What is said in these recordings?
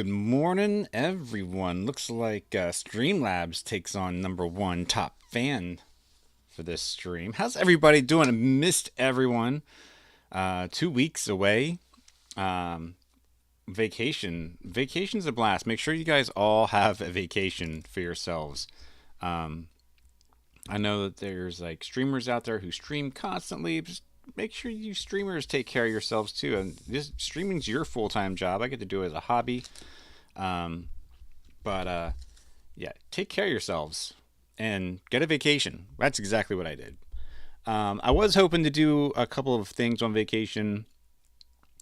Good morning, everyone. Looks like Streamlabs takes on #1 top fan for this stream. How's everybody doing? I missed everyone. 2 weeks away. Um, Vacation's a blast. Make sure you guys all have a vacation for yourselves. Um, I know that there's like streamers out there who stream constantly. Just make sure you streamers take care of yourselves too. And this streaming's your full-time job. I get to do it as a hobby. Um, but yeah, take care of yourselves and get a vacation. That's exactly what I did. I was hoping to do a couple of things on vacation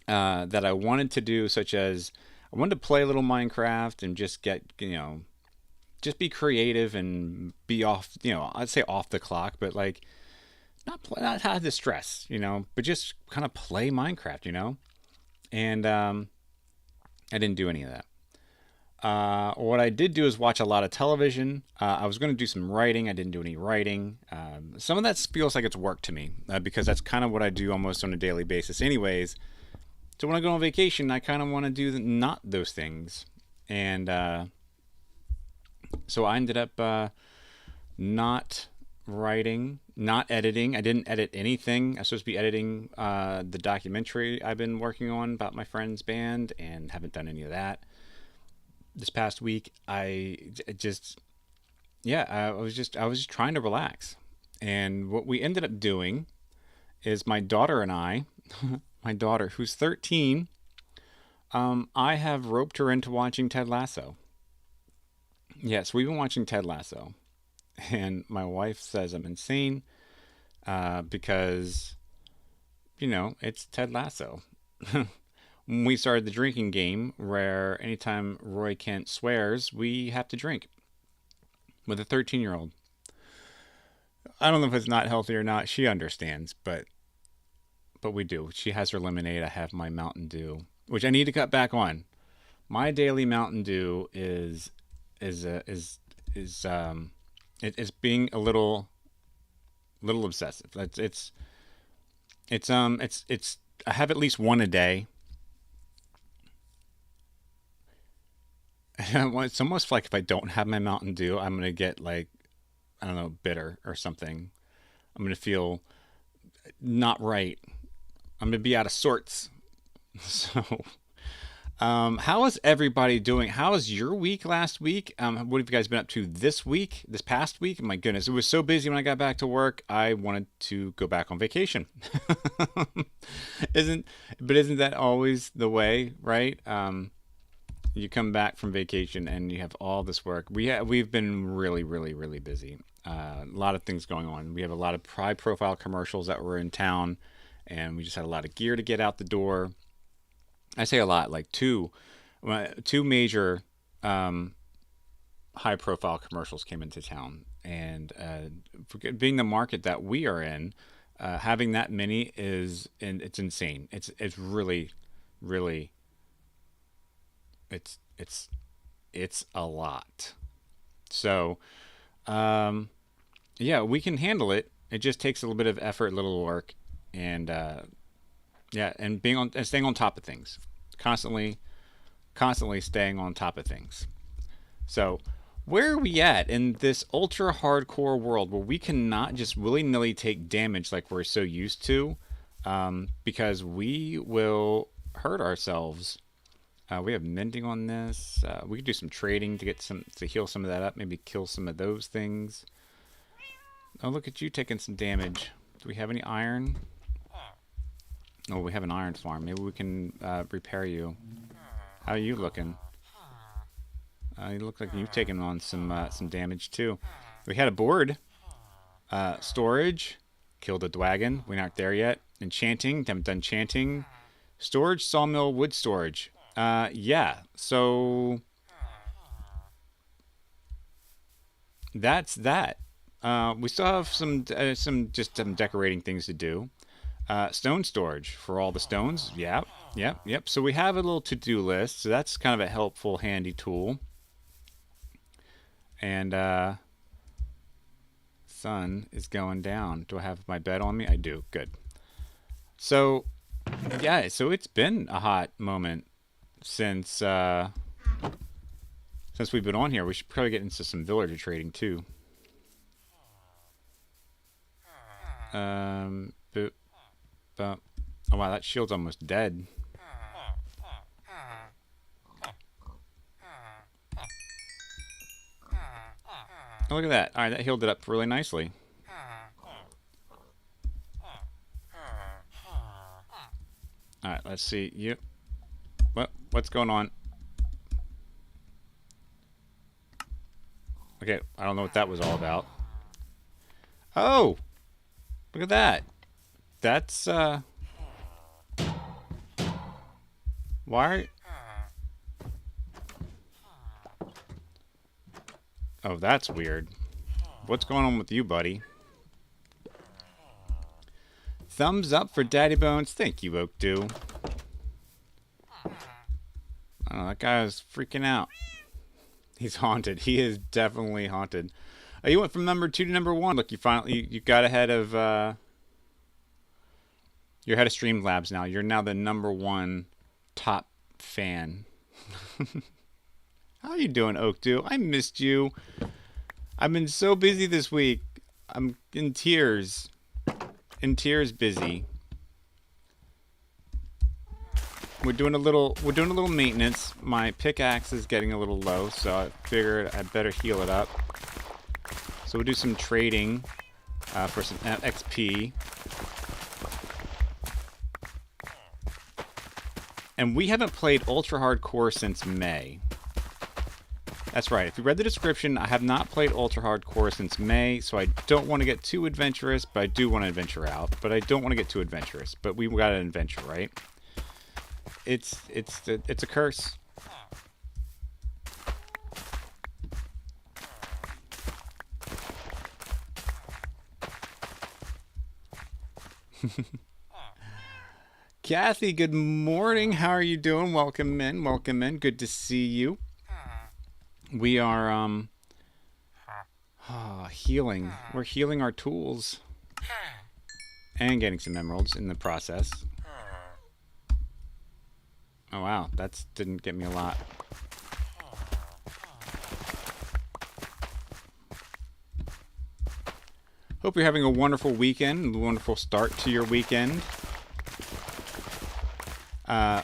that I wanted to do, such as I wanted to play a little Minecraft and just get, just be creative and be off, I'd say off the clock, but like not have the stress, but just kind of play Minecraft. And I didn't do any of that. What I did do is watch a lot of television. I was going to do some writing. I didn't do any writing. Some of that feels like it's work to me because that's kind of what I do almost on a daily basis anyways. So when I go on vacation, I kind of want to do not those things. And so I ended up not writing, not editing. I didn't edit anything. I was supposed to be editing the documentary I've been working on about my friend's band and haven't done any of that. This past week, I was just trying to relax. And what we ended up doing is my daughter and I, my daughter who's 13, I have roped her into watching Ted Lasso. Yes, we've been watching Ted Lasso. And my wife says I'm insane because, it's Ted Lasso. When we started the drinking game, where anytime Roy Kent swears, we have to drink with a 13-year-old. I don't know if it's not healthy or not. She understands, but we do. She has her lemonade. I have my Mountain Dew, which I need to cut back on. My daily Mountain Dew is being a little obsessive. It's I have at least one a day. It's almost like if I don't have my Mountain Dew, I'm gonna get like, I don't know, bitter or something. I'm gonna feel not right. I'm gonna be out of sorts. So, how is everybody doing? How was your week last week? What have you guys been up to this week, this past week? My goodness, it was so busy when I got back to work. I wanted to go back on vacation. Isn't that always the way, right? You come back from vacation and you have all this work. We've been really, really, really busy. A lot of things going on. We have a lot of high profile commercials that were in town, and we just had a lot of gear to get out the door. I say a lot, like two major high profile commercials came into town, and being the market that we are in, having that many it's insane. It's really, really. It's a lot. So, yeah, we can handle it. It just takes a little bit of effort, a little work, and and staying on top of things, constantly staying on top of things. So, where are we at in this ultra hardcore world where we cannot just willy nilly take damage like we're so used to, because we will hurt ourselves. We have mending on this. We could do some trading to heal some of that up. Maybe kill some of those things. Oh, look at you taking some damage. Do we have any iron? Oh, we have an iron farm. Maybe we can repair you. How are you looking? You look like you've taken on some damage too. We had a board. Storage. Killed a dragon. We aren't there yet. Enchanting. Haven't done chanting. Storage. Sawmill. Wood storage. Yeah, so that's that. We still have some decorating things to do. Stone storage for all the stones. Yep. So we have a little to-do list. So that's kind of a helpful, handy tool. And sun is going down. Do I have my bed on me? I do. Good. So yeah, so it's been a hot moment since Since we've been on here, we should probably get into some villager trading too. Boop, boop. Oh wow, that shield's almost dead. Oh, look at that. Alright, that healed it up really nicely. Alright, let's see. You. What's going on? Okay, I don't know what that was all about. Oh! Look at that. That's, why? Oh, that's weird. What's going on with you, buddy? Thumbs up for Daddy Bones. Thank you, Oak Dew. Oh, that guy is freaking out. He's haunted. He is definitely haunted. Oh, you went from number 2 to number 1. Look, you finally you got ahead of you're ahead of Streamlabs now. You're now the number 1 top fan. How are you doing, Oak Dew? I missed you. I've been so busy this week. I'm in tears. In tears busy. We're doing a little maintenance. My pickaxe is getting a little low, so I figured I'd better heal it up. So we'll do some trading for some XP. And we haven't played Ultra Hardcore since May. That's right. If you read the description, I have not played Ultra Hardcore since May, so I don't want to get too adventurous, but I do want to adventure out. But I don't want to get too adventurous. But we got an adventure, right? It's a curse. Kathy, good morning. How are you doing? Welcome in. Welcome in. Good to see you. We are healing. We're healing our tools and getting some emeralds in the process. Oh wow, that didn't get me a lot. Hope you're having a wonderful weekend, a wonderful start to your weekend.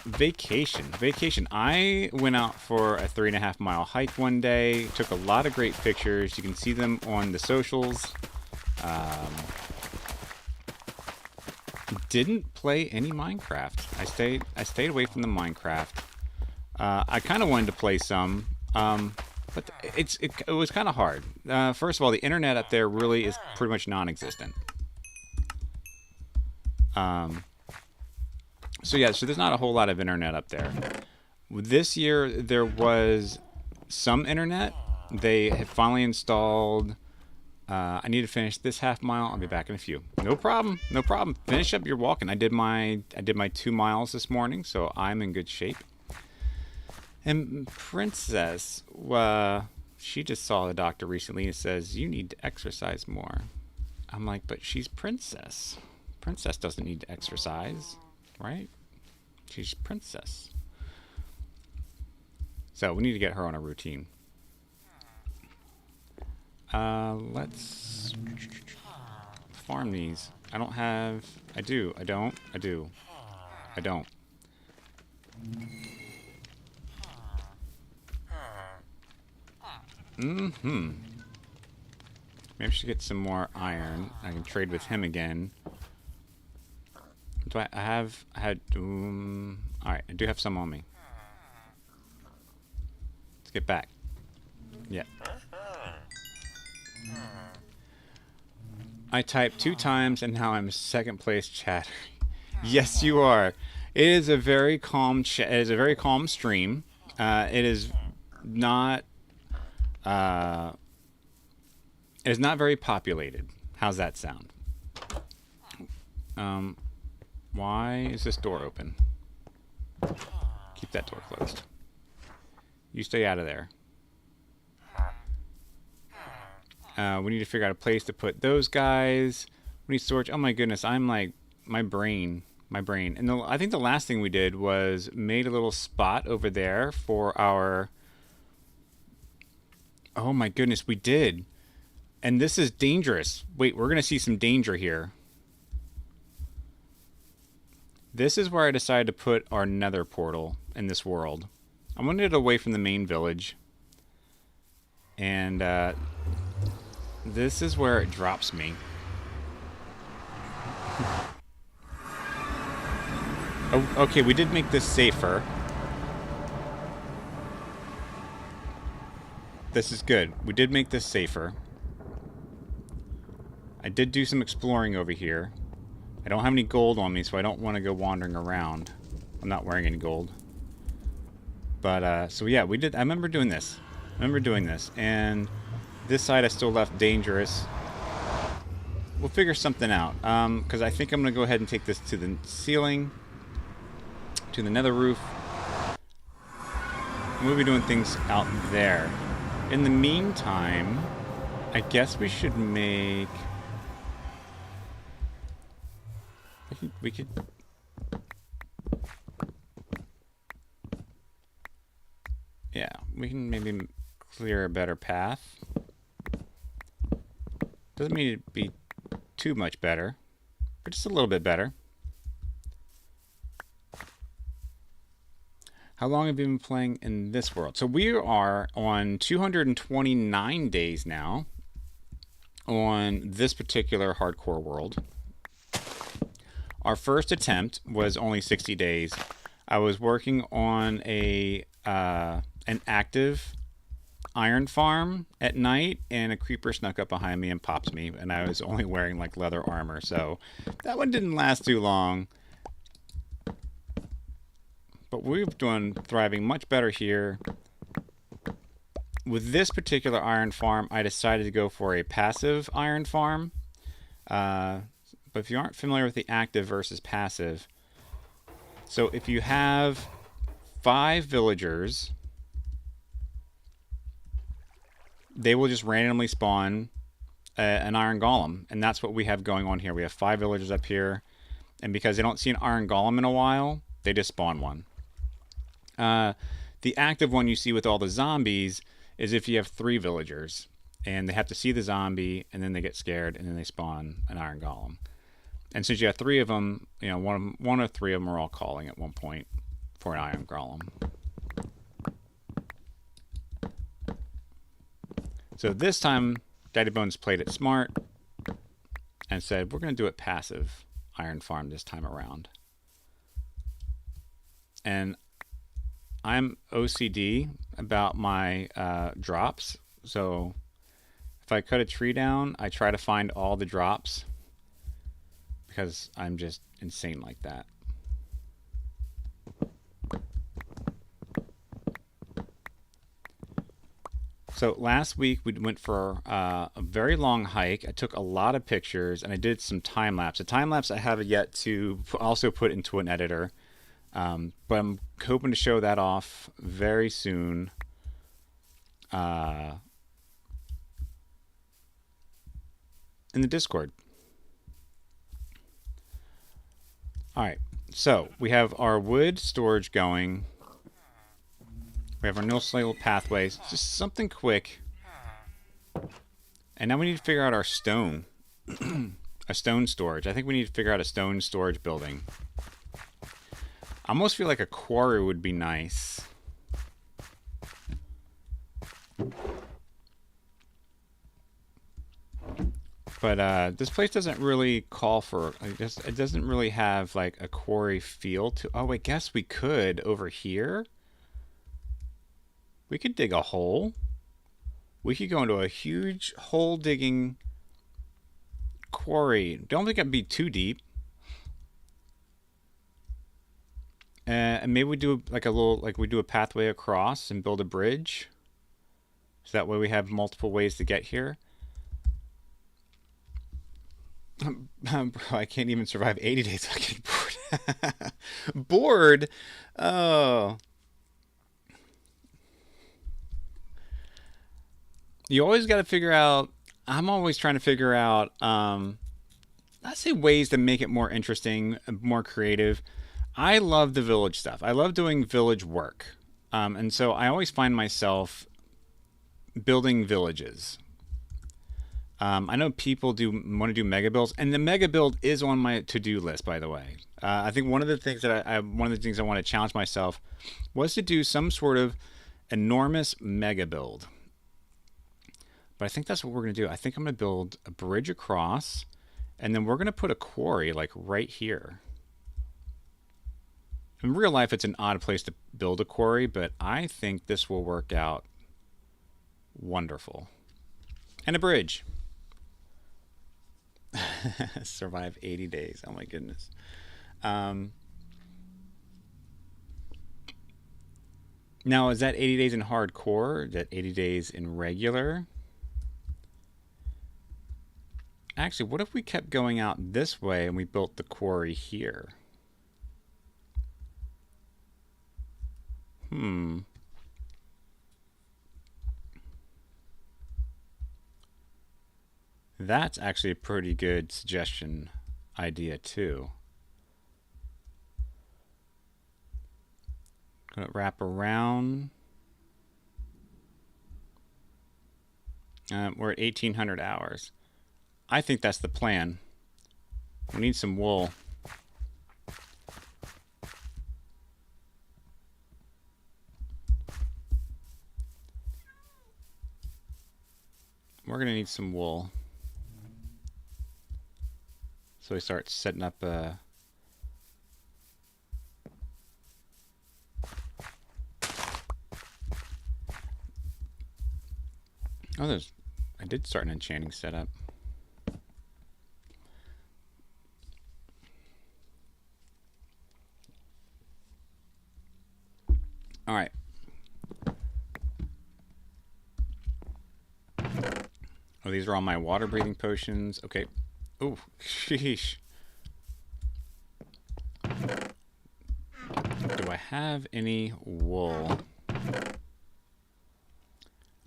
Vacation. I went out for a 3.5 mile hike one day. Took a lot of great pictures. You can see them on the socials. Didn't play any Minecraft. I stayed away from the Minecraft. I kind of wanted to play some, but it was kind of hard. First of all, the internet up there really is pretty much non-existent. So there's not a whole lot of internet up there. This year there was some internet. They had finally installed. I need to finish this half mile. I'll be back in a few. No problem. No problem. Finish up your walking. I did my 2 miles this morning, so I'm in good shape. And Princess, she just saw the doctor recently and says, you need to exercise more. I'm like, but she's Princess. Princess doesn't need to exercise, right? She's Princess. So we need to get her on a routine. Let's farm these. I don't. Maybe I should get some more iron. I can trade with him again. Do I have... Alright, I do have some on me. Let's get back. Yeah. I typed 2 times and now I'm second place chatter. Yes, you are. It is a very calm stream. It is not very populated. How's that sound? Why is this door open? Keep that door closed. You stay out of there. We need to figure out a place to put those guys. We need storage. Oh my goodness, I'm like, my brain. And I think the last thing we did was made a little spot over there for our Oh my goodness, we did. And this is dangerous. Wait, we're going to see some danger here. This is where I decided to put our nether portal in this world. I wanted it away from the main village. And this is where it drops me. Oh, okay, we did make this safer. This is good. We did make this safer. I did do some exploring over here. I don't have any gold on me, so I don't want to go wandering around. I'm not wearing any gold. But, so yeah, we did. I remember doing this. And this side I still left dangerous. We'll figure something out. Because I think I'm going to go ahead and take this to the ceiling. To the nether roof. And we'll be doing things out there. In the meantime, I guess we should make... We could... Yeah, we can maybe clear a better path. Doesn't mean it'd be too much better, but just a little bit better. How long have you been playing in this world? So we are on 229 days now on this particular hardcore world. Our first attempt was only 60 days. I was working on a an active iron farm at night, and a creeper snuck up behind me and popped me, and I was only wearing like leather armor, so that one didn't last too long. But we've done thriving much better here. With this particular iron farm, I decided to go for a passive iron farm. But if you aren't familiar with the active versus passive, so if you have 5 villagers, they will just randomly spawn an iron golem, and that's what we have going on here. We have 5 villagers up here, and because they don't see an iron golem in a while, they just spawn one. The active one you see with all the zombies is if you have 3 villagers, and they have to see the zombie, and then they get scared, and then they spawn an iron golem. And since you have 3 of them, you know, one or 3 of them are all calling at one point for an iron golem. So this time, Daddy Bones played it smart and said, we're going to do it passive iron farm this time around. And I'm OCD about my drops. So if I cut a tree down, I try to find all the drops because I'm just insane like that. So last week we went for a very long hike. I took a lot of pictures and I did some time lapse. A time lapse I have yet to also put into an editor, but I'm hoping to show that off very soon. In the Discord. All right, so we have our wood storage going. We have our no slate pathways. Just something quick. And now we need to figure out our stone. A stone storage. I think we need to figure out a stone storage building. I almost feel like a quarry would be nice. But this place doesn't really call for... It doesn't really have like a quarry feel to... Oh, I guess we could over here. We could dig a hole. We could go into a huge hole digging quarry. Don't think it'd be too deep. And maybe we do like a little, like we do a pathway across and build a bridge. So that way we have multiple ways to get here. Bro, I can't even survive 80 days without getting bored. Bored? Oh. You always got to figure out, I'm always trying to figure out, not say ways to make it more interesting, more creative. I love the village stuff. I love doing village work. And so I always find myself building villages. I know people want to do mega builds, and the mega build is on my to-do list, by the way. I think one of the things that one of the things I want to challenge myself was to do some sort of enormous mega build. But I think that's what we're going to do. I think I'm going to build a bridge across, and then we're going to put a quarry like right here. In real life, it's an odd place to build a quarry, but I think this will work out wonderful. And a bridge. Survive 80 days. Oh my goodness. Now, is that 80 days in hardcore? Is that 80 days in regular? Actually, what if we kept going out this way and we built the quarry here? That's actually a pretty good suggestion idea too. Gonna wrap around. We're at 1800 hours. I think that's the plan. We need some wool. We're gonna need some wool. So we start setting up a... Oh, I did start an enchanting setup. All right. Oh, these are all my water breathing potions. Okay. Oh, sheesh. Do I have any wool?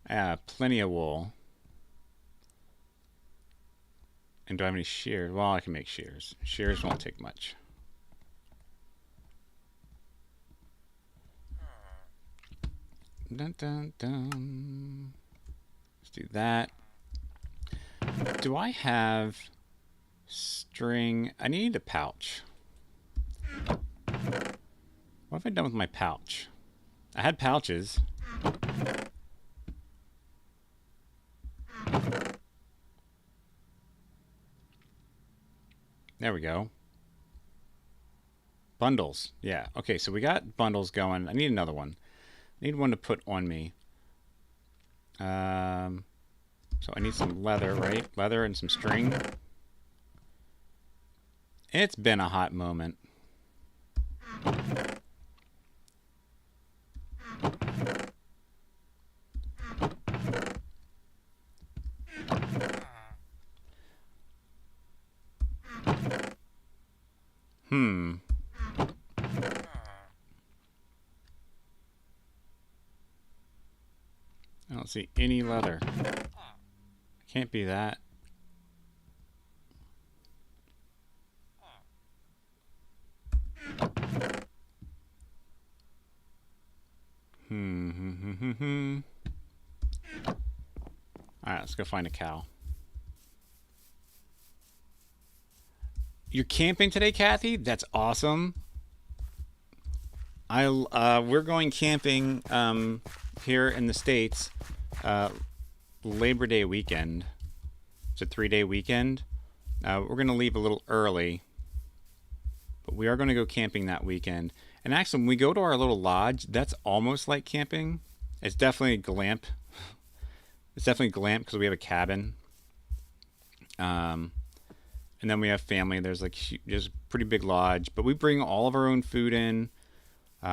I have plenty of wool. And do I have any shears? Well, I can make shears. Shears won't take much. Dun, dun, dun. Let's do that. Do I have string? I need a pouch. What have I done with my pouch? I had pouches. There we go. Bundles. Yeah. Okay, so we got bundles going. I need another one. I need one to put on me. So I need some leather, right? Leather and some string. It's been a hot moment. I don't see any leather. Can't be that. Alright, let's go find a cow. You're camping today, Kathy? That's awesome. We're going camping here in the States Labor Day weekend. It's a 3-day weekend. We're going to leave a little early, but we are going to go camping that weekend. And actually, when we go to our little lodge, that's almost like camping. It's definitely glamp. It's definitely glamp because we have a cabin. And then we have family. There's a pretty big lodge, but we bring all of our own food in.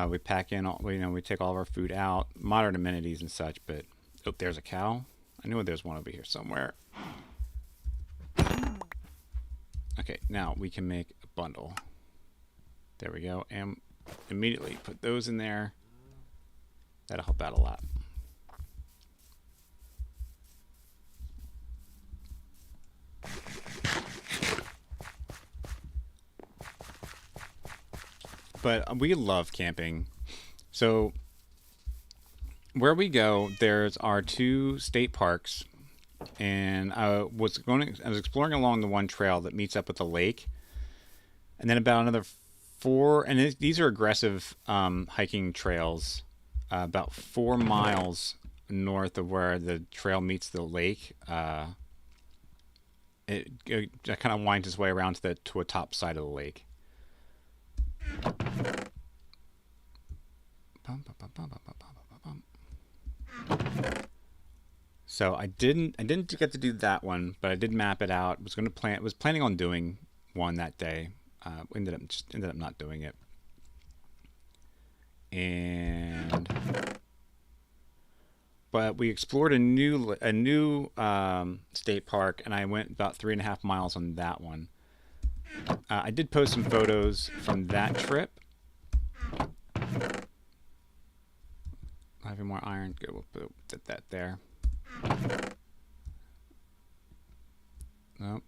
We pack in all, we take all of our food out, modern amenities and such. But oh, there's a cow. I know there's one over here somewhere. Okay, now we can make a bundle. There we go, and immediately put those in there. That'll help out a lot. But we love camping. So where we go, there's our two state parks, and I was exploring along the one trail that meets up with the lake, and then about another four, and these are aggressive hiking trails, about 4 miles north of where the trail meets the lake. It kind of winds its way around to a top side of the lake. So I didn't get to do that one, but I did map it out. Was planning on doing one that day. Ended up not doing it. But we explored a new state park, and I went about 3.5 miles on that one. I did post some photos from that trip. Having more iron, good. We'll put that there. Nope.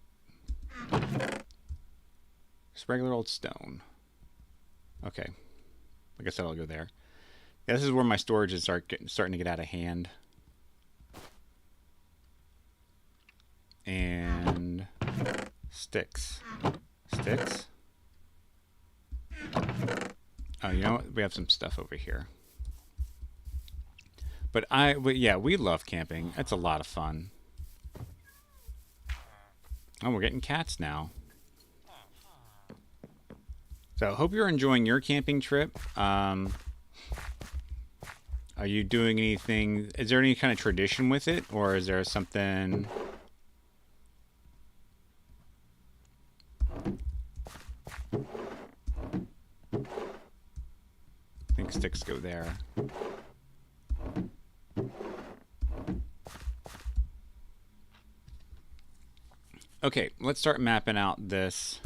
Just regular old stone. Okay. I guess that'll go there. Yeah, this is where my storage is starting to get out of hand. And sticks. Sticks? Oh, you know what? We have some stuff over here. But yeah, we love camping. It's a lot of fun. Oh, we're getting cats now. So I hope you're enjoying your camping trip. Are you doing anything? Is there any kind of tradition with it? Or is there something... I think sticks go there. Okay, let's start mapping out this.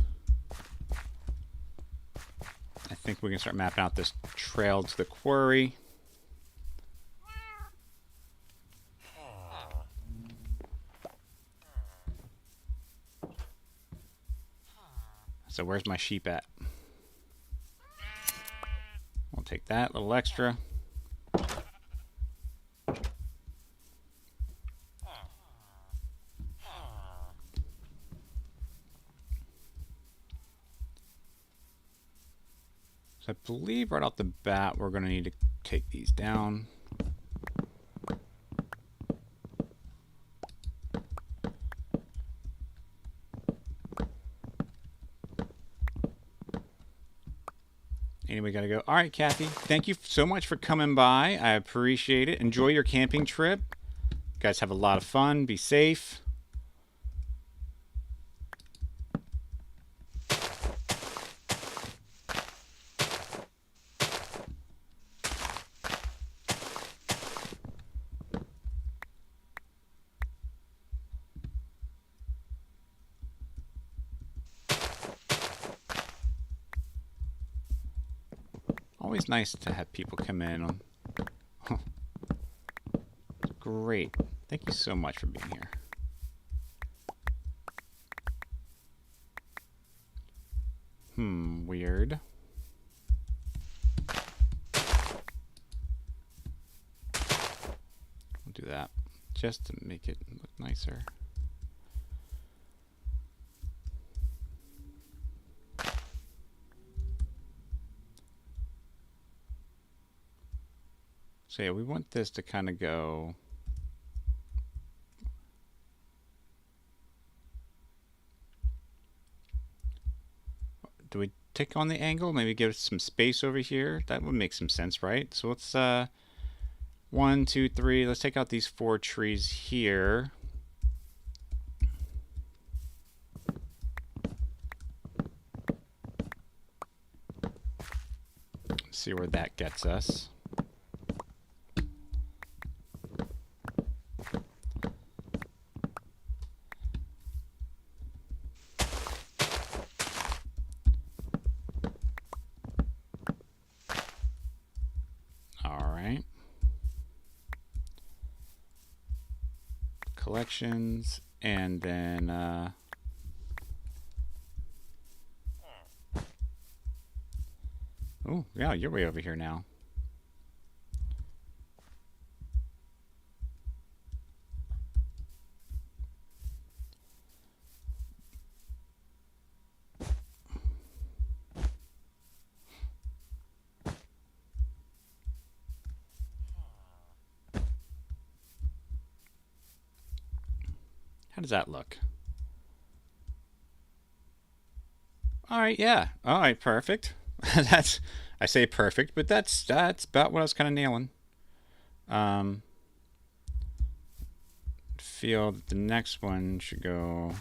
I think we can start mapping out this trail to the quarry. So where's my sheep at? We'll take that little extra. So I believe right off the bat we're going to need to take these down. Anyway, gotta go. All right, Kathy, thank you so much for coming by. I appreciate it. Enjoy your camping trip. You guys have a lot of fun. Be safe. Always nice to have people come in. Great. Thank you so much for being here. Weird. We'll do that just to make it look nicer. So yeah, we want this to kind of go. Do we take on the angle? Maybe give it some space over here? That would make some sense, right? So let's 1, 2, 3. Let's take out these 4 trees here. See where that gets us. Collections, and then oh yeah, you're way over here now. How does that look? All right, yeah. All right, perfect. That's I say perfect, but that's about what I was kind of nailing. Um, feel that the next one should go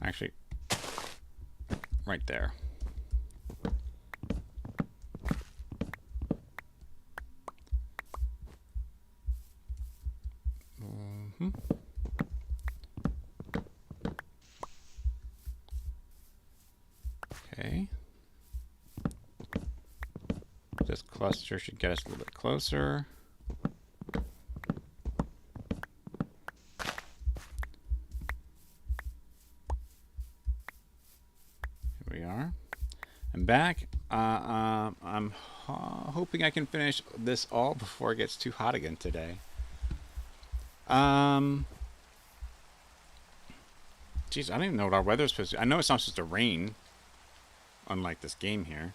actually right there. Mm-hmm. Okay. This cluster should get us a little bit closer. Here we are. I'm back. I'm hoping I can finish this all before it gets too hot again today. Geez, I don't even know what our weather's supposed to. I know it's not supposed to rain, unlike this game here.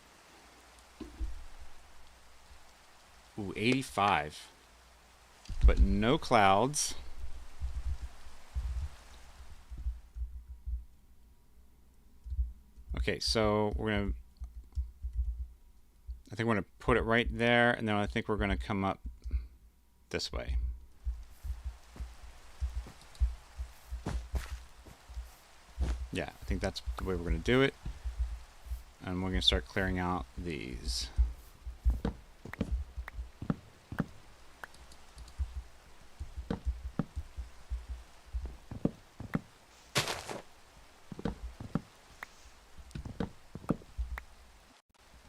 Ooh, 85. But no clouds. Okay, so we're gonna. I think we're gonna put it right there, and then I think we're gonna come up this way. Yeah, I think that's the way we're gonna do it. And we're gonna start clearing out these.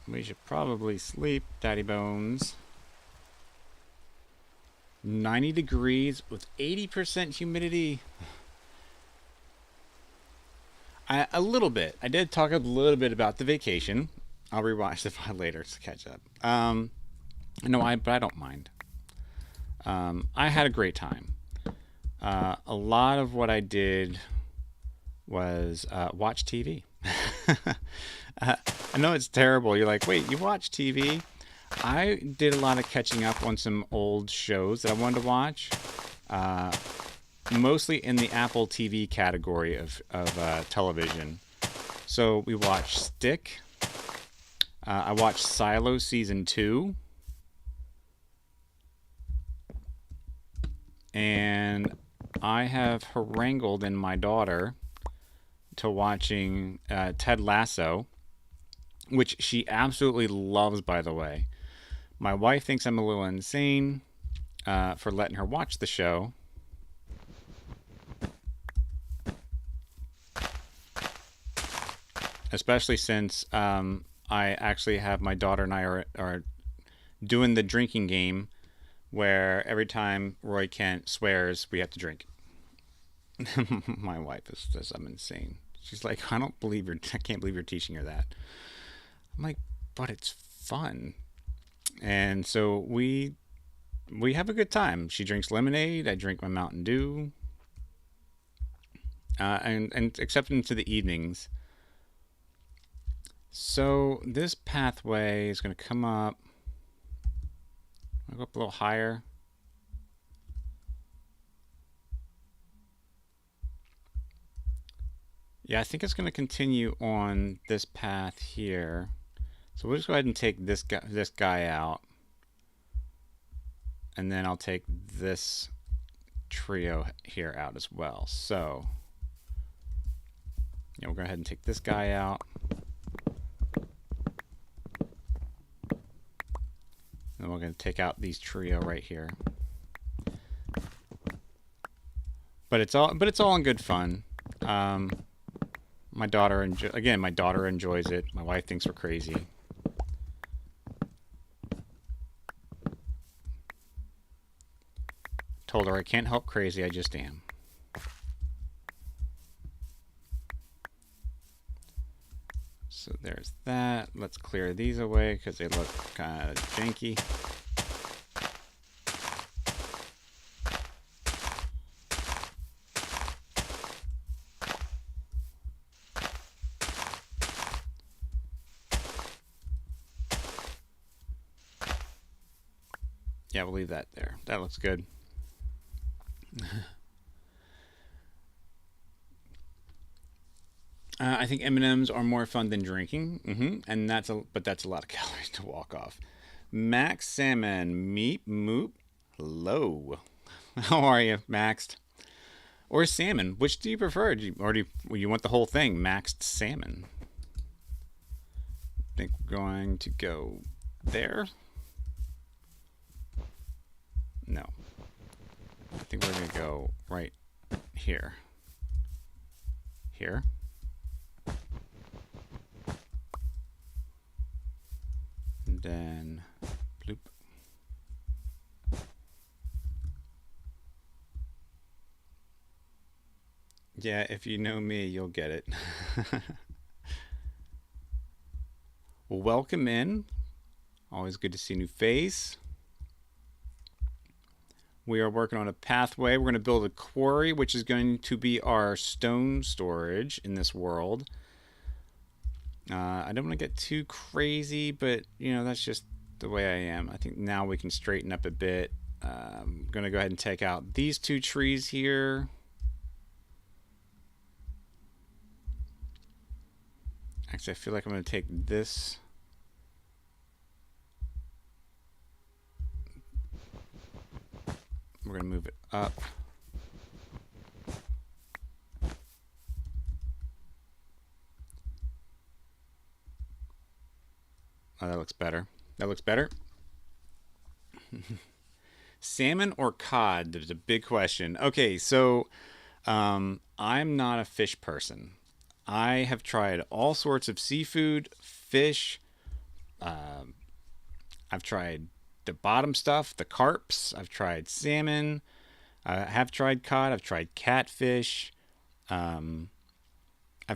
We should probably sleep, Daddy Bones. 90 degrees with 80% humidity. A little bit. I did talk a little bit about the vacation. I'll rewatch the file later to catch up. But I don't mind. I had a great time. A lot of what I did was watch TV. I know it's terrible. You're like, wait, you watch TV? I did a lot of catching up on some old shows that I wanted to watch. Mostly in the Apple TV category of television. So we watched Stick. I watched Silo Season 2. And I have harangled in my daughter to watching Ted Lasso, which she absolutely loves, by the way. My wife thinks I'm a little insane for letting her watch the show. Especially since I actually have my daughter and I are doing the drinking game where every time Roy Kent swears, we have to drink. My wife says I'm insane. She's like, I can't believe you're teaching her that. I'm like, but it's fun. And so we have a good time. She drinks lemonade. I drink my Mountain Dew. And except into the evenings. So this pathway is going to come up. I'll go up a little higher. Yeah, I think it's going to continue on this path here. So we'll just go ahead and take this guy out. And then I'll take this trio here out as well. So, yeah, we'll go ahead and take this guy out. And we're going to take out these trio right here. But it's all in good fun. My daughter enjoys it. My wife thinks we're crazy. Told her I can't help crazy, I just am. So there's that. Let's clear these away because they look kind of janky. Yeah, we'll leave that there. That looks good. I think M&Ms are more fun than drinking, and that's a lot of calories to walk off. Max Salmon, meep moop, hello. How are you, Maxed? Or salmon? Which do you prefer? You want the whole thing, maxed salmon? I think we're going to go there. No, I think we're going to go right here. Here. And then bloop. Yeah, if you know me, you'll get it. Well, welcome in. Always good to see a new face. We are working on a pathway. We're going to build a quarry, which is going to be our stone storage in this world. I don't want to get too crazy, but that's just the way I am. I think now we can straighten up a bit. I'm going to go ahead and take out these two trees here. Actually, I feel like I'm going to take this. We're going to move it up. Oh, that looks better. That looks better. Salmon or cod? There's a big question. Okay, so I'm not a fish person. I have tried all sorts of seafood, fish. I've tried the bottom stuff, the carps. I've tried salmon. I have tried cod. I've tried catfish. I've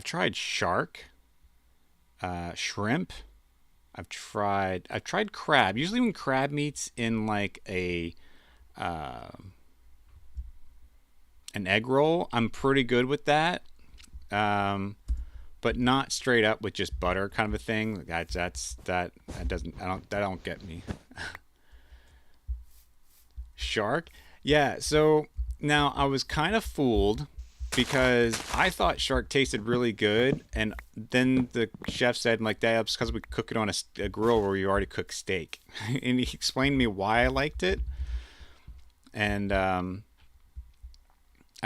tried shark, shrimp. I've tried crab. Usually when crab meat's in like an egg roll, I'm pretty good with that. But not straight up with just butter kind of a thing. That don't get me. Shark? Yeah, so now I was kind of fooled because I thought shark tasted really good, and then the chef said like that's because we cook it on a grill where you already cook steak. And he explained to me why I liked it, and I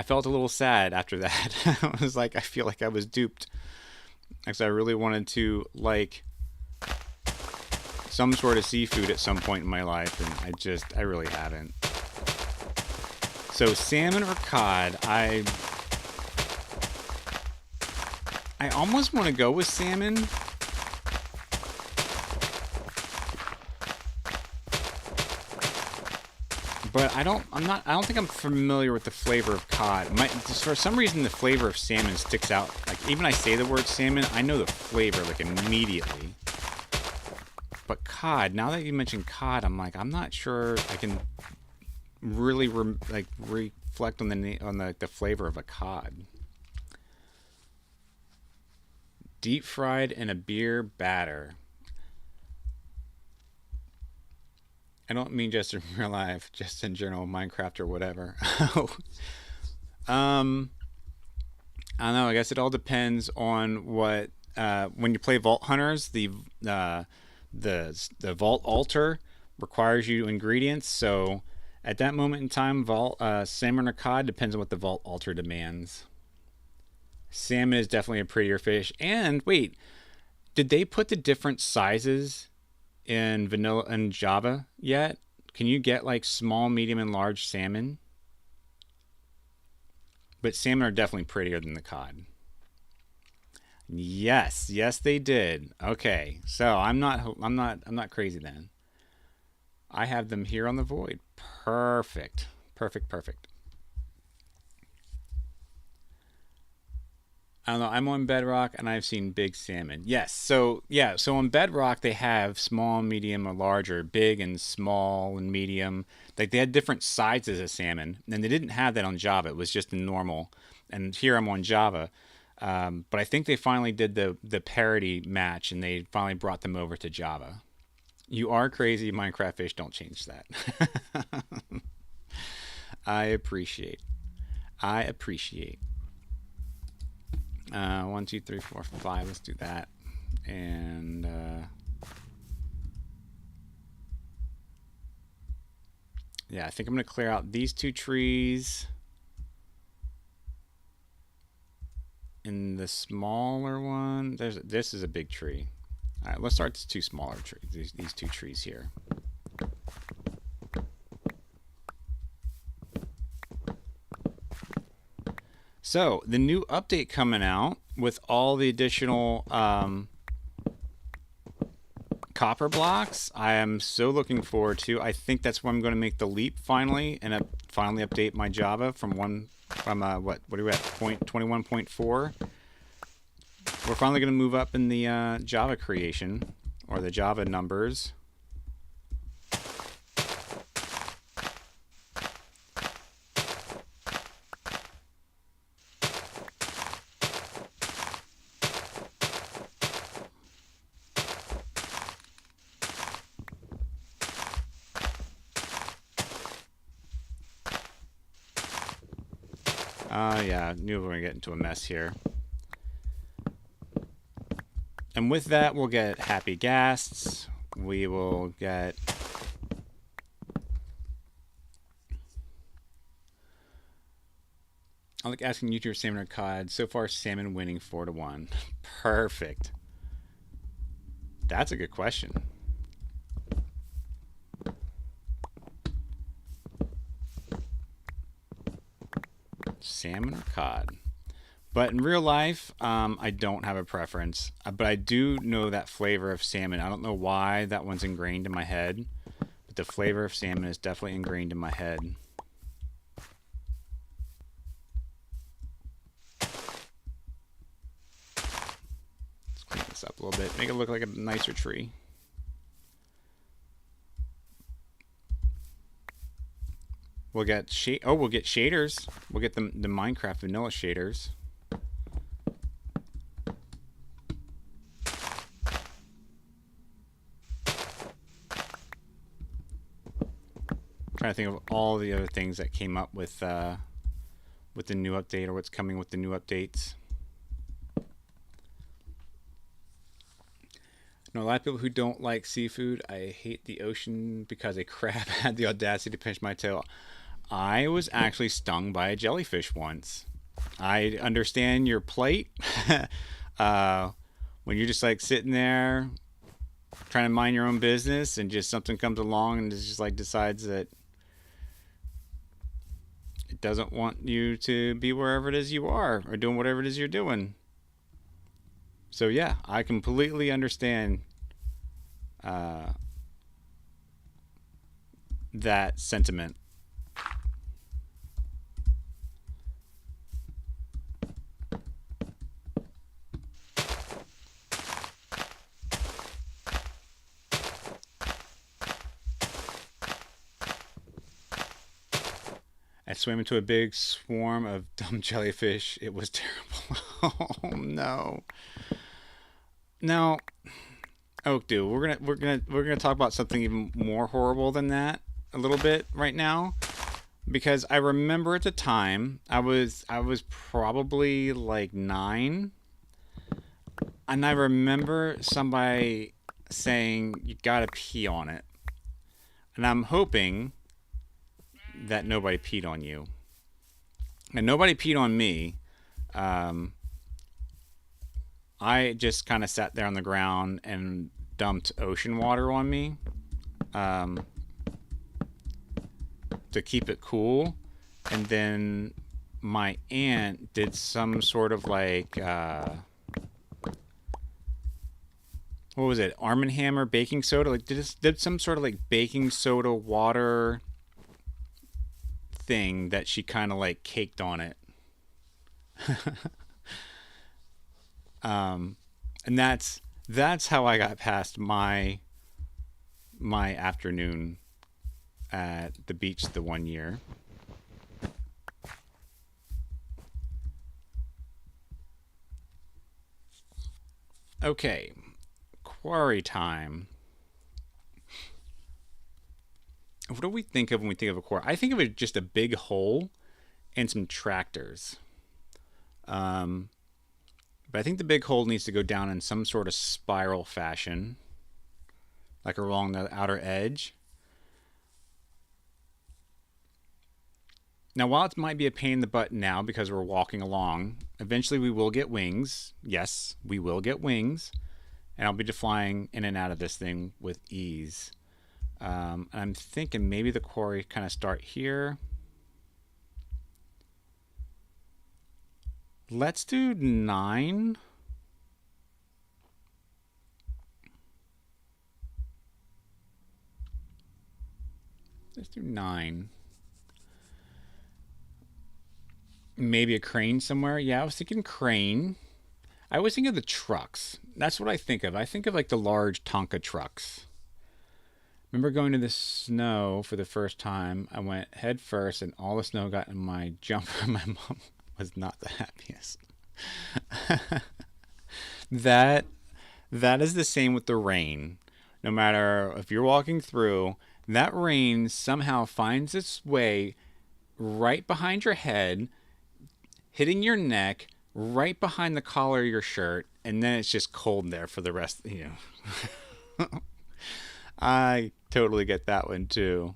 felt a little sad after that. I was like, I feel like I was duped. Because I really wanted to like some sort of seafood at some point in my life, and I really haven't. So salmon or cod, I almost want to go with salmon. But I don't think I'm familiar with the flavor of cod. For some reason the flavor of salmon sticks out. Like even I say the word salmon, I know the flavor like immediately. But cod, now that you mentioned cod, I'm like I'm not sure I can really reflect on the flavor of a cod. Deep fried in a beer batter. I don't mean just in real life, just in general, Minecraft or whatever. I don't know. I guess it all depends on what. When you play Vault Hunters, the Vault Altar requires you ingredients. So at that moment in time, salmon or cod depends on what the Vault Altar demands. Salmon is definitely a prettier fish. And wait, did they put the different sizes in vanilla and Java yet? Can you get like small, medium, and large salmon? But salmon are definitely prettier than the cod. Yes, they did. Okay, so I'm not crazy then. I have them here on the void. Perfect. I don't know. I'm on Bedrock and I've seen big salmon. Yes. So on Bedrock they have small, medium, or large, or big and small and medium. Like they had different sizes of salmon, and they didn't have that on Java. It was just in normal. And here I'm on Java, but I think they finally did the parity match, and they finally brought them over to Java. You are crazy, Minecraft fish. Don't change that. I appreciate. 1, 2, 3, 4, 5. Let's do that. And yeah, I think I'm going to clear out these 2 trees. In the smaller one, this is a big tree. All right, let's start with 2 smaller trees. These 2 trees here. So the new update coming out with all the additional copper blocks, I am so looking forward to. I think that's when I'm going to make the leap finally, and finally update my Java from what are we at, 21.4. We're finally going to move up in the Java creation, or the Java numbers. Yeah, I knew we were going to get into a mess here. And with that, we'll get happy ghasts. We will get... I like asking YouTuber salmon or cod. So far, salmon winning 4-1. Perfect. That's a good question. Salmon or cod? But in real life, I don't have a preference. But I do know that flavor of salmon. I don't know why that one's ingrained in my head. But the flavor of salmon is definitely ingrained in my head. Let's clean this up a little bit. Make it look like a nicer tree. We'll get we'll get shaders. We'll get the Minecraft vanilla shaders. Trying to think of all the other things that came up with the new update, or what's coming with the new updates. I know a lot of people who don't like seafood. I hate the ocean because a crab had the audacity to pinch my tail. I was actually stung by a jellyfish once. I understand your plight. When you're just like sitting there trying to mind your own business and just something comes along and it's just like decides that it doesn't want you to be wherever it is you are or doing whatever it is you're doing. So yeah, I completely understand that sentiment. I swam into a big swarm of dumb jellyfish. It was terrible. Oh no. Now, Oak dude, we're gonna talk about something even more horrible than that a little bit right now, because I remember at the time I was probably like 9, and I remember somebody saying you gotta pee on it, and I'm hoping that nobody peed on you. And nobody peed on me. I just kind of sat there on the ground and dumped ocean water on me to keep it cool. And then my aunt did some sort of like, what was it? Arm & Hammer baking soda? Like did some sort of like baking soda water thing that she kind of like caked on it. And that's how I got past my afternoon at the beach the one year. Okay, quarry time. What do we think of when we think of a quarry? I think of it just a big hole and some tractors. But I think the big hole needs to go down in some sort of spiral fashion, like along the outer edge. Now, while it might be a pain in the butt now because we're walking along, eventually we will get wings. Yes, we will get wings. And I'll be flying in and out of this thing with ease. And I'm thinking maybe the quarry kind of start here. Let's do 9. Let's do 9. Maybe a crane somewhere. Yeah, I was thinking crane. I always think of the trucks. That's what I think of. I think of like the large Tonka trucks. Remember going to the snow for the first time. I went head first and all the snow got in my jumper. My mom was not the happiest. that that is the same with the rain. No matter if you're walking through, that rain somehow finds its way right behind your head, hitting your neck, right behind the collar of your shirt, and then it's just cold there for the rest. I totally get that one too.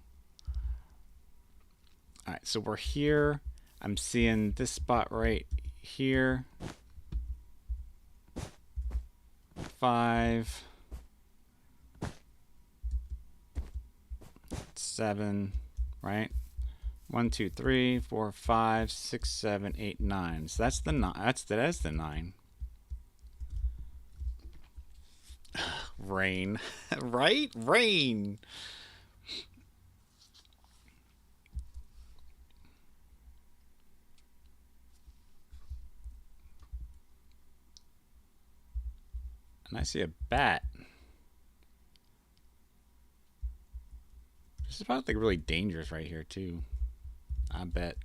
All right, so we're here. I'm seeing this spot right here. 5, 7, right? 1, 2, 3, 4, 5, 6, 7, 8, 9. So that's the 9. That is the 9. Rain, right? Rain. And I see a bat. This is about like really dangerous right here too. I bet.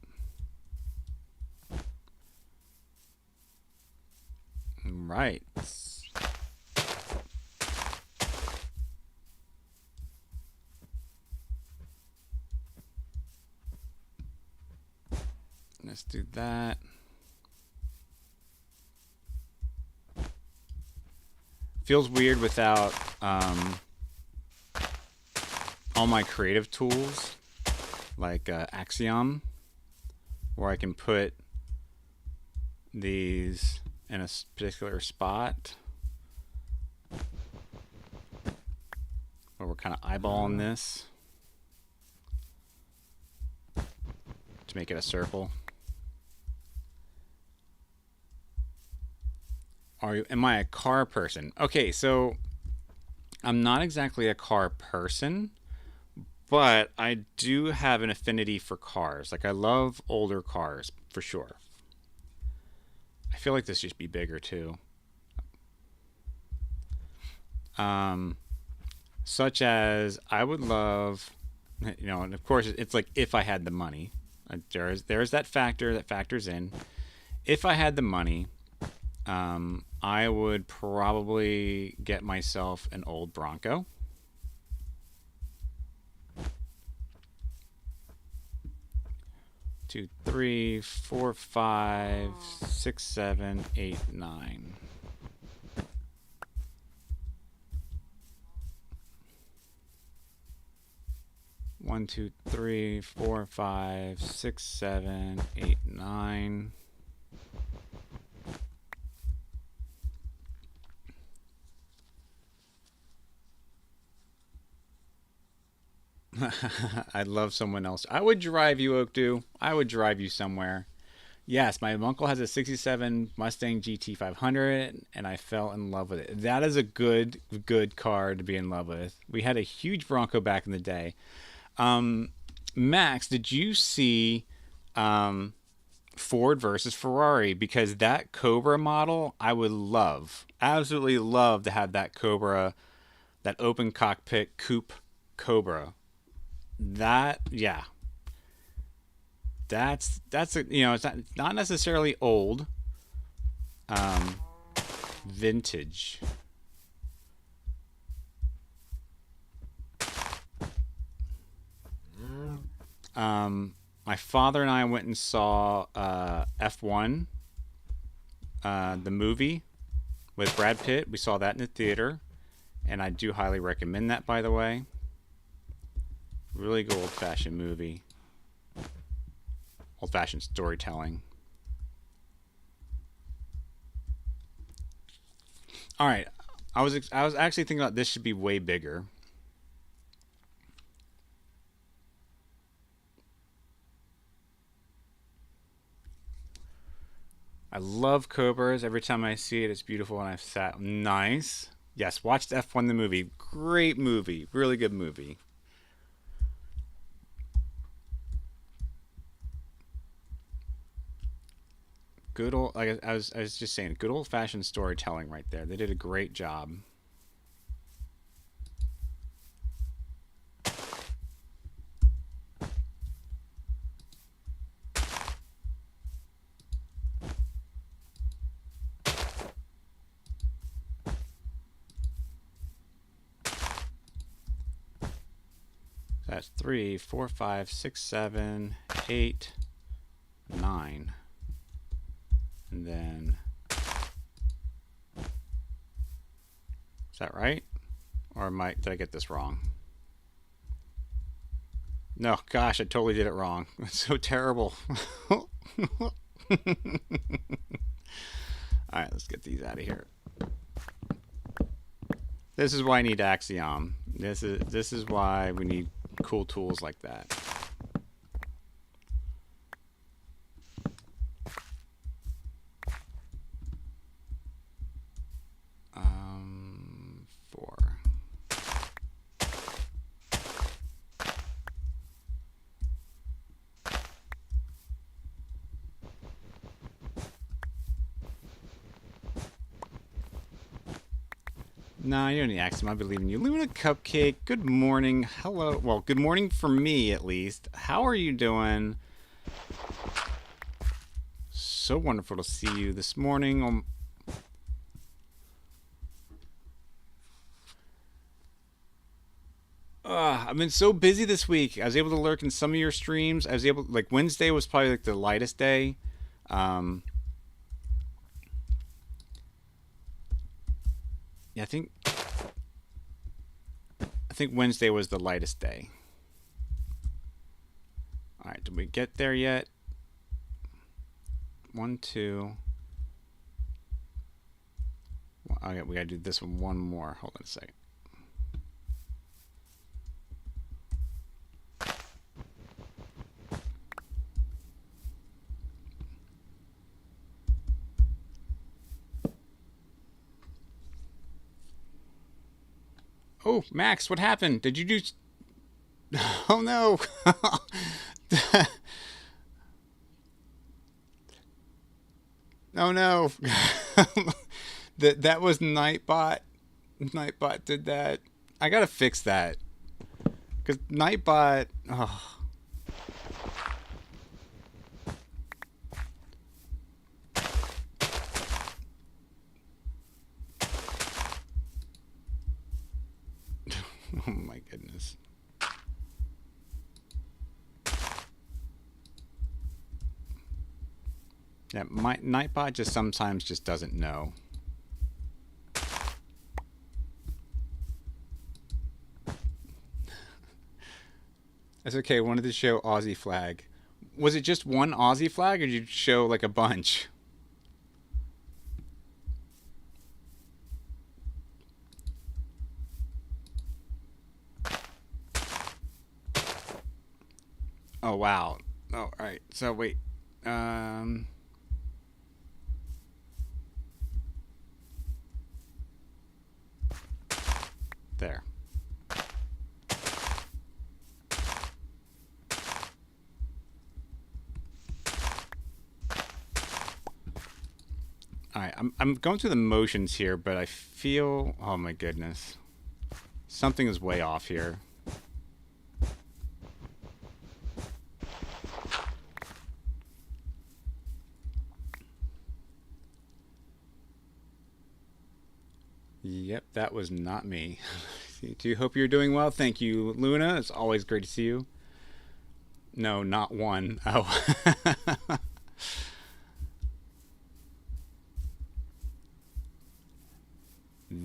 Right. Let's do that. Feels weird without all my creative tools like Axiom, where I can put these in a particular spot where we're kind of eyeballing this to make it a circle. Am I a car person? Okay, so I'm not exactly a car person, but I do have an affinity for cars. Like I love older cars for sure. I feel like this should be bigger too. Such as I would love, and of course it's like if I had the money. There's that factor that factors in. If I had the money, I would probably get myself an old Bronco. Two, 3, 4, 5, 6, 7, 8, 9. One, 2, 3, 4, 5, 6, 7, 8, 9. I'd love someone else. I would drive you, Oakdu. I would drive you somewhere. Yes, my uncle has a 67 Mustang GT 500, and I fell in love with it. That is a good car to be in love with. We had a huge Bronco back in the day. Max, did you see Ford versus Ferrari? Because that Cobra model, I would love, absolutely love to have that Cobra, that open cockpit coupe Cobra. That's a, it's not necessarily old, vintage. My father and I went and saw F1 the movie with Brad Pitt. We saw that in the theater, and I do highly recommend that, by the way. Really good old-fashioned movie. Old-fashioned storytelling. All right, I was actually thinking about this should be way bigger. I love cobras. Every time I see it, it's beautiful, and I've sat nice. Yes, watched F1 the movie. Great movie. Really good movie. Good old, like I was just saying, good old fashioned storytelling right there. They did a great job. That's 3, 4, 5, 6, 7, 8, 9. And then, is that right? Or did I get this wrong? No, gosh, I totally did it wrong. It's so terrible. All right, let's get these out of here. This is why I need Axiom. This is why we need cool tools like that. 4. Nah, you don't need Axiom. I believe in you. Luna Cupcake, good morning. Hello. Well, good morning for me, at least. How are you doing? So wonderful to see you this morning. I've been so busy this week. I was able to lurk in some of your streams. I was able, like, Wednesday was probably like the lightest day. Yeah, I think Wednesday was the lightest day. All right, did we get there yet? 1, 2. Okay, we gotta do this one more. Hold on a second. Oh, Max, what happened? Did you do... Oh, no. Oh, no. That was Nightbot. Nightbot did that. I gotta fix that. Because Nightbot... Oh. Oh my goodness. Yeah, my Nightbot just sometimes just doesn't know. That's okay. I wanted to show Aussie flag. Was it just one Aussie flag, or did you show like a bunch? Oh wow. Oh, all right. So wait. There. All right. I'm going through the motions here, but I feel, oh my goodness, something is way off here. Yep, that was not me. Do hope you're doing well. Thank you, Luna. It's always great to see you. No, not one. Oh.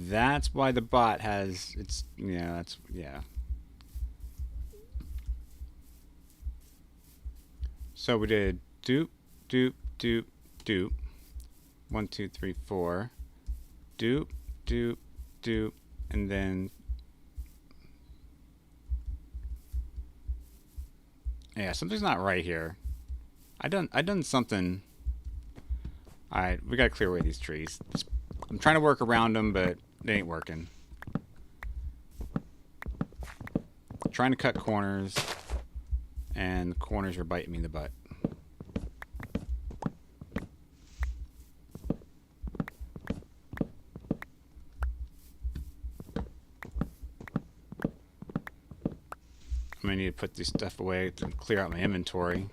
That's why the bot has its, that's, yeah. So we did doop, doop, doop, doop. 1, 2, 3, 4. Doop, doop, doop, and then, yeah, something's not right here. I done something. All right, we gotta clear away these trees. I'm trying to work around them, but they ain't working. Trying to cut corners, and the corners are biting me in the butt. I'm gonna need to put this stuff away to clear out my inventory.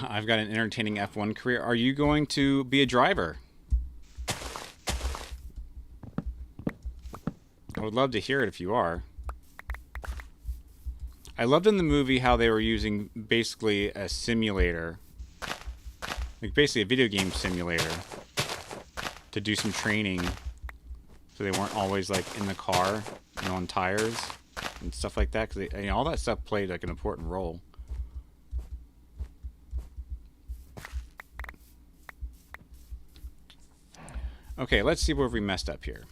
I've got an entertaining F1 career. Are you going to be a driver? I would love to hear it if you are. I loved in the movie how they were using basically a simulator, like basically a video game simulator, to do some training, so they weren't always like in the car and on tires and stuff like that. Because all that stuff played like an important role. Okay, let's see where we messed up here.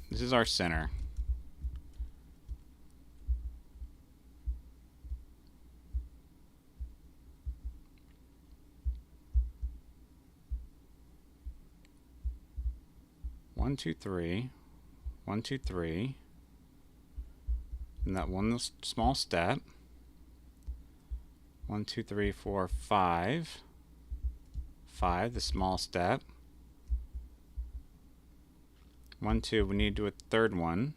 This is our center. One, two, three. 1, 2, 3. And that one small step. 1, 2, 3, 4, 5. 5, the small step. 1, 2, we need to do a third one.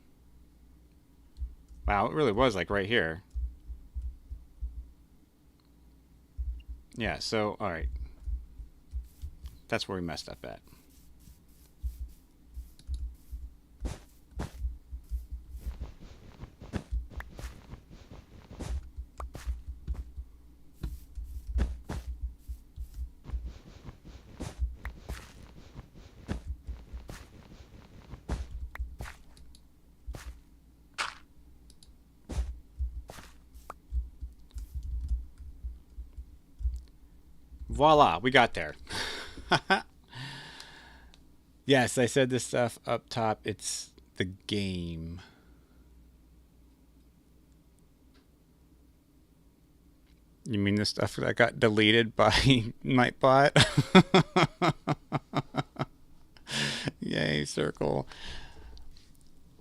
Wow, it really was like right here. Yeah, so, alright. That's where we messed up at. Voila, we got there. Yes, I said this stuff up top. It's the game. You mean the stuff that got deleted by Nightbot? Yay, circle.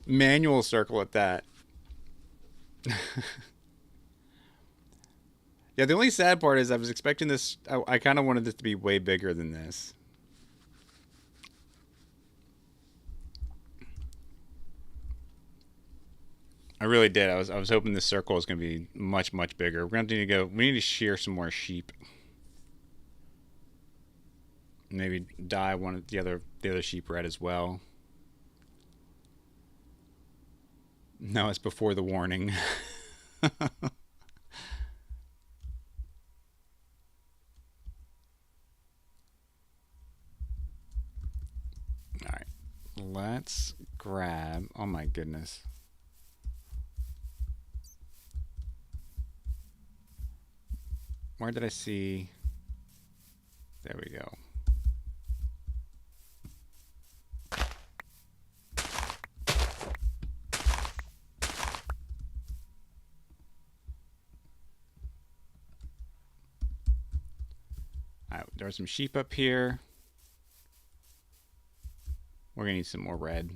Manual circle at that. Yeah, the only sad part is I was expecting this. I kind of wanted this to be way bigger than this. I really did. I was hoping this circle was going to be much bigger. We're going to need to go. We need to shear some more sheep. Maybe dye one of the other sheep red as well. No, it's before the warning. Alright. Let's grab... Oh my goodness. Where did I see... There we go. Alright, there are some sheep up here. We're gonna need some more red.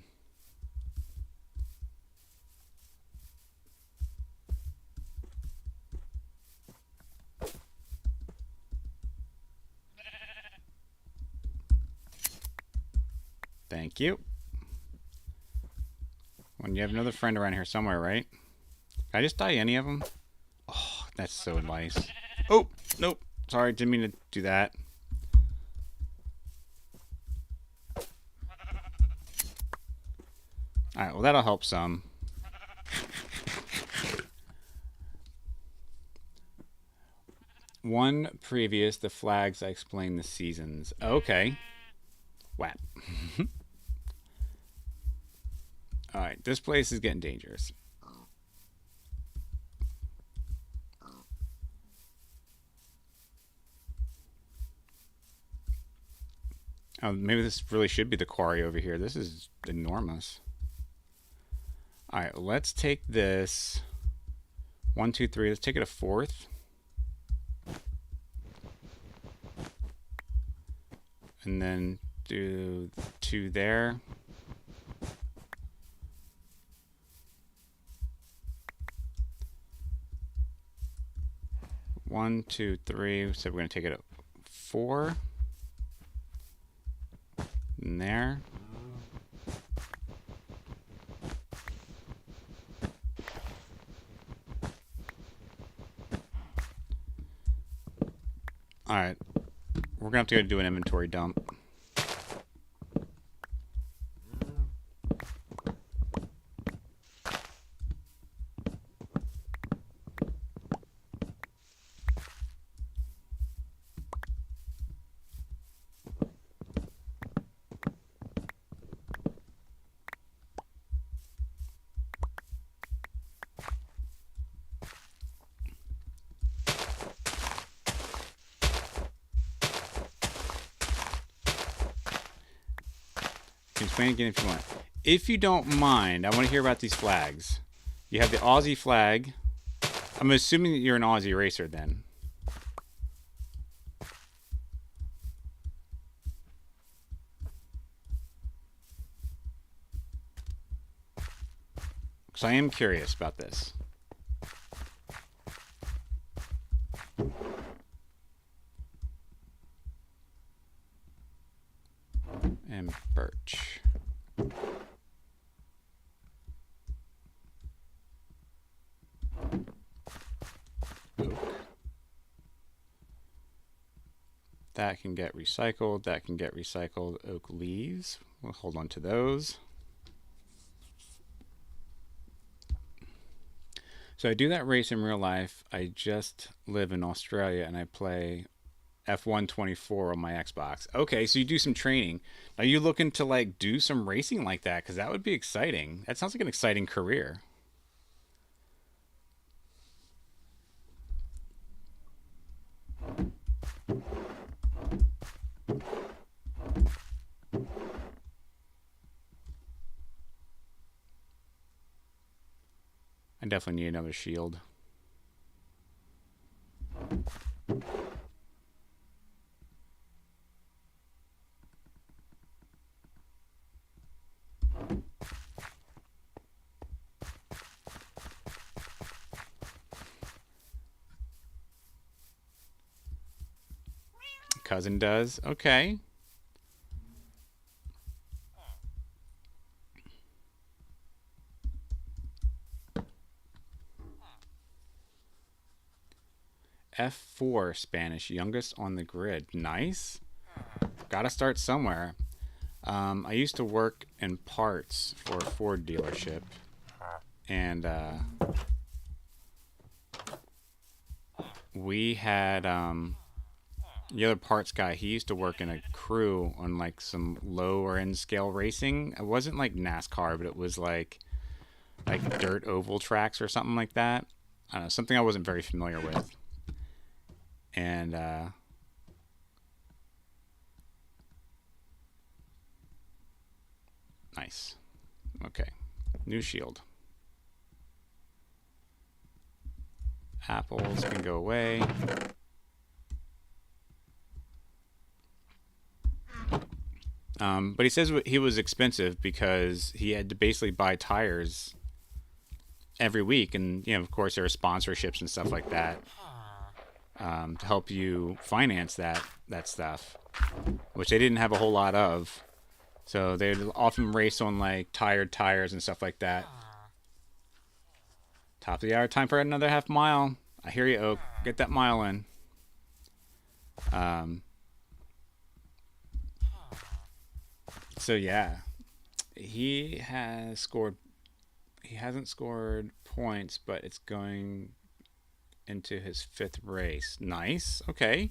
Thank you. When you have another friend around here somewhere, right? Can I just dye any of them? Oh, that's so nice. Oh, nope. Sorry, didn't mean to do that. All right, well, that'll help some. One previous, the flags, I explained the seasons. Okay. Whap. All right, this place is getting dangerous. Oh, maybe this really should be the quarry over here. This is enormous. All right, let's take this. 1, 2, 3. Let's take it a fourth. And then do 2 there. One, 2, 3. So we're going to take it at 4. And there. All right. We're going to have to go do an inventory dump. Explain again if you want. If you don't mind, I want to hear about these flags. You have the Aussie flag. I'm assuming that you're an Aussie racer then. Because I am curious about this. And birch. Oak. That can get recycled. That can get recycled. Oak leaves. We'll hold on to those. So I do that race in real life. I just live in Australia and I play F124 on my Xbox. Okay, so you do some training. Are you looking to like do some racing like that? Because that would be exciting. That sounds like an exciting career. I definitely need another shield. Cousin does. Okay. F4 Spanish, youngest on the grid. Nice. Gotta start somewhere. I used to work in parts for a Ford dealership. And we had the other parts guy, he used to work in a crew on like some lower end scale racing. It wasn't like NASCAR, but it was like dirt oval tracks or something like that. I don't know, something I wasn't very familiar with. And nice. Okay. New shield. Apples can go away. But he says he was expensive because he had to basically buy tires every week. And, you know, of course, there are sponsorships and stuff like that to help you finance that stuff, which they didn't have a whole lot of. So they'd often race on, like, tired tires and stuff like that. Top of the hour, time for another half mile. I hear you, Oak. Get that mile in. So, yeah. he has scored. He hasn't scored points, but it's going into his 5th race. Nice. Okay.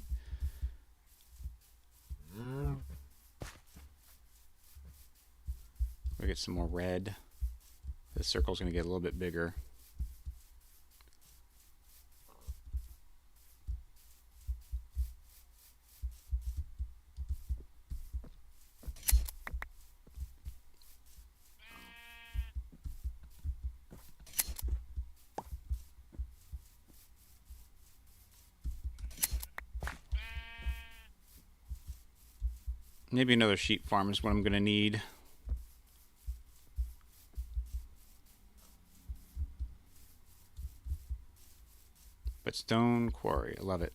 We get some more red. The circle's going to get a little bit bigger. Maybe another sheep farm is what I'm going to need. But stone quarry, I love it.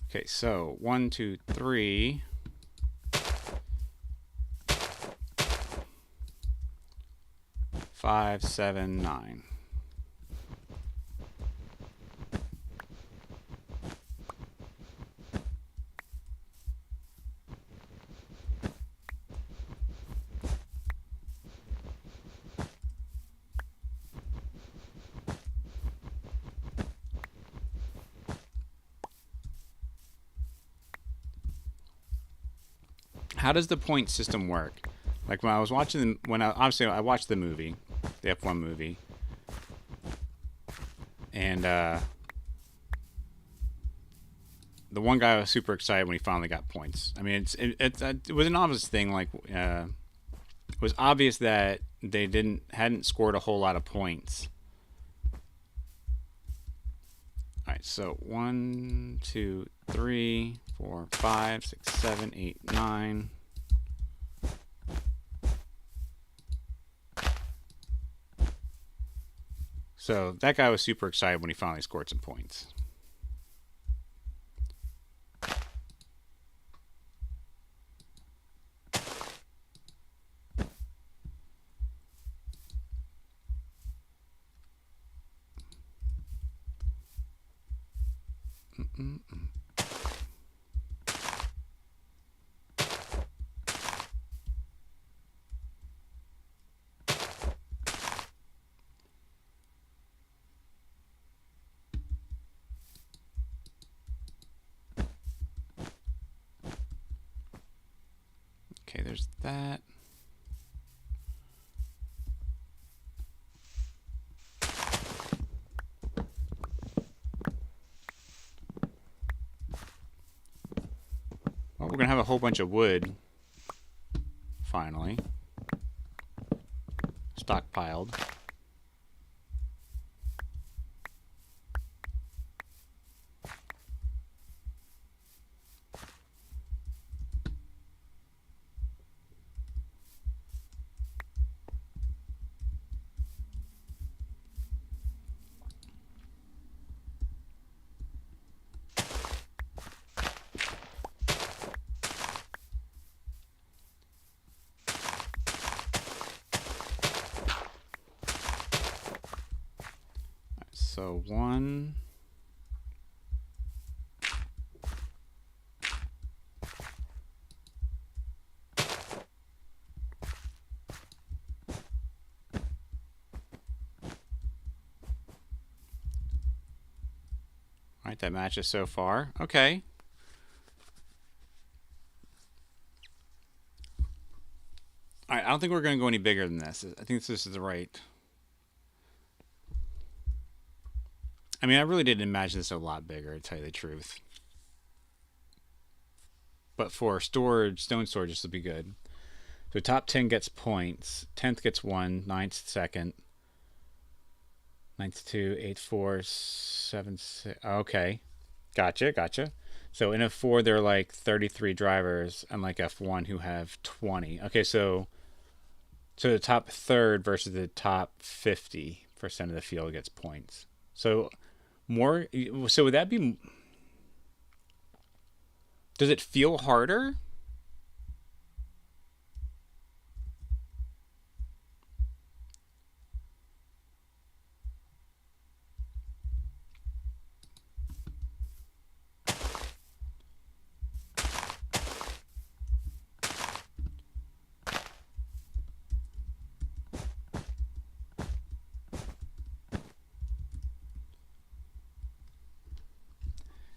Okay, so 1, 2, 3. 5, 7, 9. How does the point system work? Like when I was watching, obviously I watched the movie, the F1 movie, and the one guy was super excited when he finally got points. I mean, it was an obvious thing. Like it was obvious that they hadn't scored a whole lot of points. All right, so 1, 2, 3, 4, 5, 6, 7, 8, 9. So that guy was super excited when he finally scored some points. Okay, there's that. Well, we're going to have a whole bunch of wood, finally, stockpiled. So 1. All right, that matches so far. Okay. All right, I don't think we're going to go any bigger than this. I think this is the right. I mean, I really didn't imagine this a lot bigger, to tell you the truth. But for storage, stone storage, this will be good. So top 10 gets points. 10th gets 1. 9th second. 9th 2. 8th 4. 7th 6. Okay. Gotcha. So in F4, there are like 33 drivers, unlike F1 who have 20. Okay, so the top third versus the top 50% of the field gets points. So more. So would that be? Does it feel harder?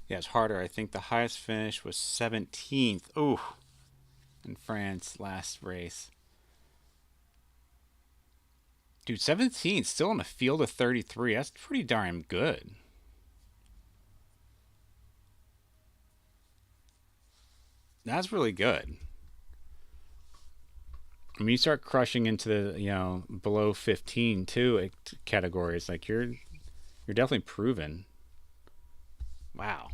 Yeah, it's harder. I think the highest finish was 17th. Ooh, in France last race. Dude, 17th, still in a field of 33. That's pretty darn good. That's really good. I mean, you start crushing into the, below 15 too categories. Like you're definitely proven. Wow.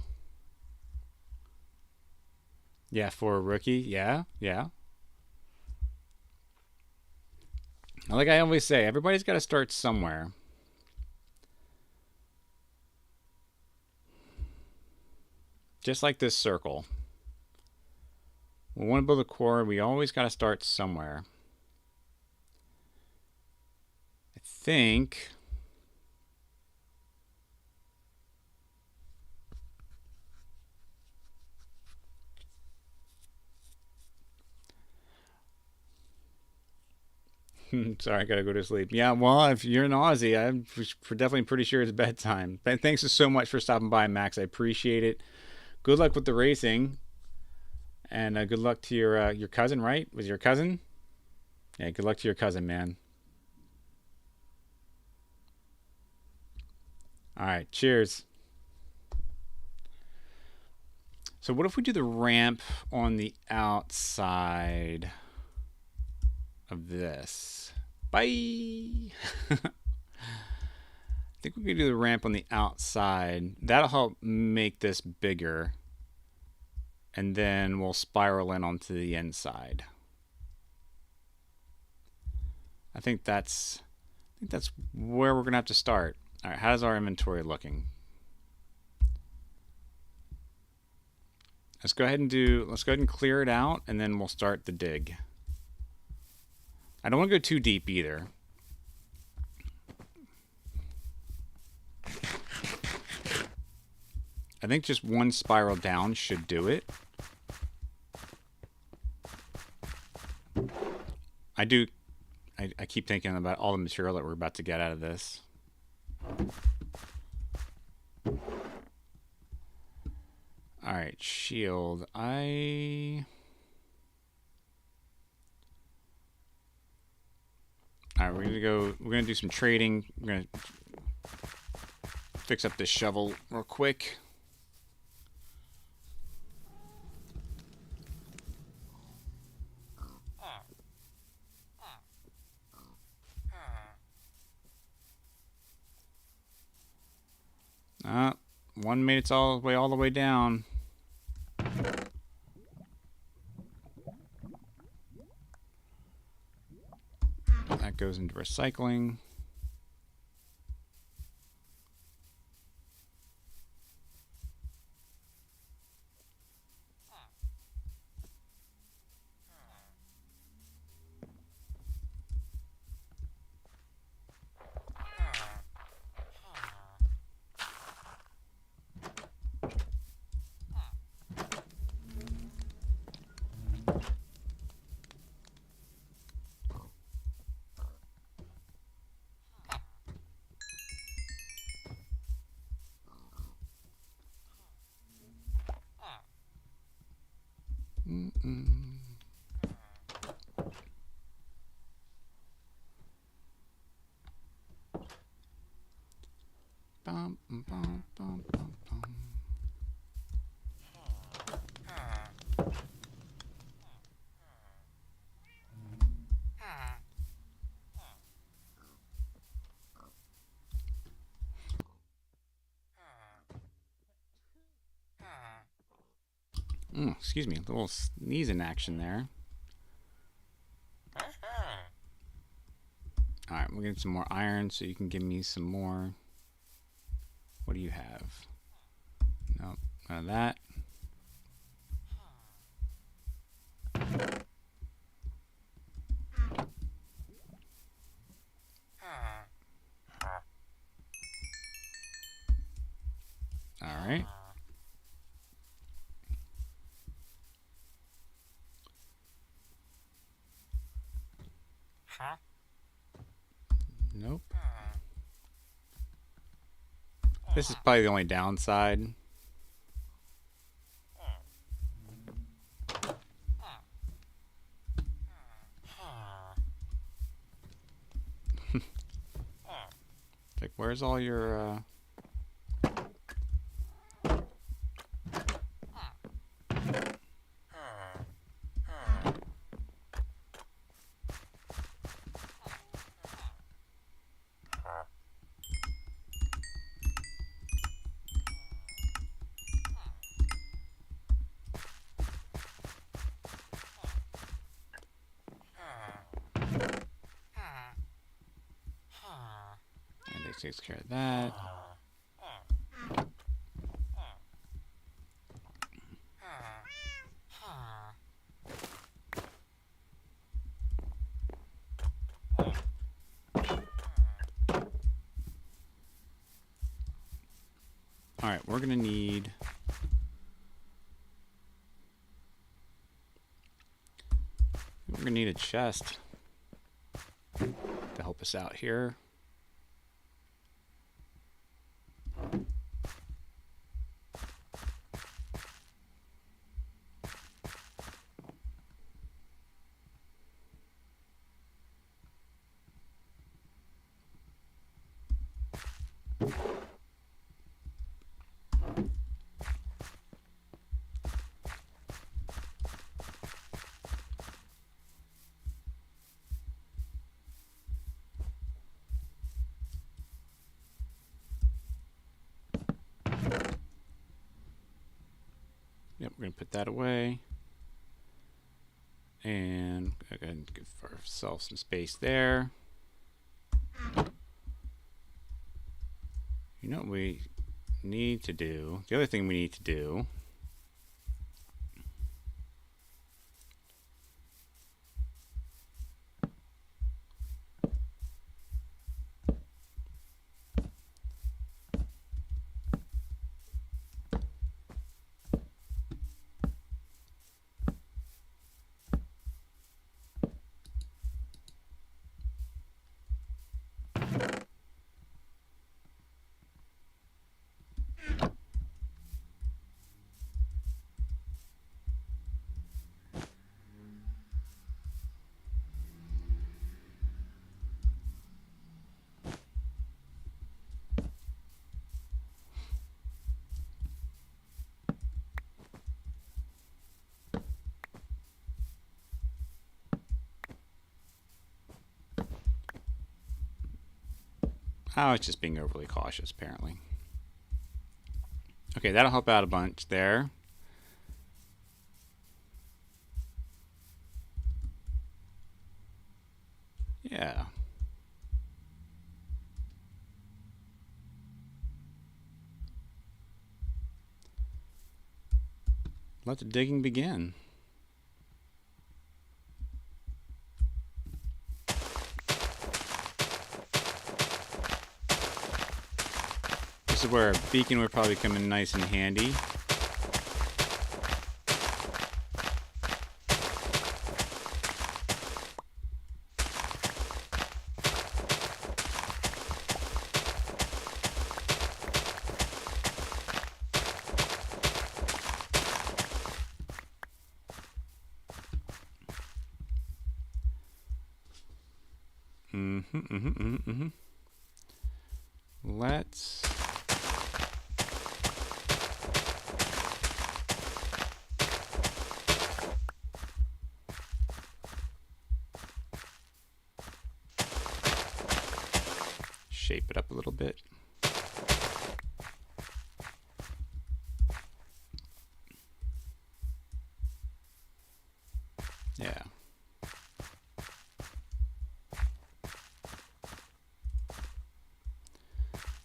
Yeah, for a rookie. Yeah, yeah. Like I always say, everybody's got to start somewhere. Just like this circle. We want to build a core. We always got to start somewhere. I think. Sorry, I gotta go to sleep. Yeah, well, if you're an Aussie, I'm definitely pretty sure it's bedtime. But thanks so much for stopping by, Max. I appreciate it. Good luck with the racing, and good luck to your cousin. Right? Was your cousin? Yeah, good luck to your cousin, man. All right, cheers. So, what if we do the ramp on the outside of this? Bye. I think we could do the ramp on the outside. That'll help make this bigger. And then we'll spiral in onto the inside. I think that's where we're gonna have to start. All right, how's our inventory looking? Let's go ahead and clear it out, and then we'll start the dig. I don't want to go too deep either. I think just one spiral down should do it. I keep thinking about all the material that we're about to get out of this. Alright, shield. Alright, we're gonna do some trading. We're gonna fix up this shovel real quick. One made its all the way down. That goes into recycling. Bum, bum, bum, bum, bum. Excuse me, a little sneezing action there. Alright, we'll get some more iron so you can give me some more. What do you have? Nope, none of that. Alright. Nope. This is probably the only downside. Where's all your and it takes care of that. All right, we're gonna need a chest to help us out here. Yep, we're gonna put that away. And go ahead and give ourselves some space there. You know what we need to do? The other thing we need to do oh, it's just being overly cautious, apparently. Okay, that'll help out a bunch there. Yeah. Let the digging begin. This is where a beacon would probably come in nice and handy. Let's shape it up a little bit. Yeah.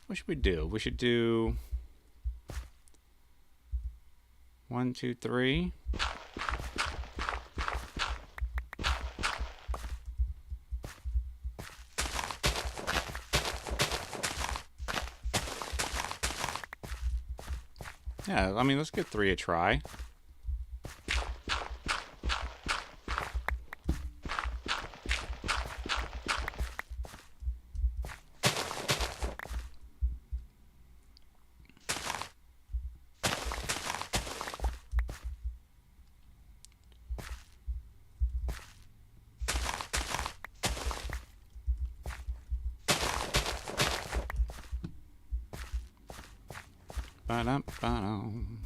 What should we do? We should do 1, 2, 3. Yeah, I mean, let's give 3 a try. Ba-dum-ba-dum.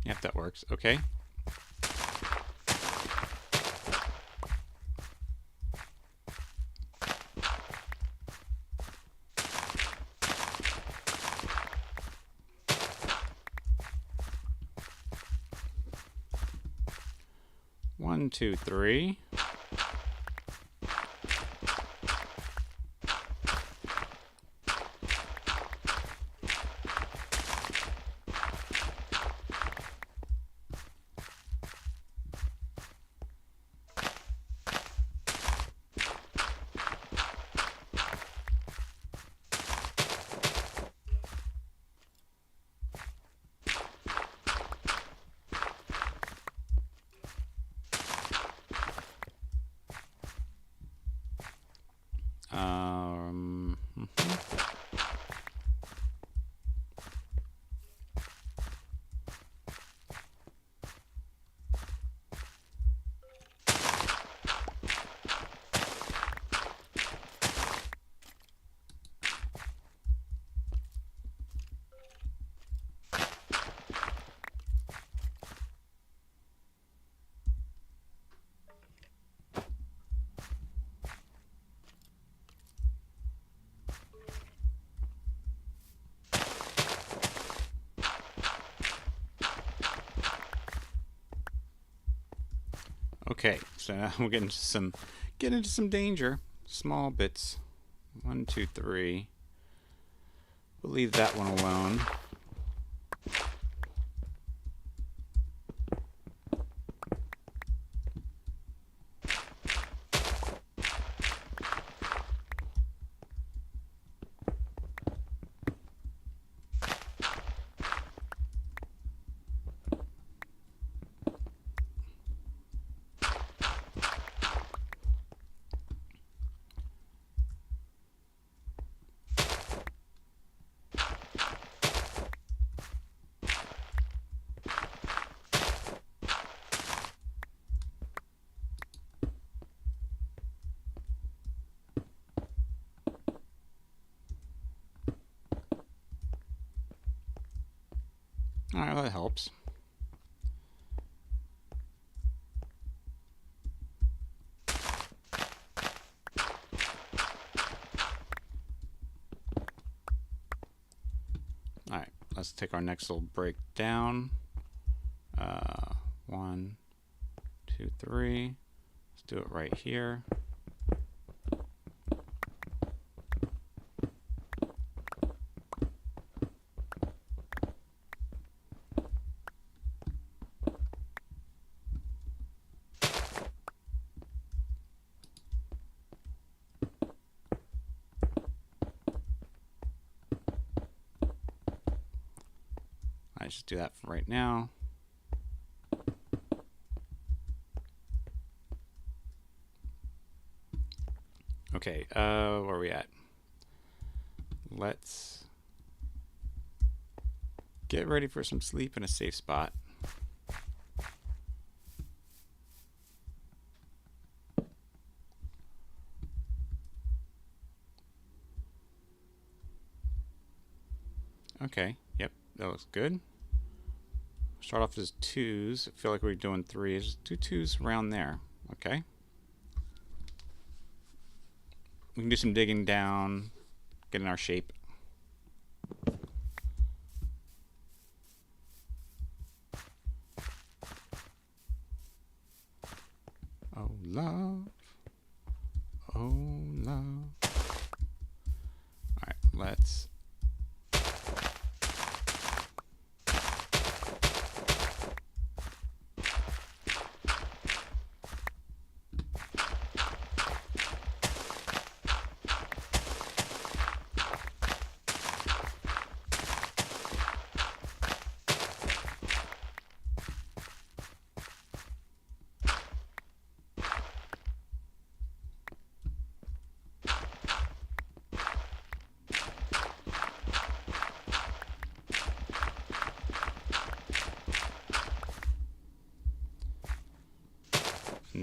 Yep, that works. Okay. One, two, three. Okay, so now we're getting into some danger. Small bits. One, two, three. We'll leave that one alone. Alright, well, that helps. Alright, let's take our next little break down. 1, 2, 3. Let's do it right here. I just do that for right now. Okay, where are we at? Let's get ready for some sleep in a safe spot. Okay, yep, that looks good. Start off as 2s. I feel like we're doing 3s. Do 2s around there. Okay. We can do some digging down, get in our shape. Oh, love. Oh, love. Alright, let's.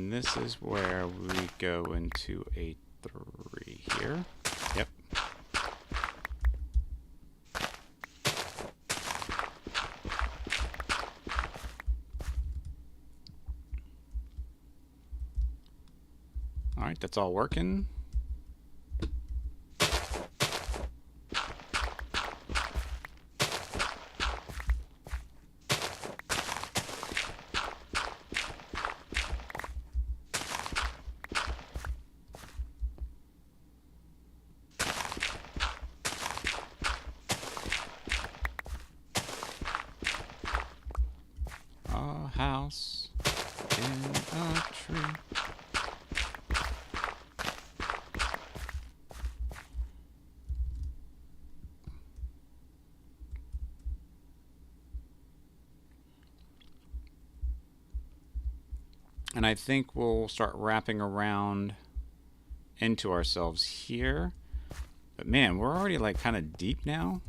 And this is where we go into a 3 here. Yep. All right, that's all working. A house in a tree. And I think we'll start wrapping around into ourselves here. But man, we're already like kind of deep now.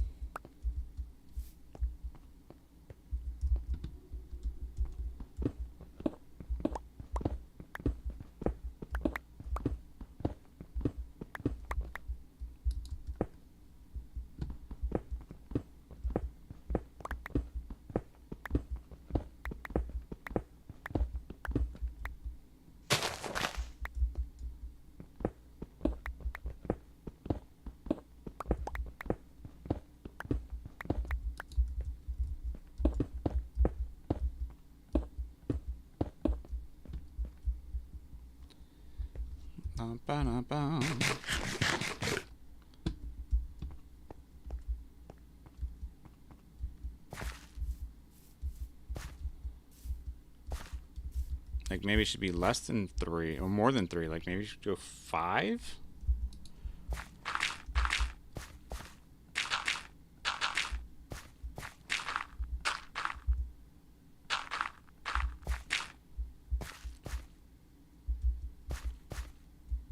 Like maybe it should be less than 3 or more than 3. Like maybe we should go 5.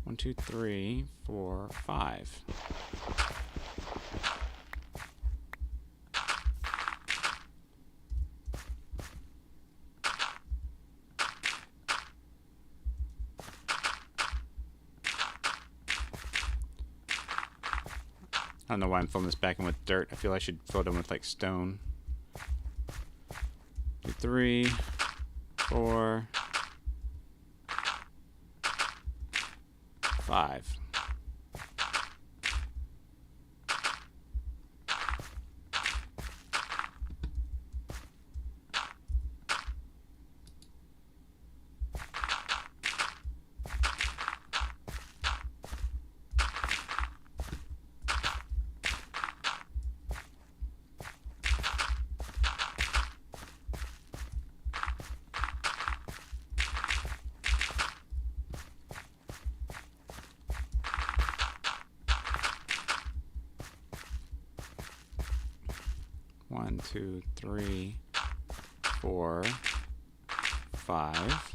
One, 2, 3, 4, 5. I don't know why I'm filling this back in with dirt. I feel I should fill it in with like stone. 2, 3, 4, 5. One, 2, 3, 4, 5.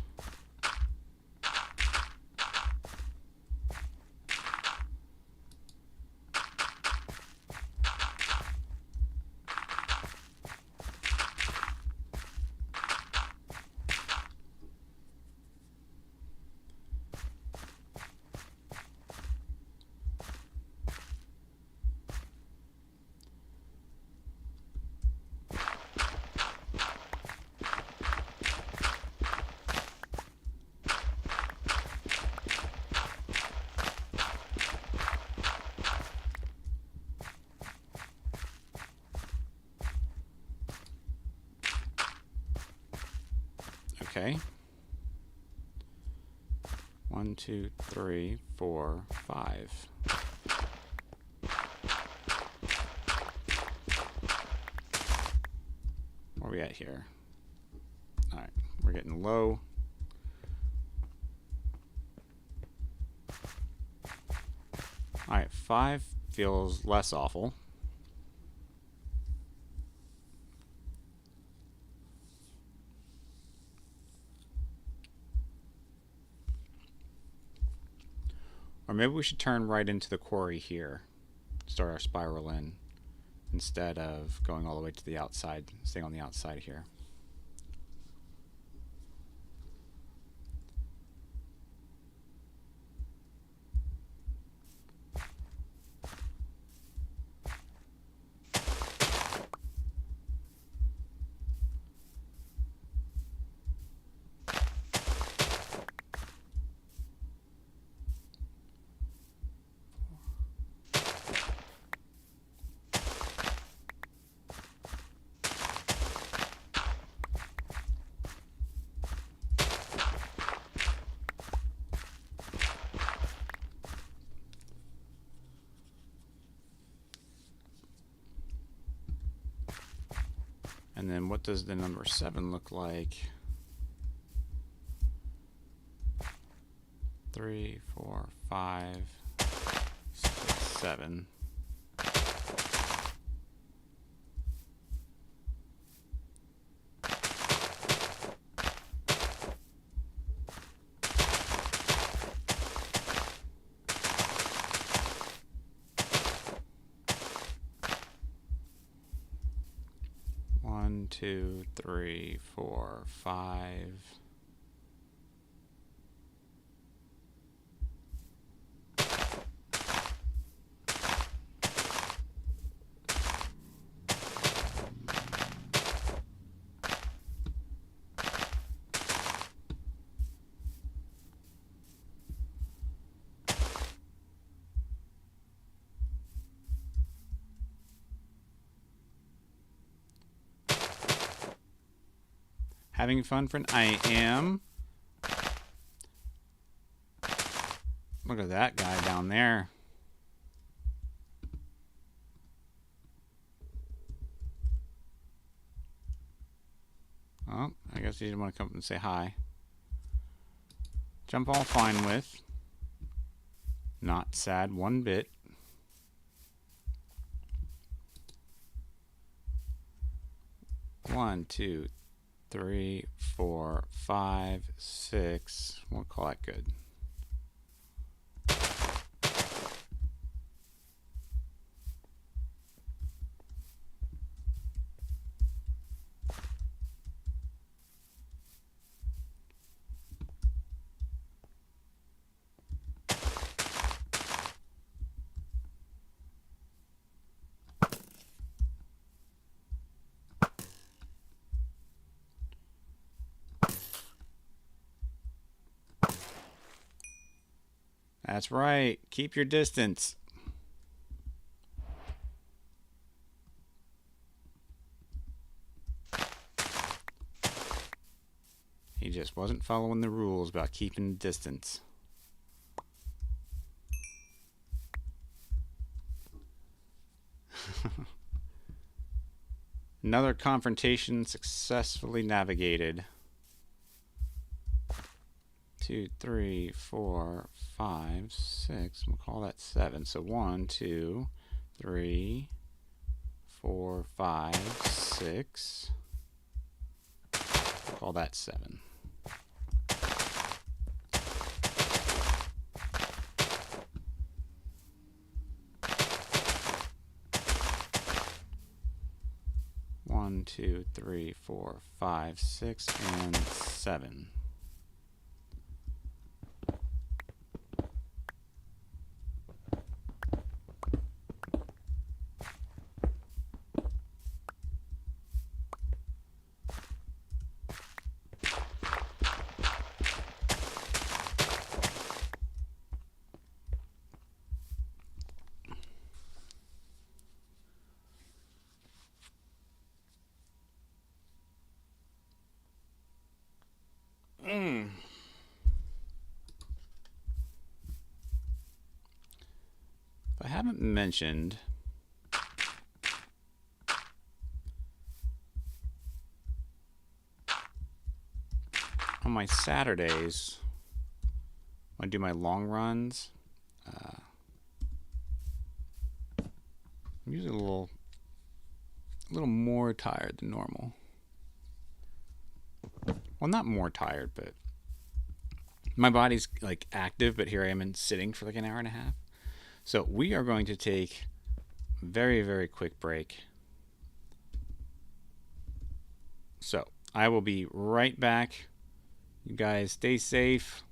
Okay. 1, 2, 3, 4, 5. Where are we at here? All right, we're getting low. All right, 5 feels less awful. Or maybe we should turn right into the quarry here. Start our spiral in instead of going all the way to the outside, staying on the outside here. And then what does the number 7 look like? 3, 4, 5, 6, 7. One, two, three, four, 5. Having fun, friend? I am. Look at that guy down there. Oh, I guess he didn't want to come up and say hi. Jump all fine with. Not sad one bit. One, two, 3, 4, 5, 6. We'll call that good. That's right. Keep your distance. He just wasn't following the rules about keeping distance. Another confrontation successfully navigated. 2, 3, 4, 5, 6. We'll call that 7. So 1, 2, 3, 4, 5, 6. We'll call that 7. One, 2, 3, 4, 5, 6, and 7. I haven't mentioned on my Saturdays when I do my long runs, I'm usually a little more tired than normal. Well, not more tired, but my body's like active, but here I am sitting for like an hour and a half. So we are going to take a very, very quick break. So I will be right back. You guys stay safe.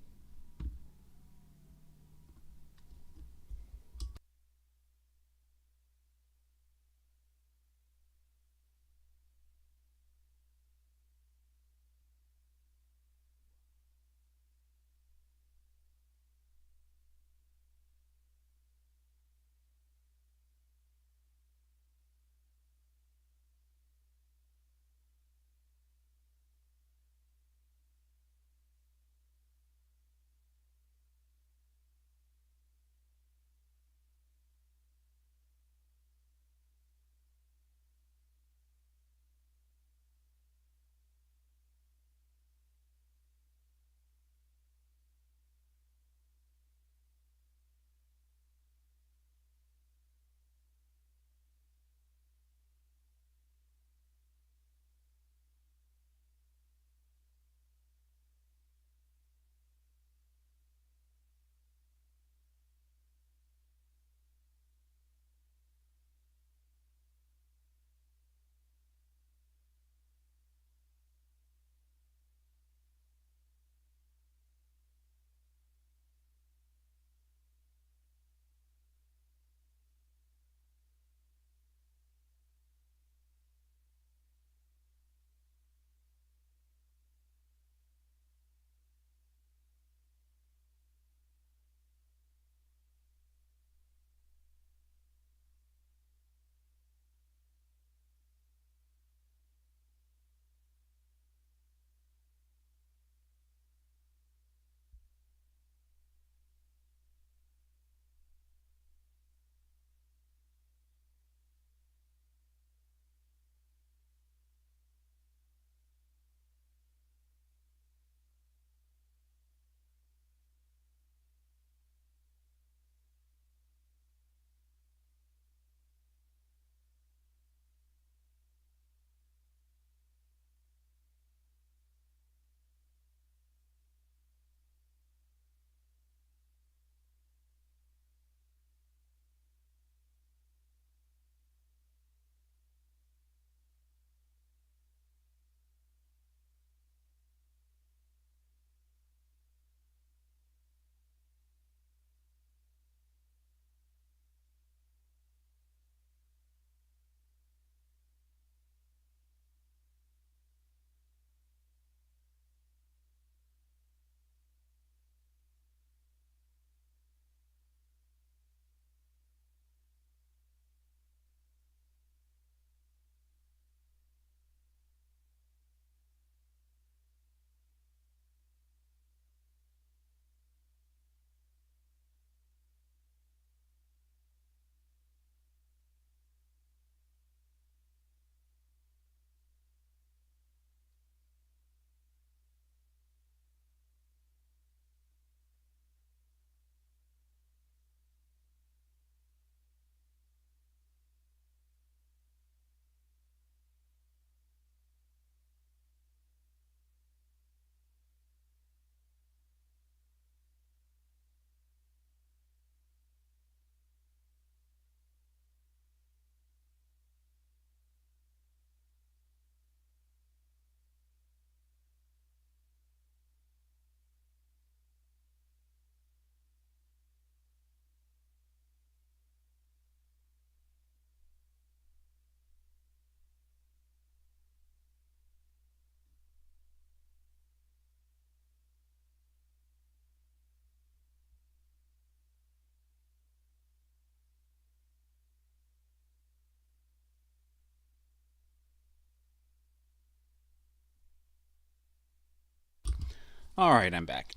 All right, I'm back.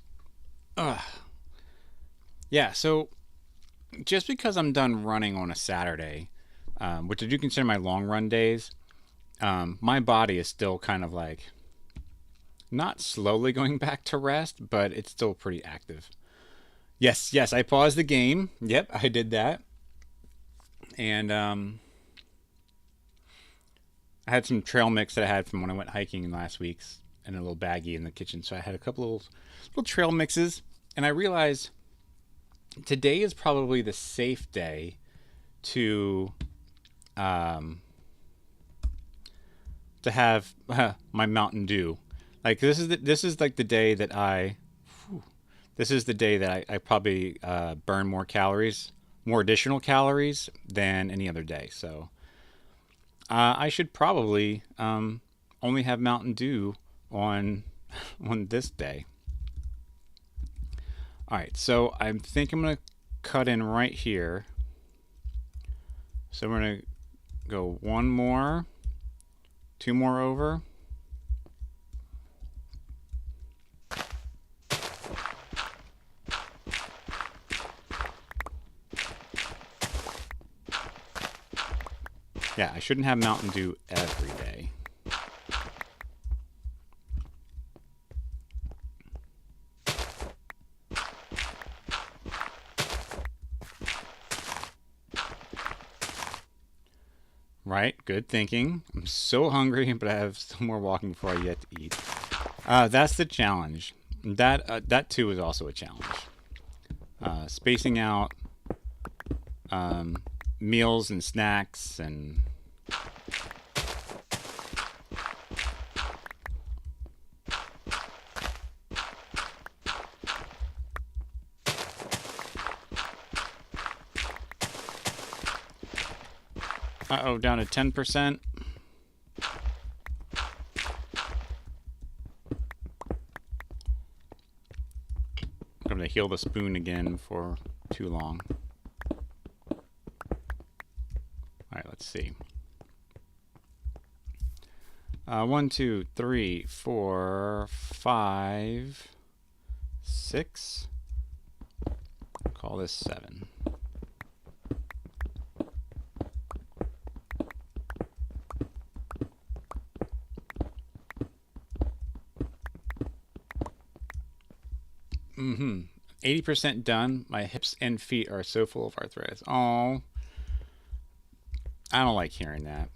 Yeah, so just because I'm done running on a Saturday, which I do consider my long run days, my body is still kind of like not slowly going back to rest, but it's still pretty active. Yes, yes, I paused the game. Yep, I did that. And I had some trail mix that I had from when I went hiking last week's in a little baggie in the kitchen. So I had a couple of little trail mixes, and I realized today is probably the safe day to um, have my Mountain Dew. Like this is like the day that this is the day that I probably burn more calories, more additional calories than any other day. So I should probably only have Mountain Dew on on this day. All right, so I think I'm gonna cut in right here. So we're gonna go one more, two more over. Yeah, I shouldn't have Mountain Dew every day. Right, good thinking. I'm so hungry, but I have still more walking before I get to eat. That's the challenge. That too is also a challenge. Spacing out meals and snacks and uh-oh, down to 10%. I'm going to heal the spoon again for too long. All right, let's see. 1, 2, 3, 4, 5, 6. Call this 7. Mm-hmm. 80% done. My hips and feet are so full of arthritis. Oh, I don't like hearing that.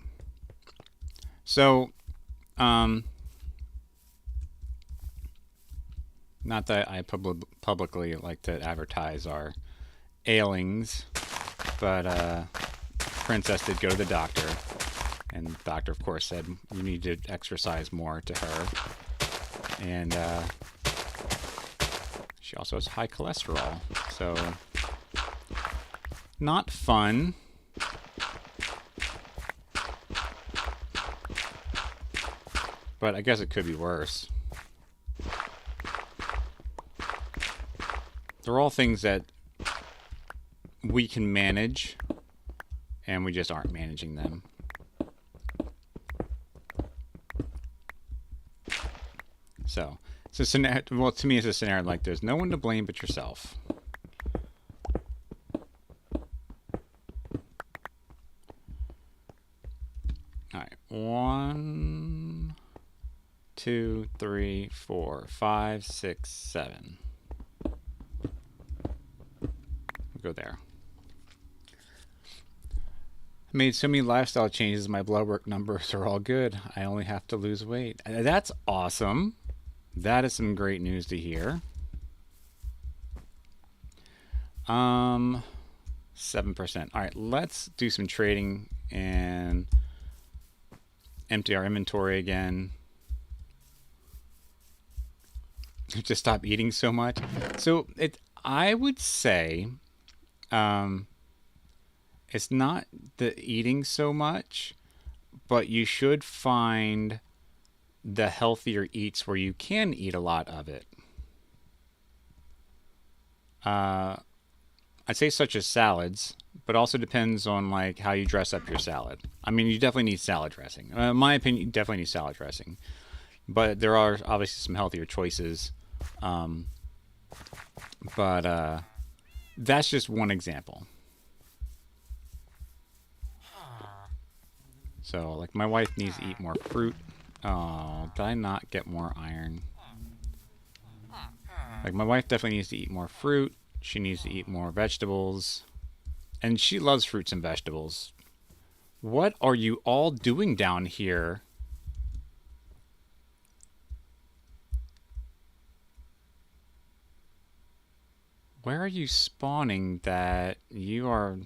So, not that I publicly like to advertise our ailings, but Princess did go to the doctor, and the doctor, of course, said you need to exercise more to her, and she also has high cholesterol, so not fun. But I guess it could be worse. They're all things that we can manage, and we just aren't managing them. So, it's a scenario. Well, to me, it's a scenario like there's no one to blame but yourself. All right, 1, 2, 3, 4, 5, 6, 7. We'll go there. I made so many lifestyle changes, my blood work numbers are all good. I only have to lose weight. That's awesome. That is some great news to hear. 7%. All right, let's do some trading and empty our inventory again. To stop eating so much. So I would say, it's not the eating so much, but you should find the healthier eats where you can eat a lot of it. I'd say such as salads, but also depends on like how you dress up your salad. I mean, you definitely need salad dressing. In my opinion, you definitely need salad dressing. But there are obviously some healthier choices But that's just one example. So, like, my wife needs to eat more fruit. Oh, did I not get more iron? Like, my wife definitely needs to eat more fruit. She needs to eat more vegetables. And she loves fruits and vegetables. What are you all doing down here? Where are you spawning that you are...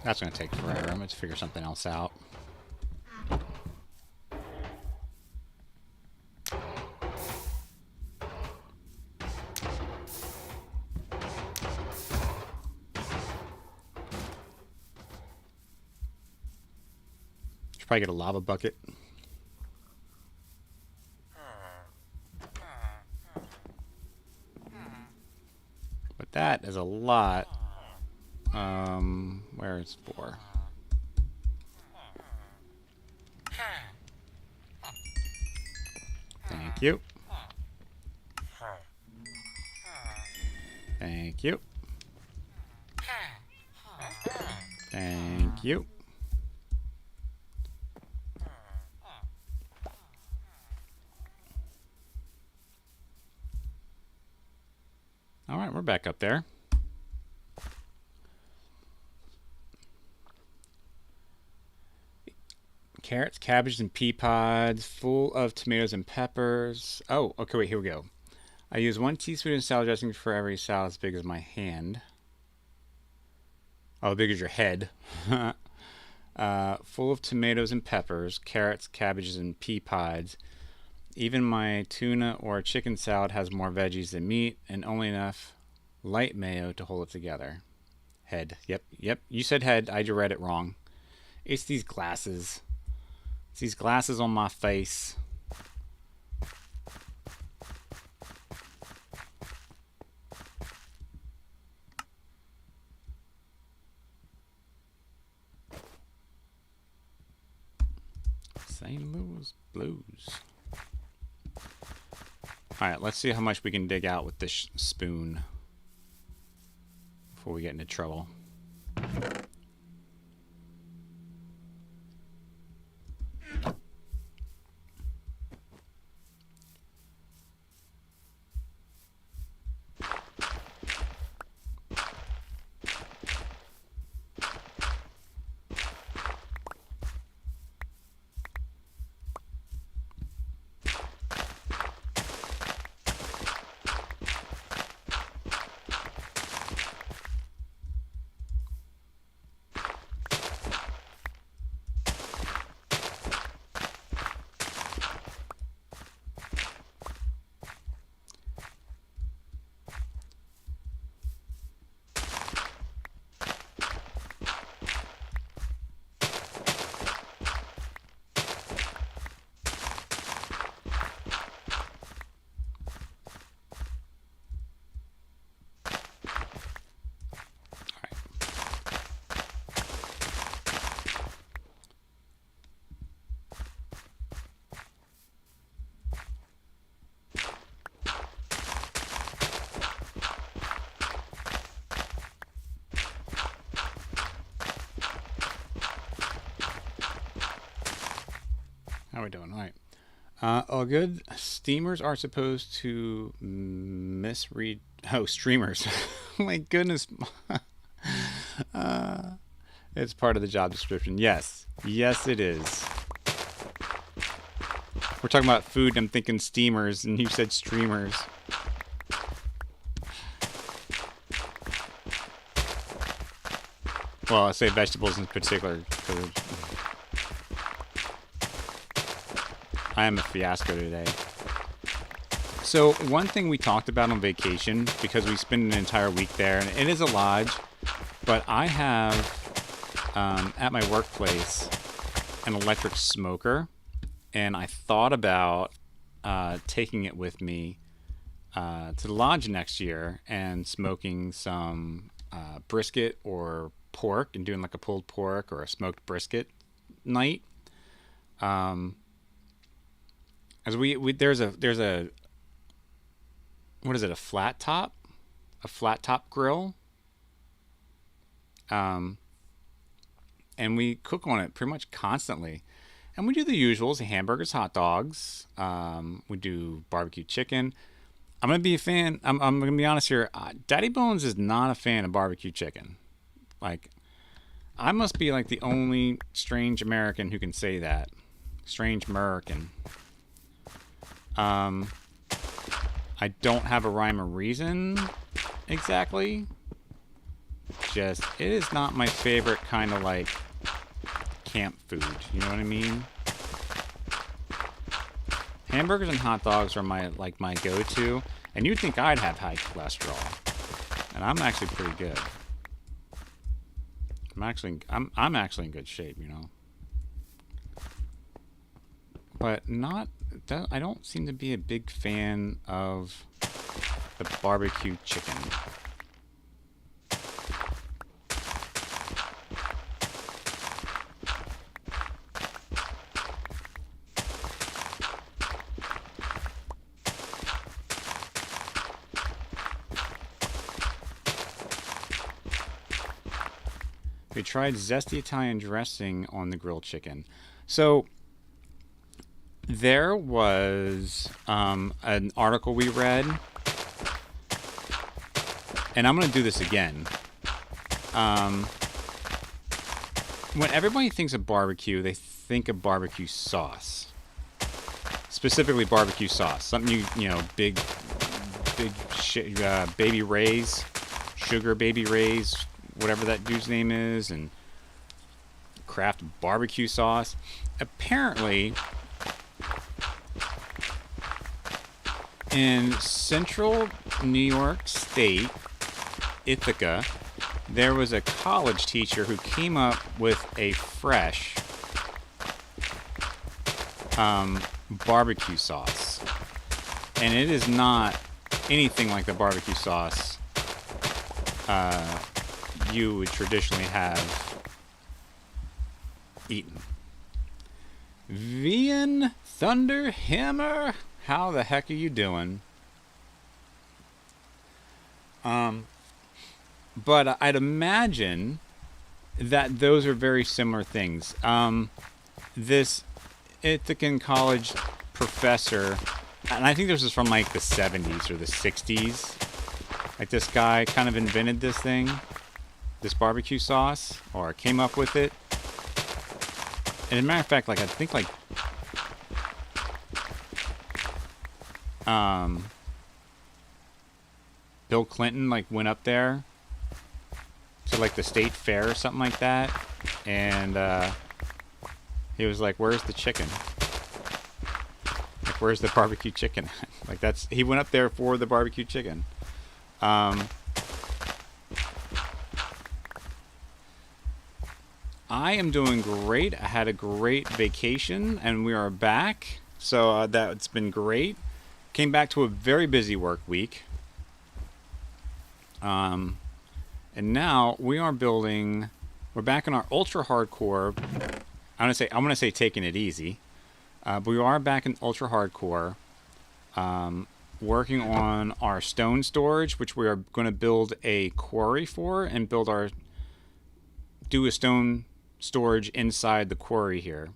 That's going to take forever. I'm going to figure something else out. Should probably get a lava bucket. But that is a lot. Where is 4? Thank you. Thank you. Thank you. All right, we're back up there. Carrots, cabbages, and pea pods, full of tomatoes and peppers. Oh, okay, wait, here we go. I use 1 teaspoon of salad dressing for every salad as big as my hand. Oh, big as your head. Full of tomatoes and peppers, carrots, cabbages, and pea pods. Even my tuna or chicken salad has more veggies than meat, and only enough light mayo to hold it together. Head. Yep. You said head. I just read it wrong. It's these glasses. It's these glasses on my face. St. Louis Blues. Alright, let's see how much we can dig out with this spoon before we get into trouble. How are we doing? All right. All good. Steamers are supposed to misread. Oh, streamers. My goodness. It's part of the job description. Yes. Yes, it is. We're talking about food, and I'm thinking steamers, and you said streamers. Well, I say vegetables in particular. I am a fiasco today. So one thing we talked about on vacation, because we spend an entire week there, and it is a lodge, but I have at my workplace an electric smoker, and I thought about taking it with me to the lodge next year and smoking some brisket or pork and doing like a pulled pork or a smoked brisket night. As there's a what is it, a flat top grill, and we cook on it pretty much constantly, and we do the usuals: hamburgers, hot dogs. We do barbecue chicken. I'm gonna be a fan. I'm gonna be honest here. Daddy Bones is not a fan of barbecue chicken. Like, I must be like the only strange American who can say that. Strange American. I don't have a rhyme or reason exactly. Just, it is not my favorite kind of like camp food. You know what I mean? Hamburgers and hot dogs are my go-to, and you'd think I'd have high cholesterol, and I'm actually pretty good. I'm actually in good shape, you know. But I don't seem to be a big fan of the barbecue chicken. We tried zesty Italian dressing on the grilled chicken. So there was an article we read, and I'm going to do this again. When everybody thinks of barbecue, they think of barbecue sauce. Specifically barbecue sauce. Something you know, big Baby Ray's, Sugar Baby Ray's, whatever that dude's name is, and Kraft barbecue sauce. Apparently, in central New York State, Ithaca, there was a college teacher who came up with a fresh barbecue sauce. And it is not anything like the barbecue sauce you would traditionally have eaten. Vian Thunderhammer, how the heck are you doing? But I'd imagine that those are very similar things. This Ithacan College professor, and I think this was from like the 70s or the 60s. Like, this guy kind of invented this thing, this barbecue sauce, or came up with it. And as a matter of fact, like, I think like Bill Clinton like went up there to like the state fair or something like that, and he was like, "Where's the chicken? Like, where's the barbecue chicken?" Like, he went up there for the barbecue chicken. I am doing great. I had a great vacation, and we are back. So that's been great. Came back to a very busy work week. And now we are building. We're back in our ultra hardcore. I'm gonna say taking it easy. But we are back in ultra hardcore. Working on our stone storage, which we are going to build a quarry for, and do a stone storage inside the quarry here.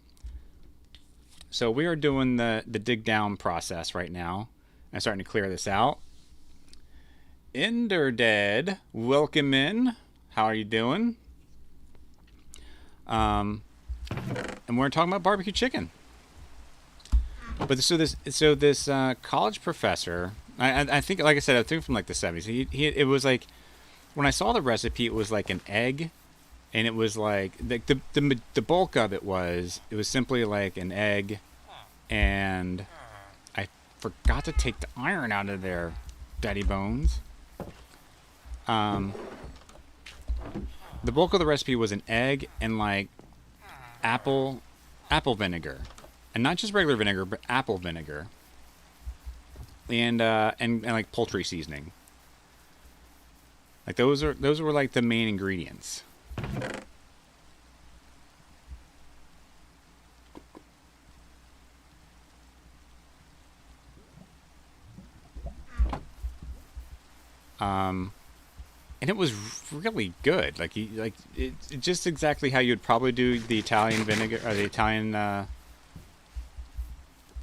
So we are doing the dig down process right now. I'm starting to clear this out. Enderdead, welcome in. How are you doing? And we're talking about barbecue chicken. But so this college professor, I think, like I said, I think from like the 70s. It was like, when I saw the recipe, it was like an egg, and it was like the bulk of it was simply like an egg And I forgot to take the iron out of there, Daddy Bones. The bulk of the recipe was an egg and like apple vinegar, and not just regular vinegar, but apple vinegar, and like poultry seasoning. Like those were like the main ingredients. And it was really good. Like it's just exactly how you'd probably do the Italian vinegar or the Italian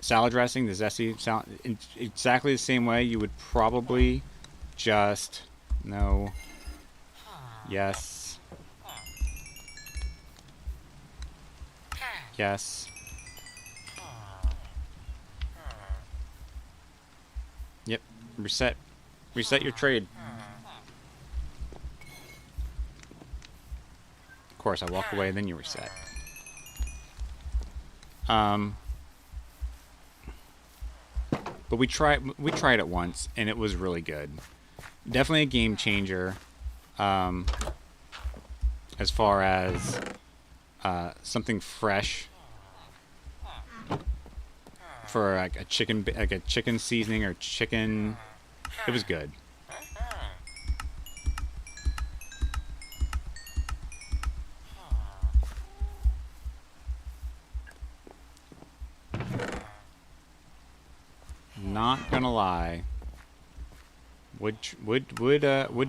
salad dressing, the zesty salad, in exactly the same way. You would probably just yes, yes. Yep. Reset your trade. Of course, I walk away, then you reset. But we tried it once, and it was really good. Definitely a game changer. As far as something fresh for like a chicken seasoning or chicken. It was good. Not gonna lie. Would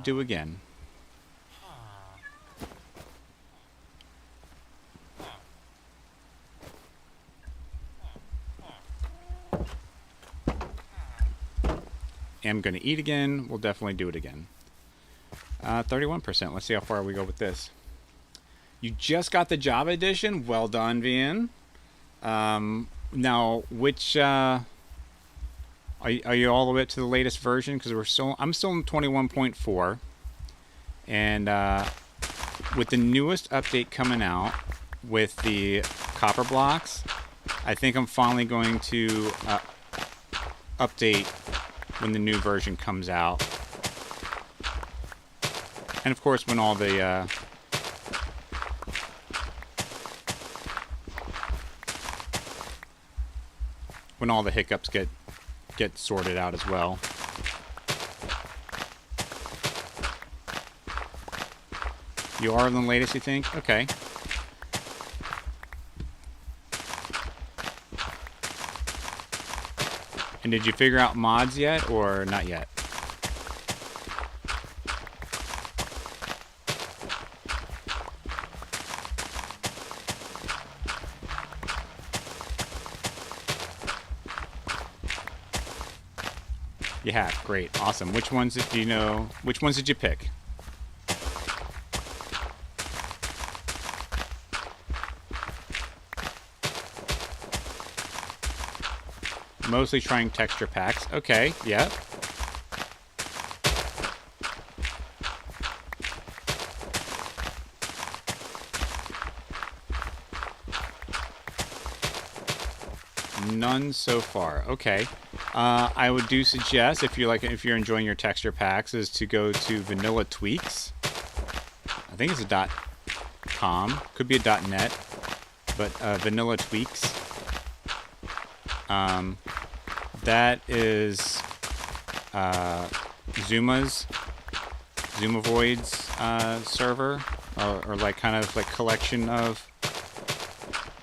do again. Am gonna eat again. We'll definitely do it again. 31%. Let's see how far we go with this. You just got the Java edition. Well done, Vian. Now, which are you all the way up to the latest version? Because I'm still in 21.4, and with the newest update coming out with the copper blocks, I think I'm finally going to update when the new version comes out. And of course, when all the hiccups get sorted out as well. You are the latest, you think? Okay. And did you figure out mods yet, or not yet? You have. Great. Awesome. Which ones did you know? Which ones did you pick? Mostly trying texture packs. Okay. Yep. None so far. Okay. I would suggest if you're enjoying your texture packs is to go to Vanilla Tweaks. I think it's a .com, could be a .net, but Vanilla Tweaks. That is Zumavoid's server, or like kind of like collection of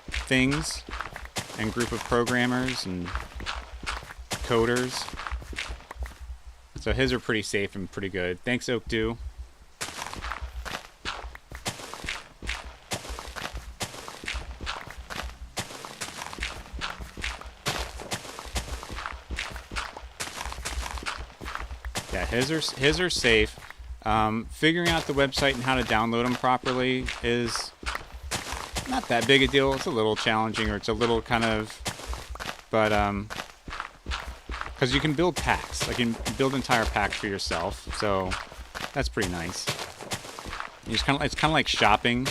things and group of programmers and coders. So his are pretty safe and pretty good. Thanks, Oakdew. Yeah, his are safe. Figuring out the website and how to download them properly is not that big a deal. It's a little challenging, or it's a little kind of, but because you can build packs, like you can build entire packs for yourself, so that's pretty nice. It's kind of like shopping.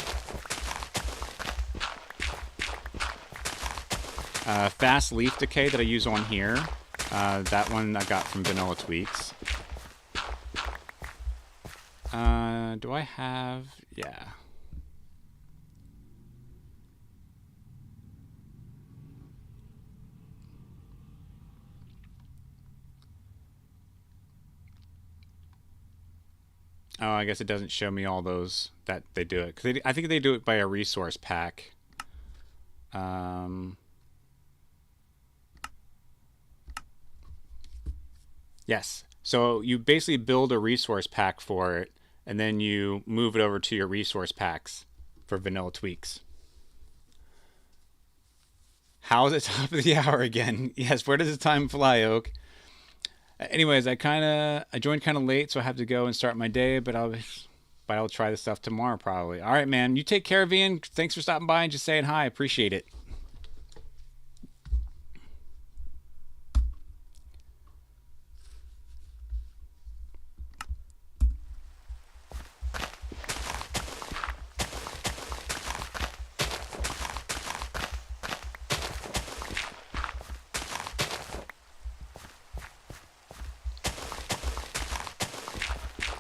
fast leaf decay that I use on here. That one I got from Vanilla Tweaks. Do I have... Yeah. Oh, I guess it doesn't show me all those that they do it. 'Cause I think they do it by a resource pack. Yes. So you basically build a resource pack for it, and then you move it over to your resource packs for Vanilla Tweaks. How's it top of the hour again? Yes, where does the time fly, Oak? Anyways, I joined kind of late, so I have to go and start my day, but I'll try this stuff tomorrow probably. All right, man. You take care, Ian. Thanks for stopping by and just saying hi. Appreciate it.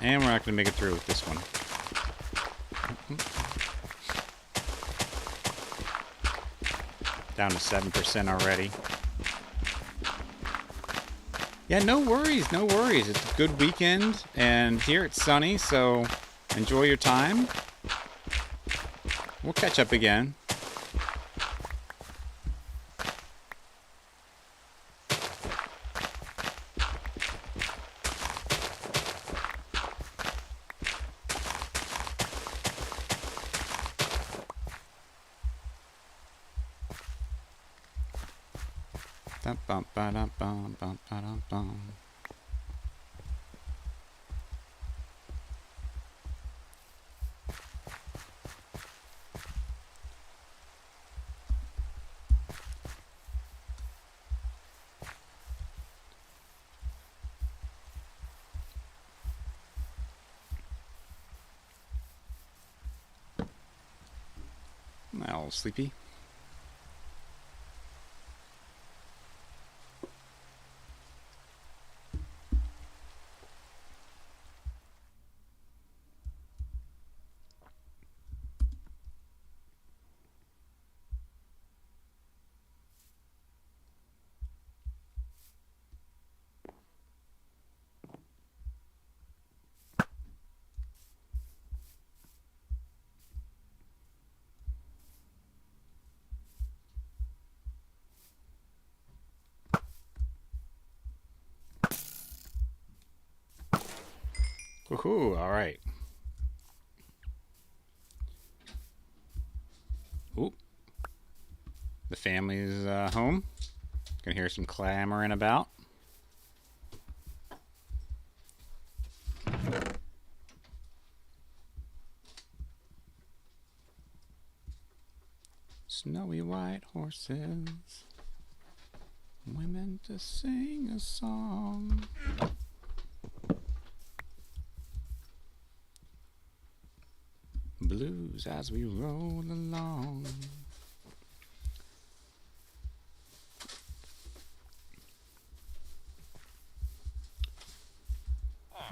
And we're not going to make it through with this one. Down to 7% already. Yeah, no worries, no worries. It's a good weekend, and here it's sunny, so enjoy your time. We'll catch up again. A little sleepy. Woohoo, all right. Ooh. The family's home. Gonna hear some clamoring about. Snowy white horses, women to sing a song. Blues as we roll along.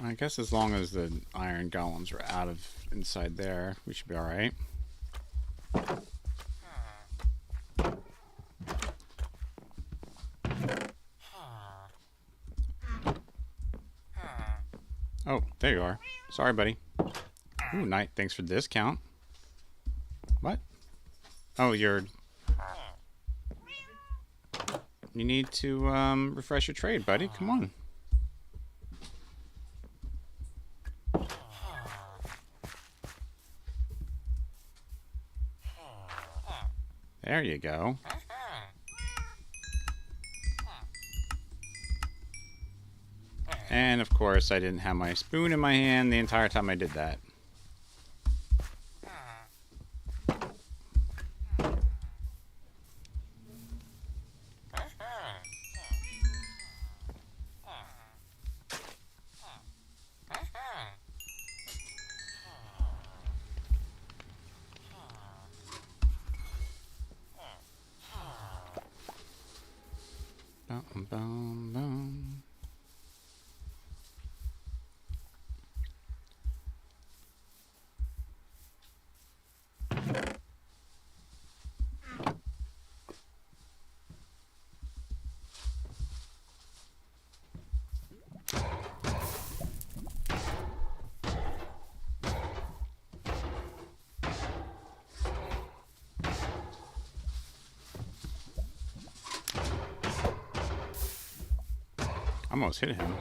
I guess as long as the iron golems are out of inside there, we should be all right. Oh, there you are. Sorry, buddy. Ooh, Knight, thanks for the discount. What? Oh, you need to refresh your trade, buddy. Come on. There you go. And of course, I didn't have my spoon in my hand the entire time I did that. Boom, boom, boom. Almost hit him.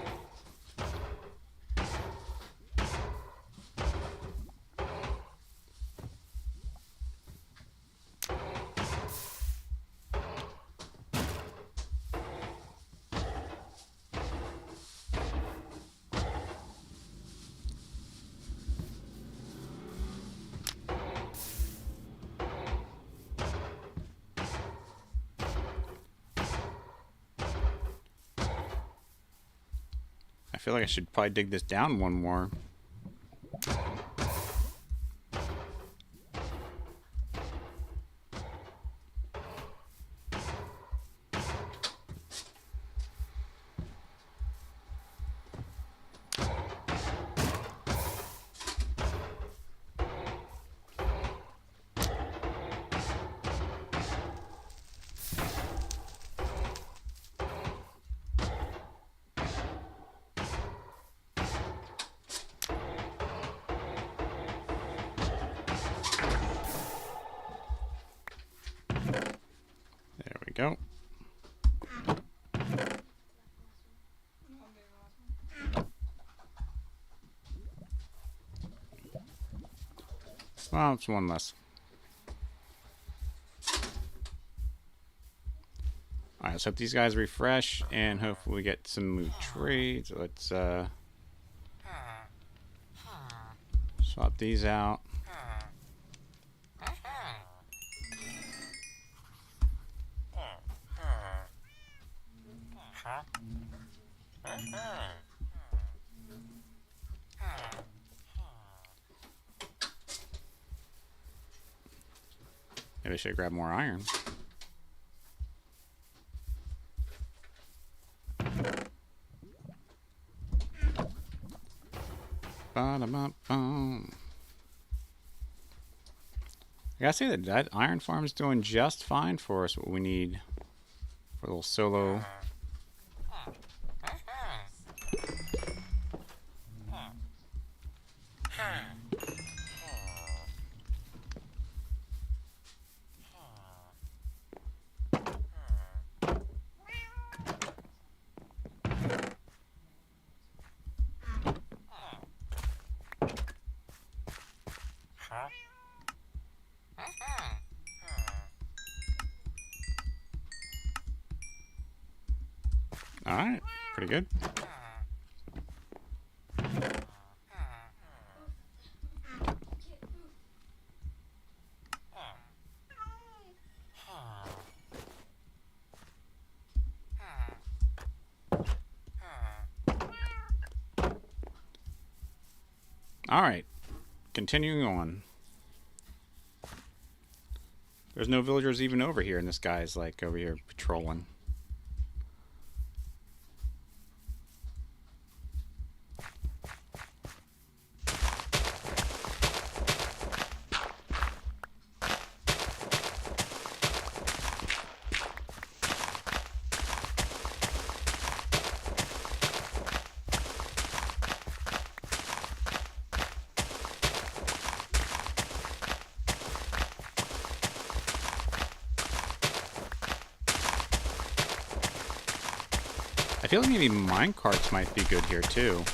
I feel like I should probably dig this down one more. Go. Well, it's one less. Alright, let's hope these guys refresh and hopefully we get some new trades. Let's swap these out. Maybe I should grab more iron. Ba-da-ba-bum. I gotta say that iron farm is doing just fine for us. What we need for a little solo. All right, pretty good. All right, continuing on. There's no villagers even over here, and this guy's like over here patrolling. I feel like maybe minecarts might be good here too.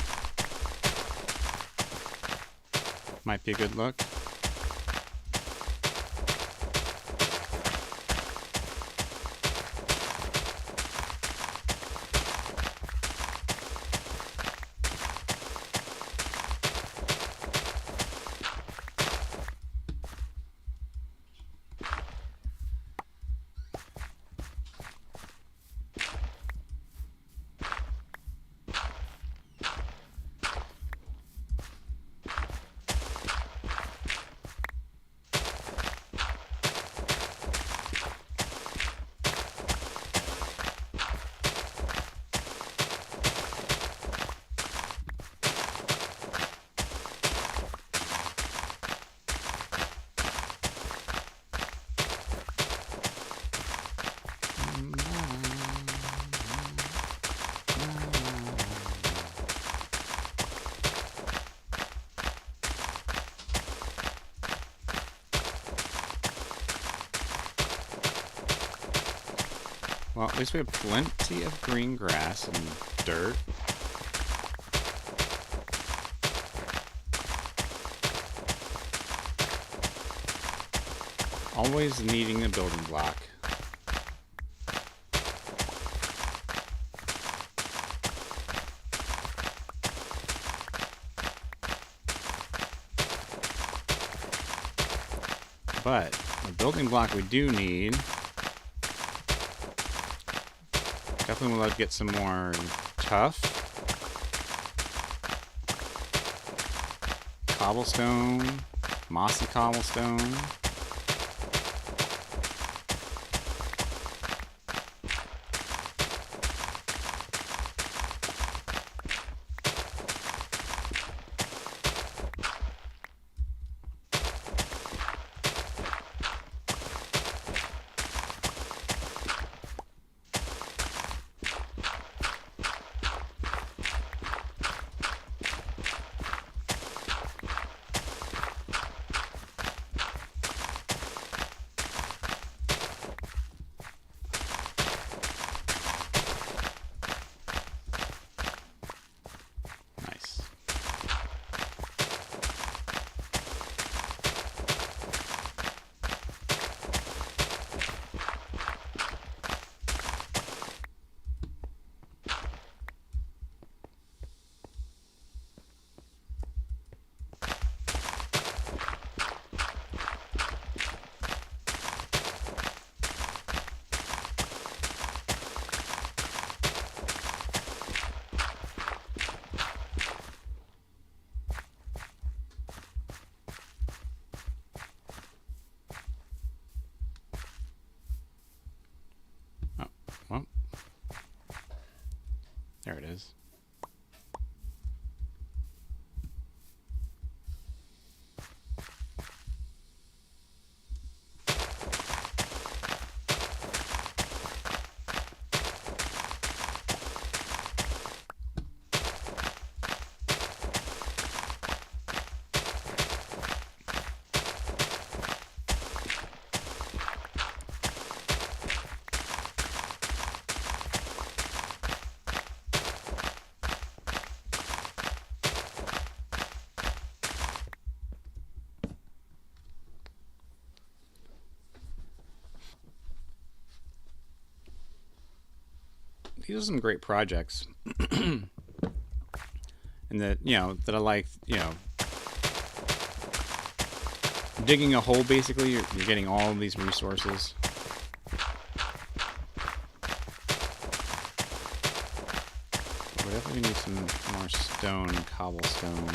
Might be a good look. Well, at least we have plenty of green grass and dirt. Always needing a building block. But the building block we do need. Definitely would love to get some more tough. Cobblestone. Mossy cobblestone. Well, there it is. These are some great projects. And that, that I like, digging a hole, basically. You're getting all of these resources. We definitely need some more stone, cobblestone.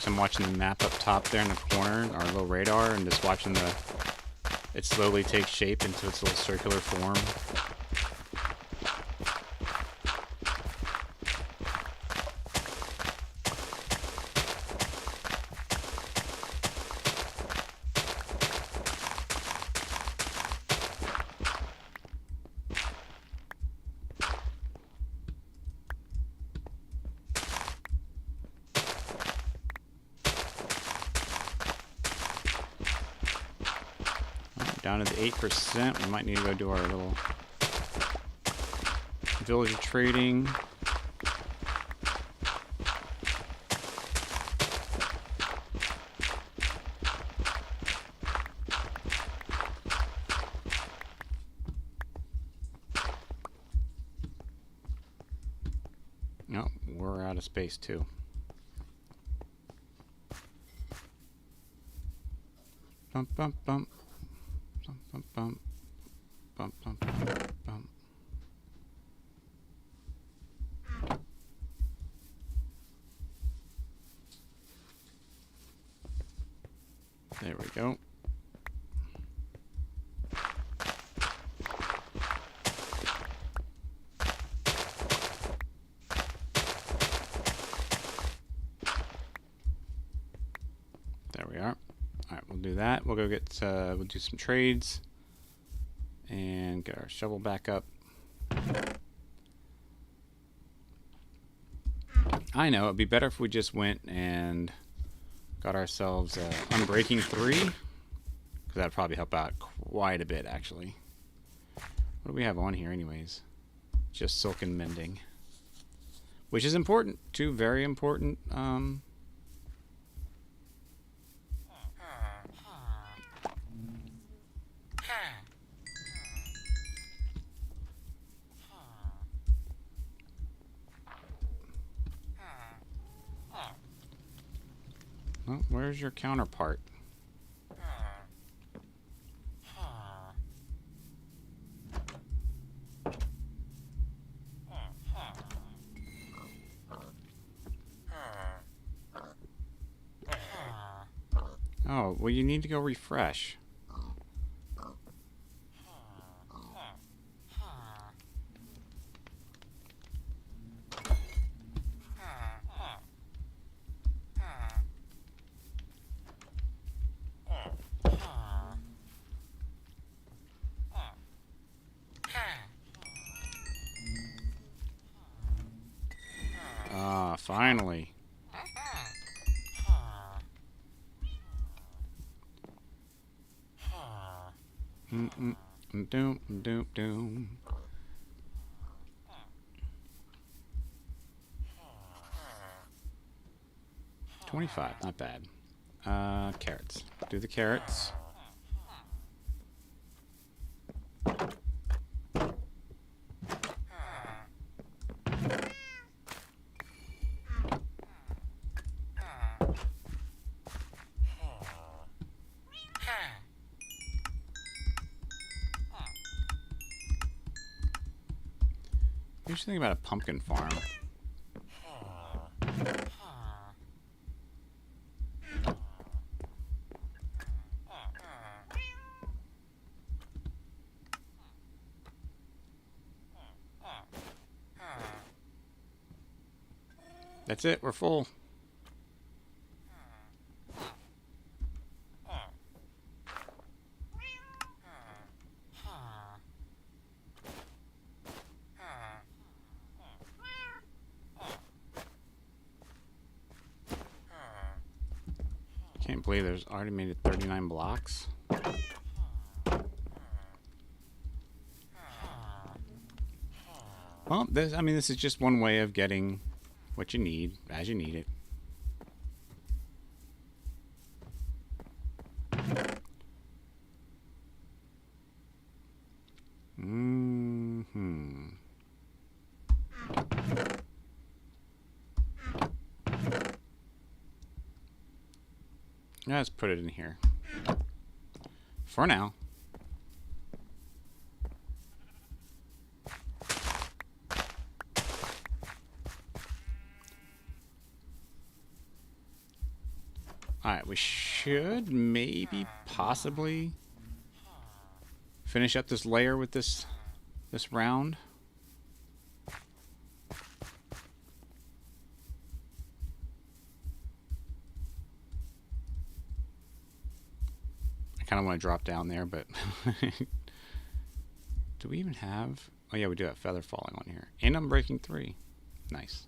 I'm watching the map up top there in the corner, our little radar, and just watching it slowly take shape into its little circular form. Down to the 8%. We might need to go do our little villager trading. No, we're out of space too. Bump, bump, bump. Bump, bump, bump, bump, bump, bump. There we go. we'll do that. We'll go get, we'll do some trades and get our shovel back up. I know, it'd be better if we just went and got ourselves Unbreaking 3. Because that'd probably help out quite a bit, actually. What do we have on here anyways? Just Silken Mending. Which is important, too. Very important. Well, where's your counterpart? Oh, well, you need to go refresh. Ah, finally. Doom, doom, doom. 25, not bad. Carrots. Do the carrots. Here's the thing about a pumpkin farm. That's it, we're full. Can't believe there's already made it 39 blocks. Well, this is just one way of getting what you need as you need it. Let's put it in here. For now. Alright, we should maybe possibly finish up this layer with this round. I kind of want to drop down there, but do we even have? Oh yeah, we do have feather falling on here, and I'm breaking 3. Nice.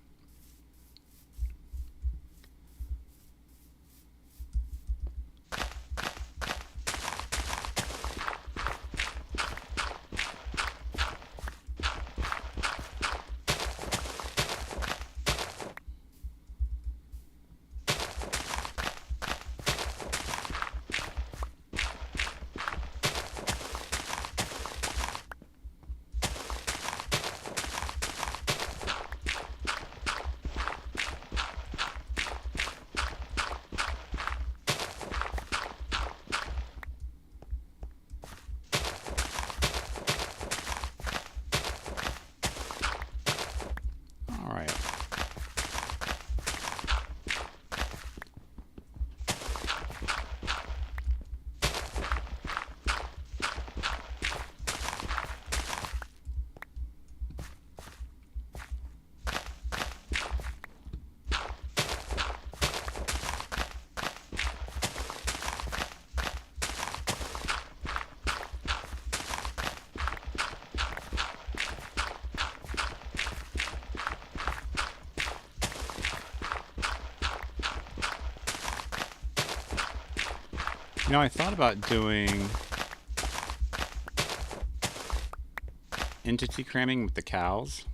You know, I thought about doing entity cramming with the cows.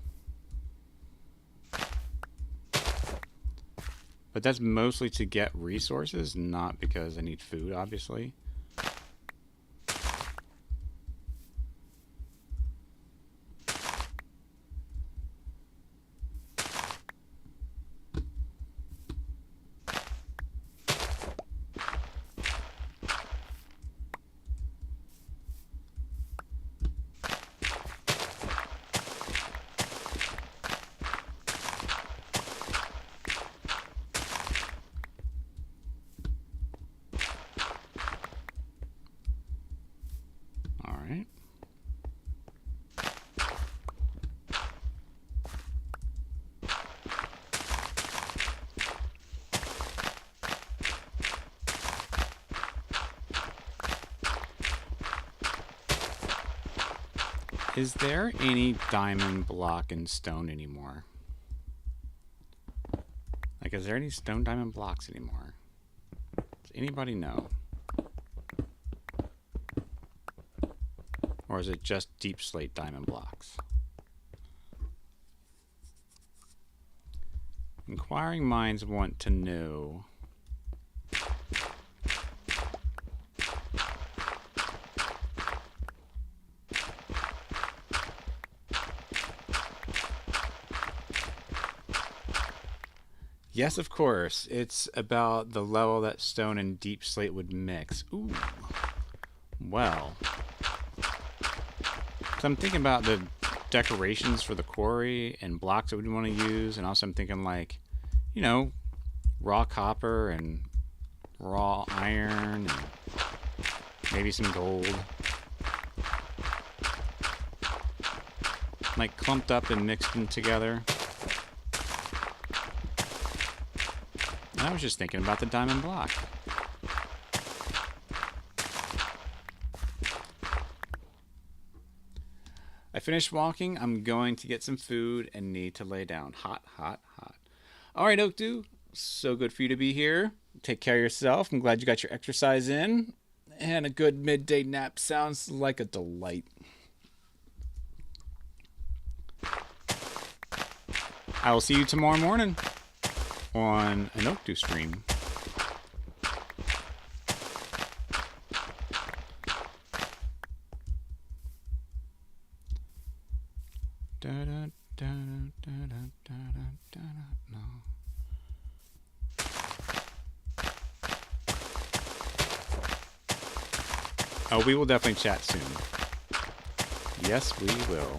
But that's mostly to get resources, not because I need food, obviously. All right. Is there any diamond, block, and stone anymore? Like, is there any stone, diamond, blocks anymore? Does anybody know? Or is it just deep slate diamond blocks? Inquiring minds want to know. Yes, of course. It's about the level that stone and deep slate would mix. Ooh. Well. So I'm thinking about the decorations for the quarry and blocks that we'd want to use. And also I'm thinking like, you know, raw copper and raw iron and maybe some gold. Like clumped up and mixed in together. I was just thinking about the diamond block. I finished walking. I'm going to get some food and need to lay down. Hot, hot, hot. All right, Oakdew. So good for you to be here. Take care of yourself. I'm glad you got your exercise in. And a good midday nap sounds like a delight. I will see you tomorrow morning on an Oakdew stream. Oh, we will definitely chat soon. Yes, we will.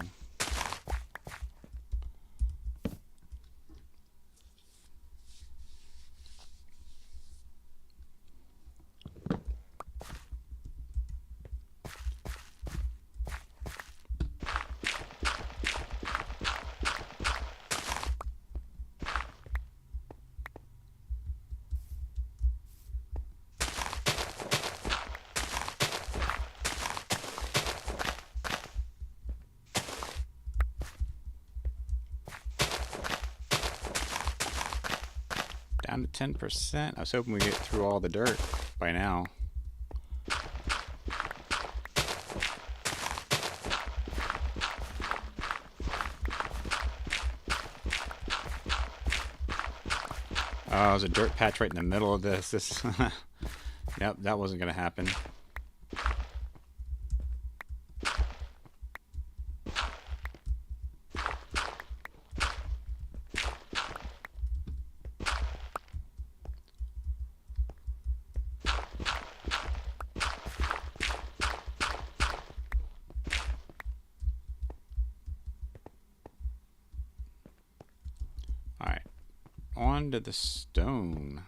Down to 10%. I was hoping we get through all the dirt by now. Oh, there's a dirt patch right in the middle of this. Yep, that wasn't going to happen. To the stone.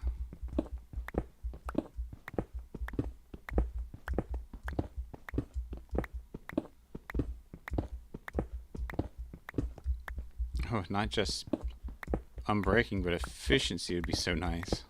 Oh, not just unbreaking, but efficiency would be so nice.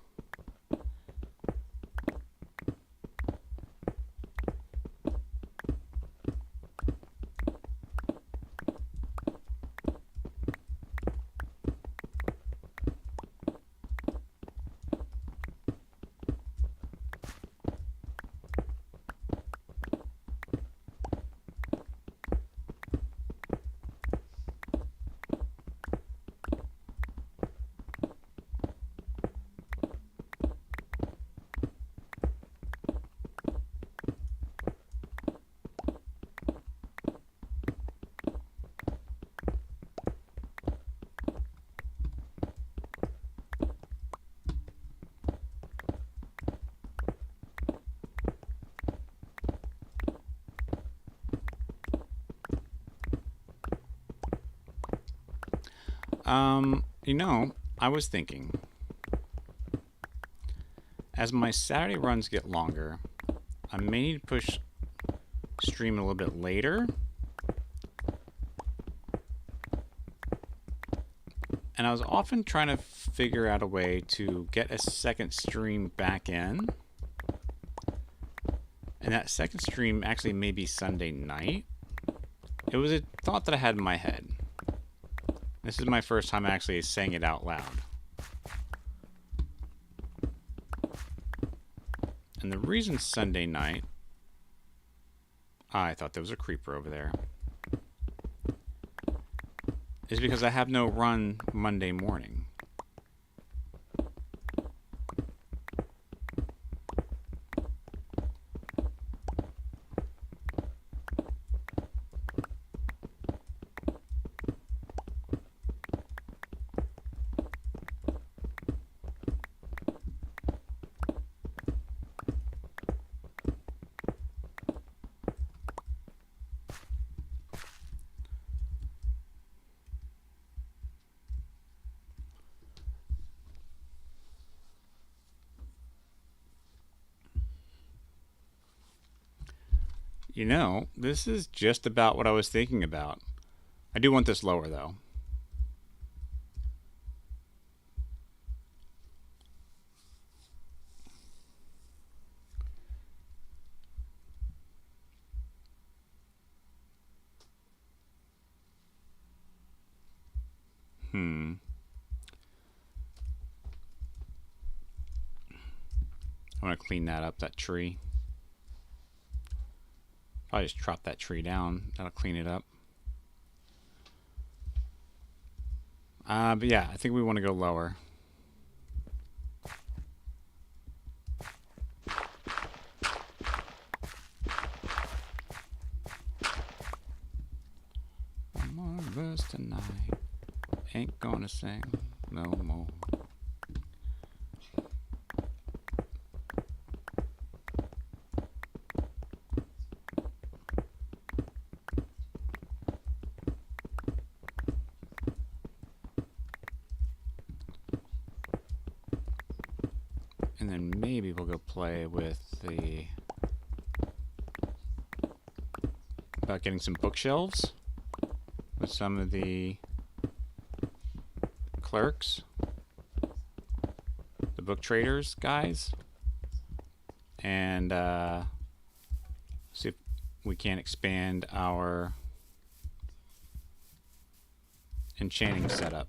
You know, I was thinking, as my Saturday runs get longer, I may need to push stream a little bit later. And I was often trying to figure out a way to get a second stream back in. And that second stream actually may be Sunday night. It was a thought that I had in my head. This is my first time actually saying it out loud. And the reason Sunday night... I thought there was a creeper over there. Is because I have no run Monday morning. You know, this is just about what I was thinking about. I do want this lower, though. I want to clean that up, that tree. I'll just chop that tree down. That'll clean it up. But yeah, I think we want to go lower. One more verse tonight. Ain't gonna sing no more. And then maybe we'll go play with the... about getting some bookshelves with some of the clerks, the book traders guys, and see if we can expand our enchanting setup.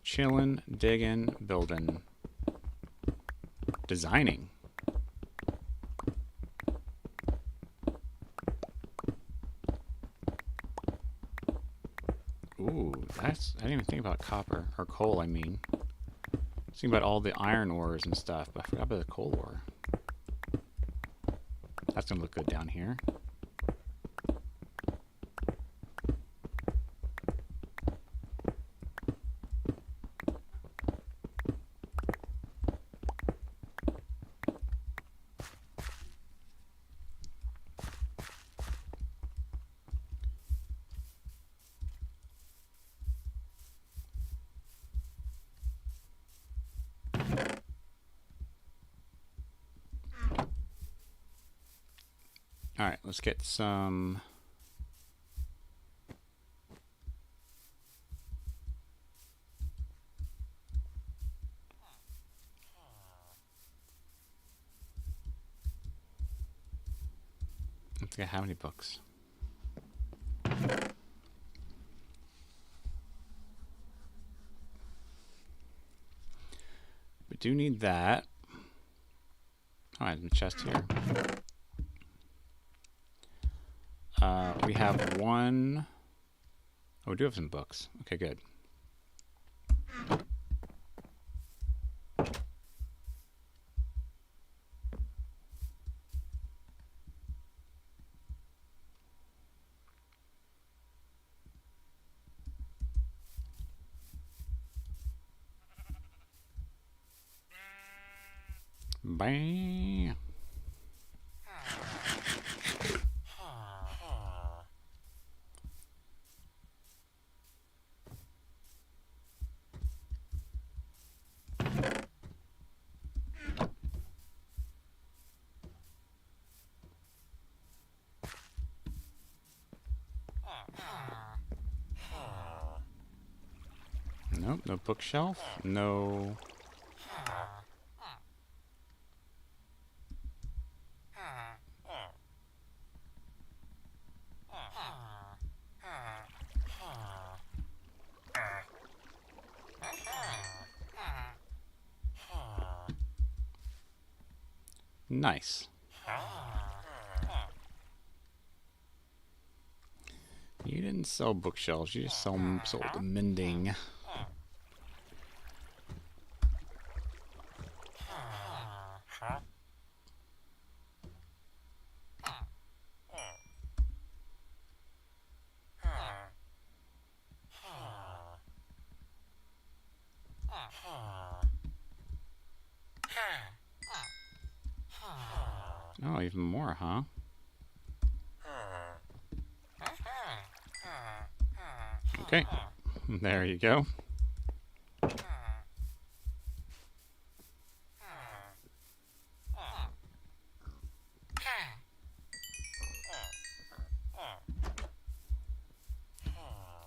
Chillin', diggin', buildin', designing. Ooh, that's... I didn't even think about copper, or coal, I mean. I was thinking about all the iron ores and stuff, but I forgot about the coal ore. That's gonna look good down here. Alright, let's get some... I don't think I have any books. do need that. Oh, I have a chest here. We have one. Oh, we do have some books. Okay, good. Bang. Nope, no bookshelf, no. Nice. You didn't sell bookshelves, you just sold mending. Oh, even more, huh? Okay, there you go.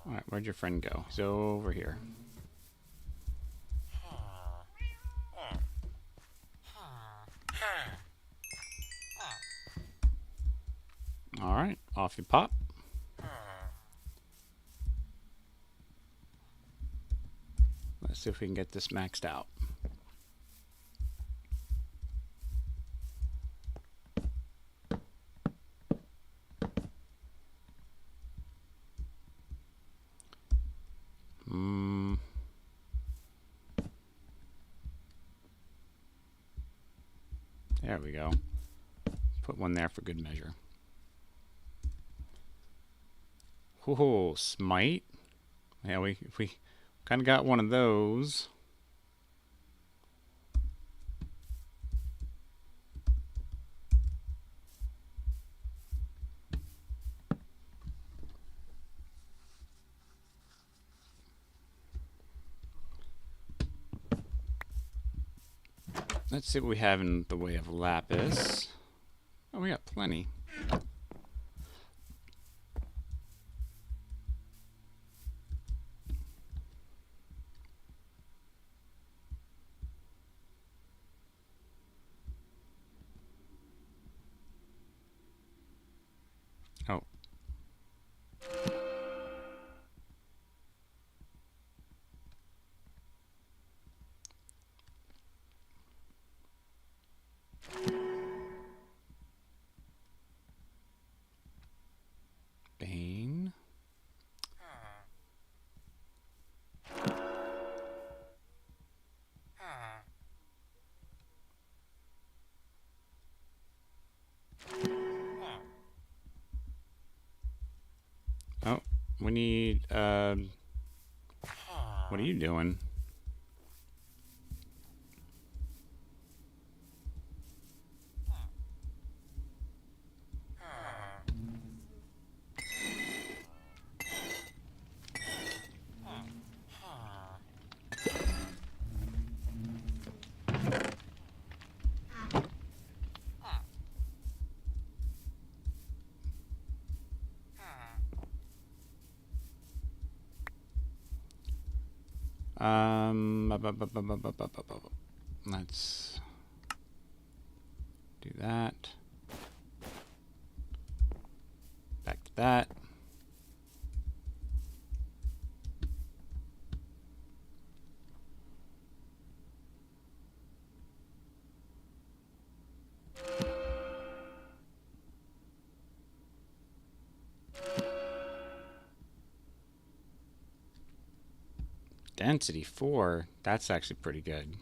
Alright, where'd your friend go? He's over here. Alright, off you pop. Let's see if we can get this maxed out. There we go. Put one there for good measure. Whoa, smite. Yeah, we kind of got one of those. Let's see what we have in the way of lapis. Oh, we got plenty. Oh. Bane. Oh, we need, what are you doing? Let's do that. Back to that. Density 4. That's actually pretty good.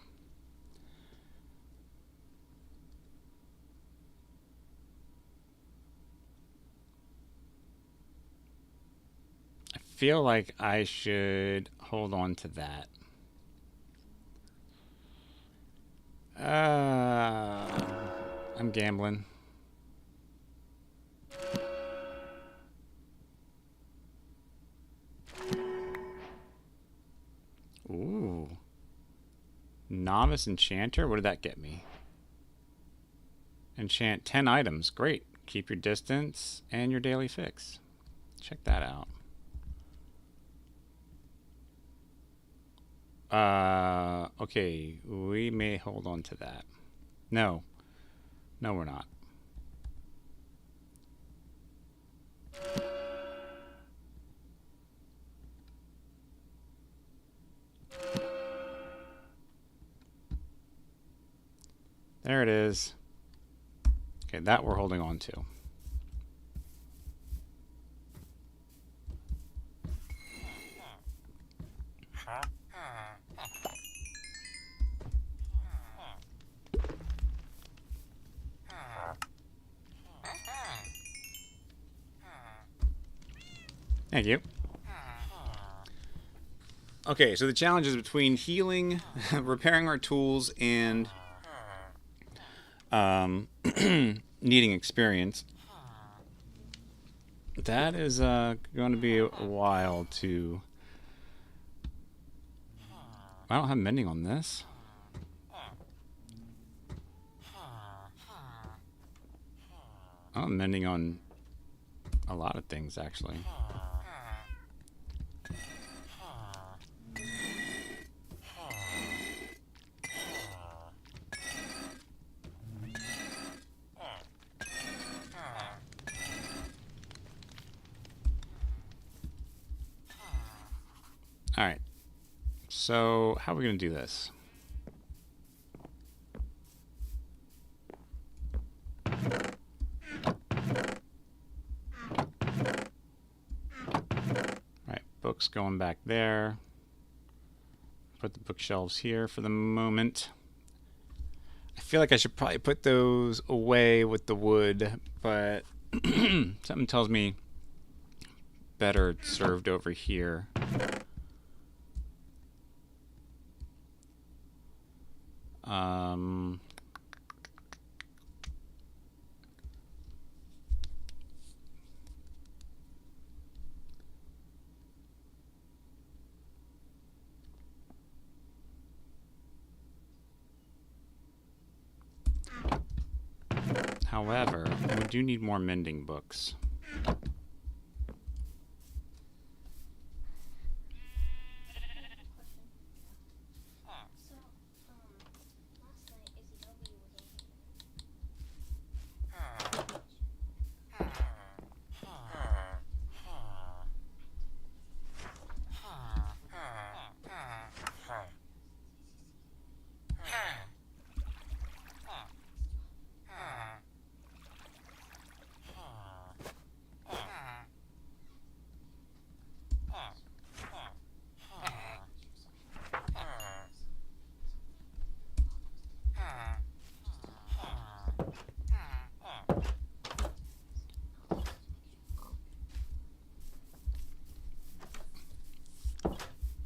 I feel like I should hold on to that. I'm gambling. Ooh. Novice Enchanter? What did that get me? Enchant 10 items. Great. Keep your distance and your daily fix. Check that out. Okay. We may hold on to that. No. No, we're not. There it is. Okay, that we're holding on to. Thank you. Okay, so the challenge is between healing, repairing our tools, and needing experience. That is going to be a while to... I don't have mending on this. I'm mending on a lot of things, actually. All right. So how are we going to do this? Right, books going back there. Put the bookshelves here for the moment. I feel like I should probably put those away with the wood, but something tells me better served over here. However, we do need more mending books.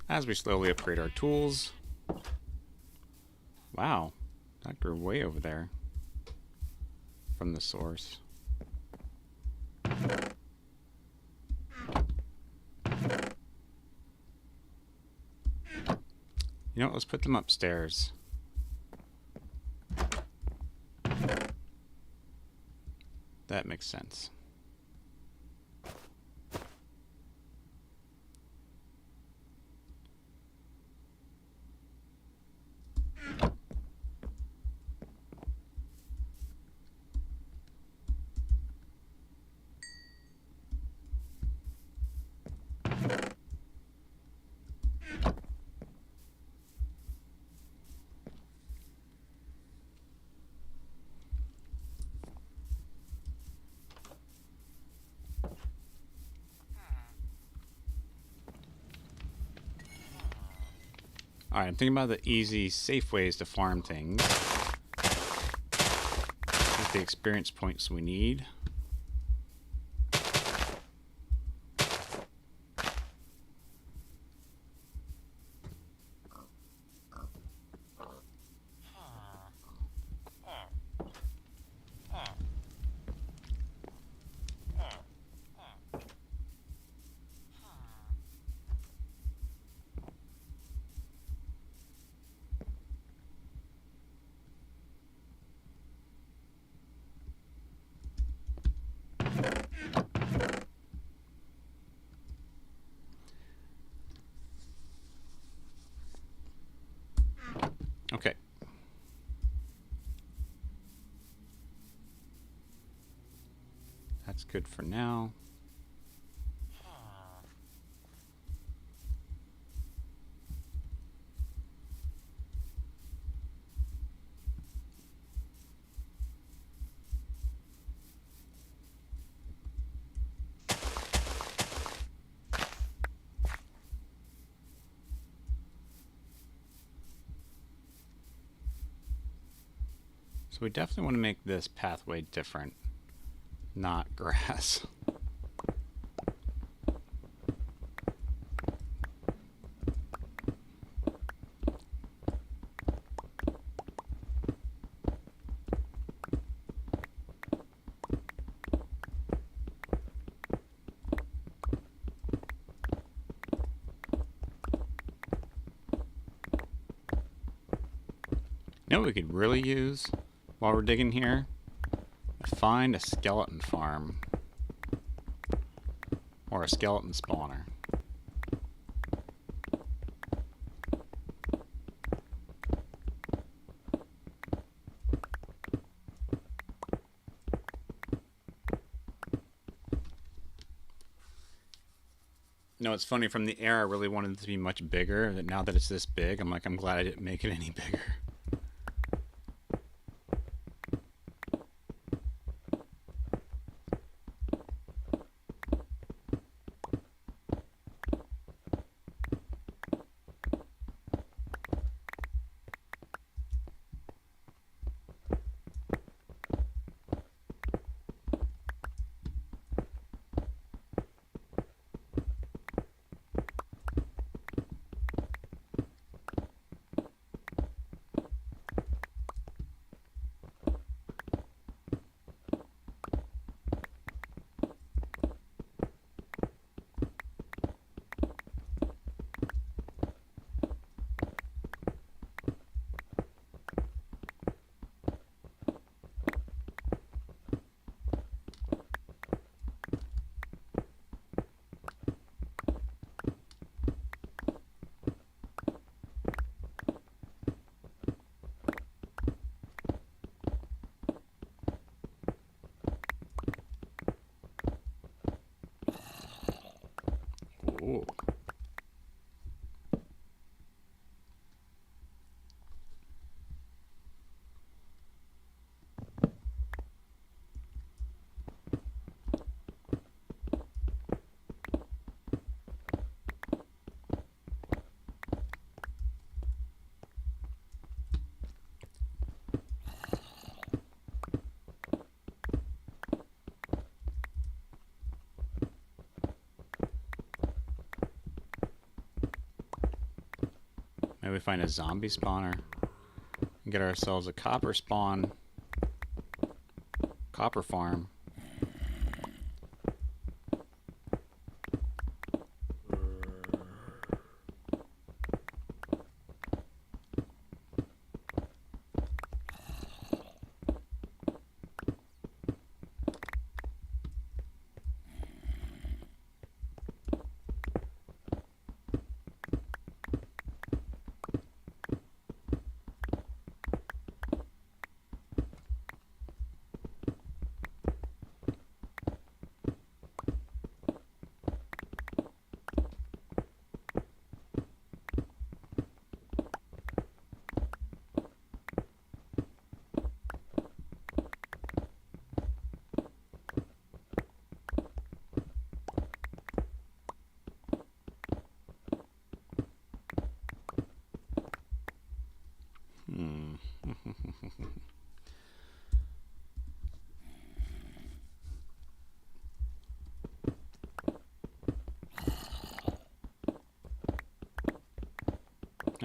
As we slowly upgrade our tools. Wow, that grew way over there from the source. You know what, let's put them upstairs. That makes sense. Alright, I'm thinking about the easy, safe ways to farm things. Get the experience points we need. Okay. That's good for now. So we definitely want to make this pathway different, not grass. You know what we could really use while we're digging here? Find a skeleton farm. Or a skeleton spawner. No, it's funny, from the air I really wanted it to be much bigger. That now that it's this big, I'm like, I'm glad I didn't make it any bigger. Ooh. Maybe we find a zombie spawner and get ourselves a copper spawn, copper farm.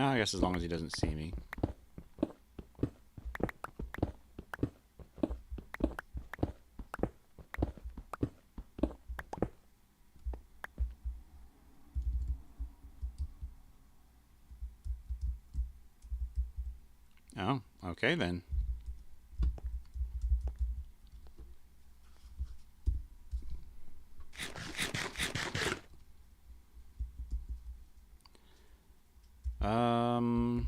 Oh, I guess as long as he doesn't see me. Oh, okay then. Um...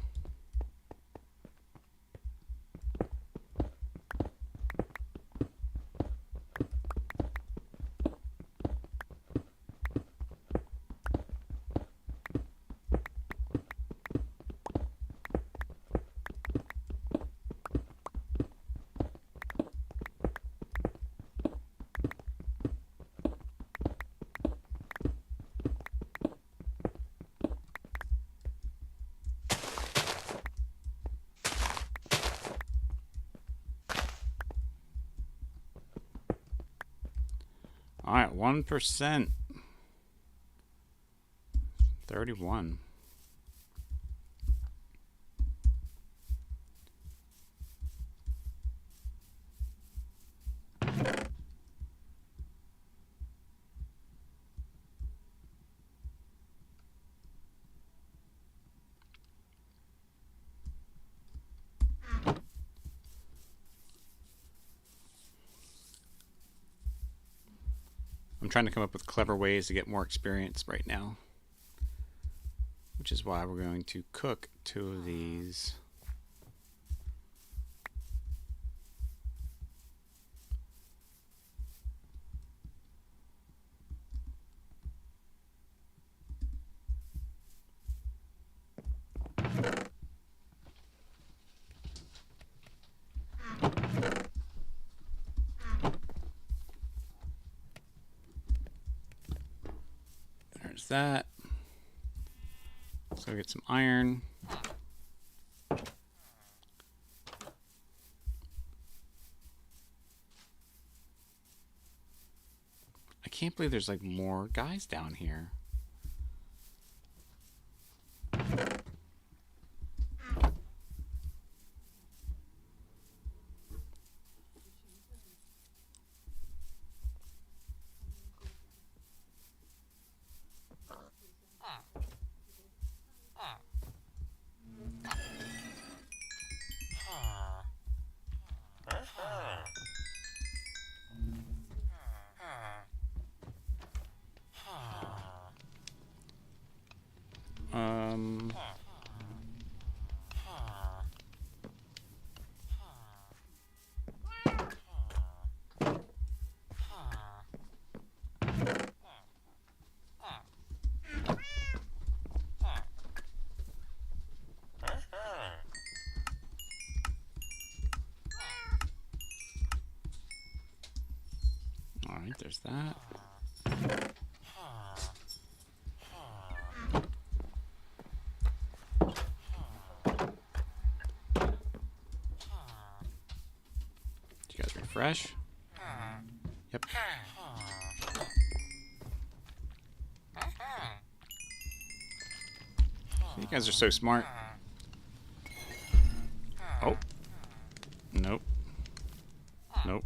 All right, 1%. 31. I'm trying to come up with clever ways to get more experience right now, which is why we're going to cook 2 of these. There's that. So get some iron. I can't believe there's like more guys down here. All right, there's that. Did you guys refresh? Yep. You guys are so smart. Oh. Nope. Nope.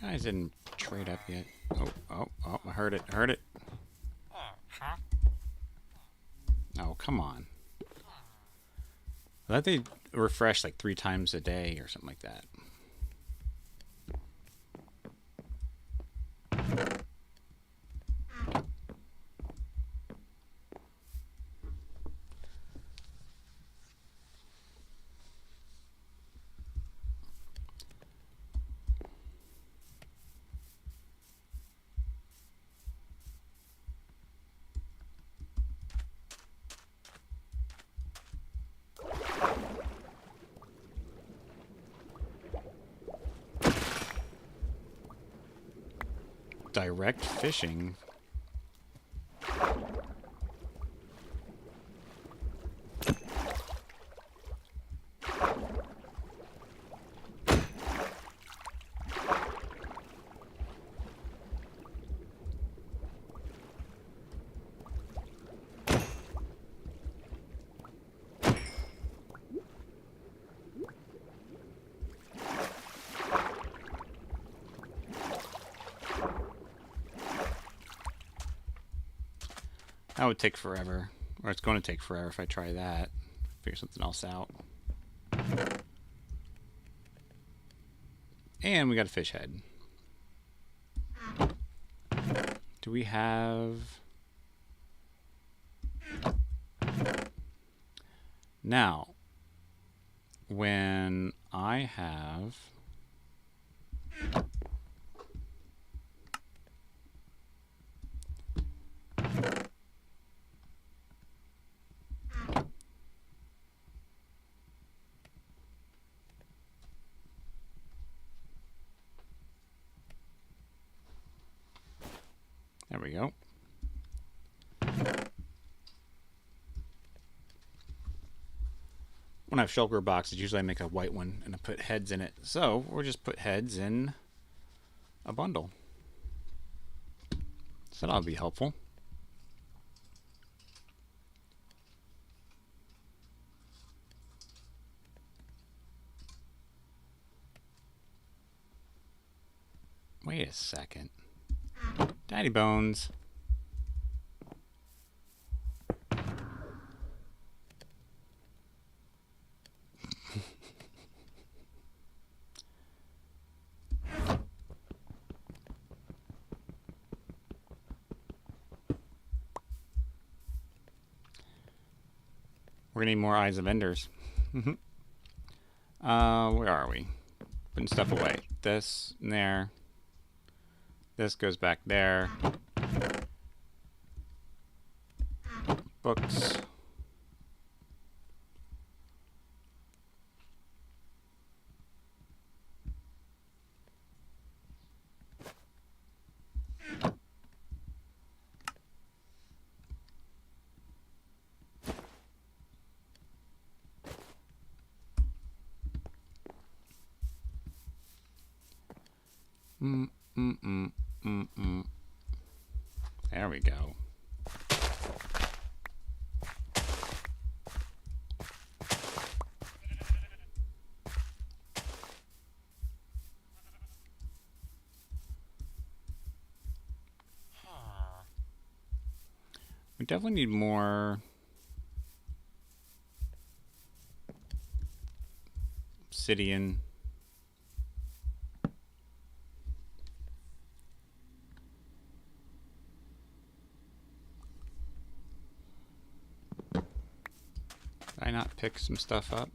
Guys didn't trade up yet. Oh, I heard it. Oh, come on. I thought they refresh like 3 times a day or something like that. Direct fishing. That would take forever. Or it's going to take forever if I try that. Figure something else out. And we got a fish head. Do we have... Now, when I have... There we go. When I have shulker boxes, usually I make a white one and I put heads in it. So we'll just put heads in a bundle. So that'll be helpful. Wait a second. Daddy Bones. We're gonna need more eyes of enders. Where are we? Putting stuff away. This and there. This goes back there. Books. There we go. We definitely need more obsidian. Did I not pick some stuff up?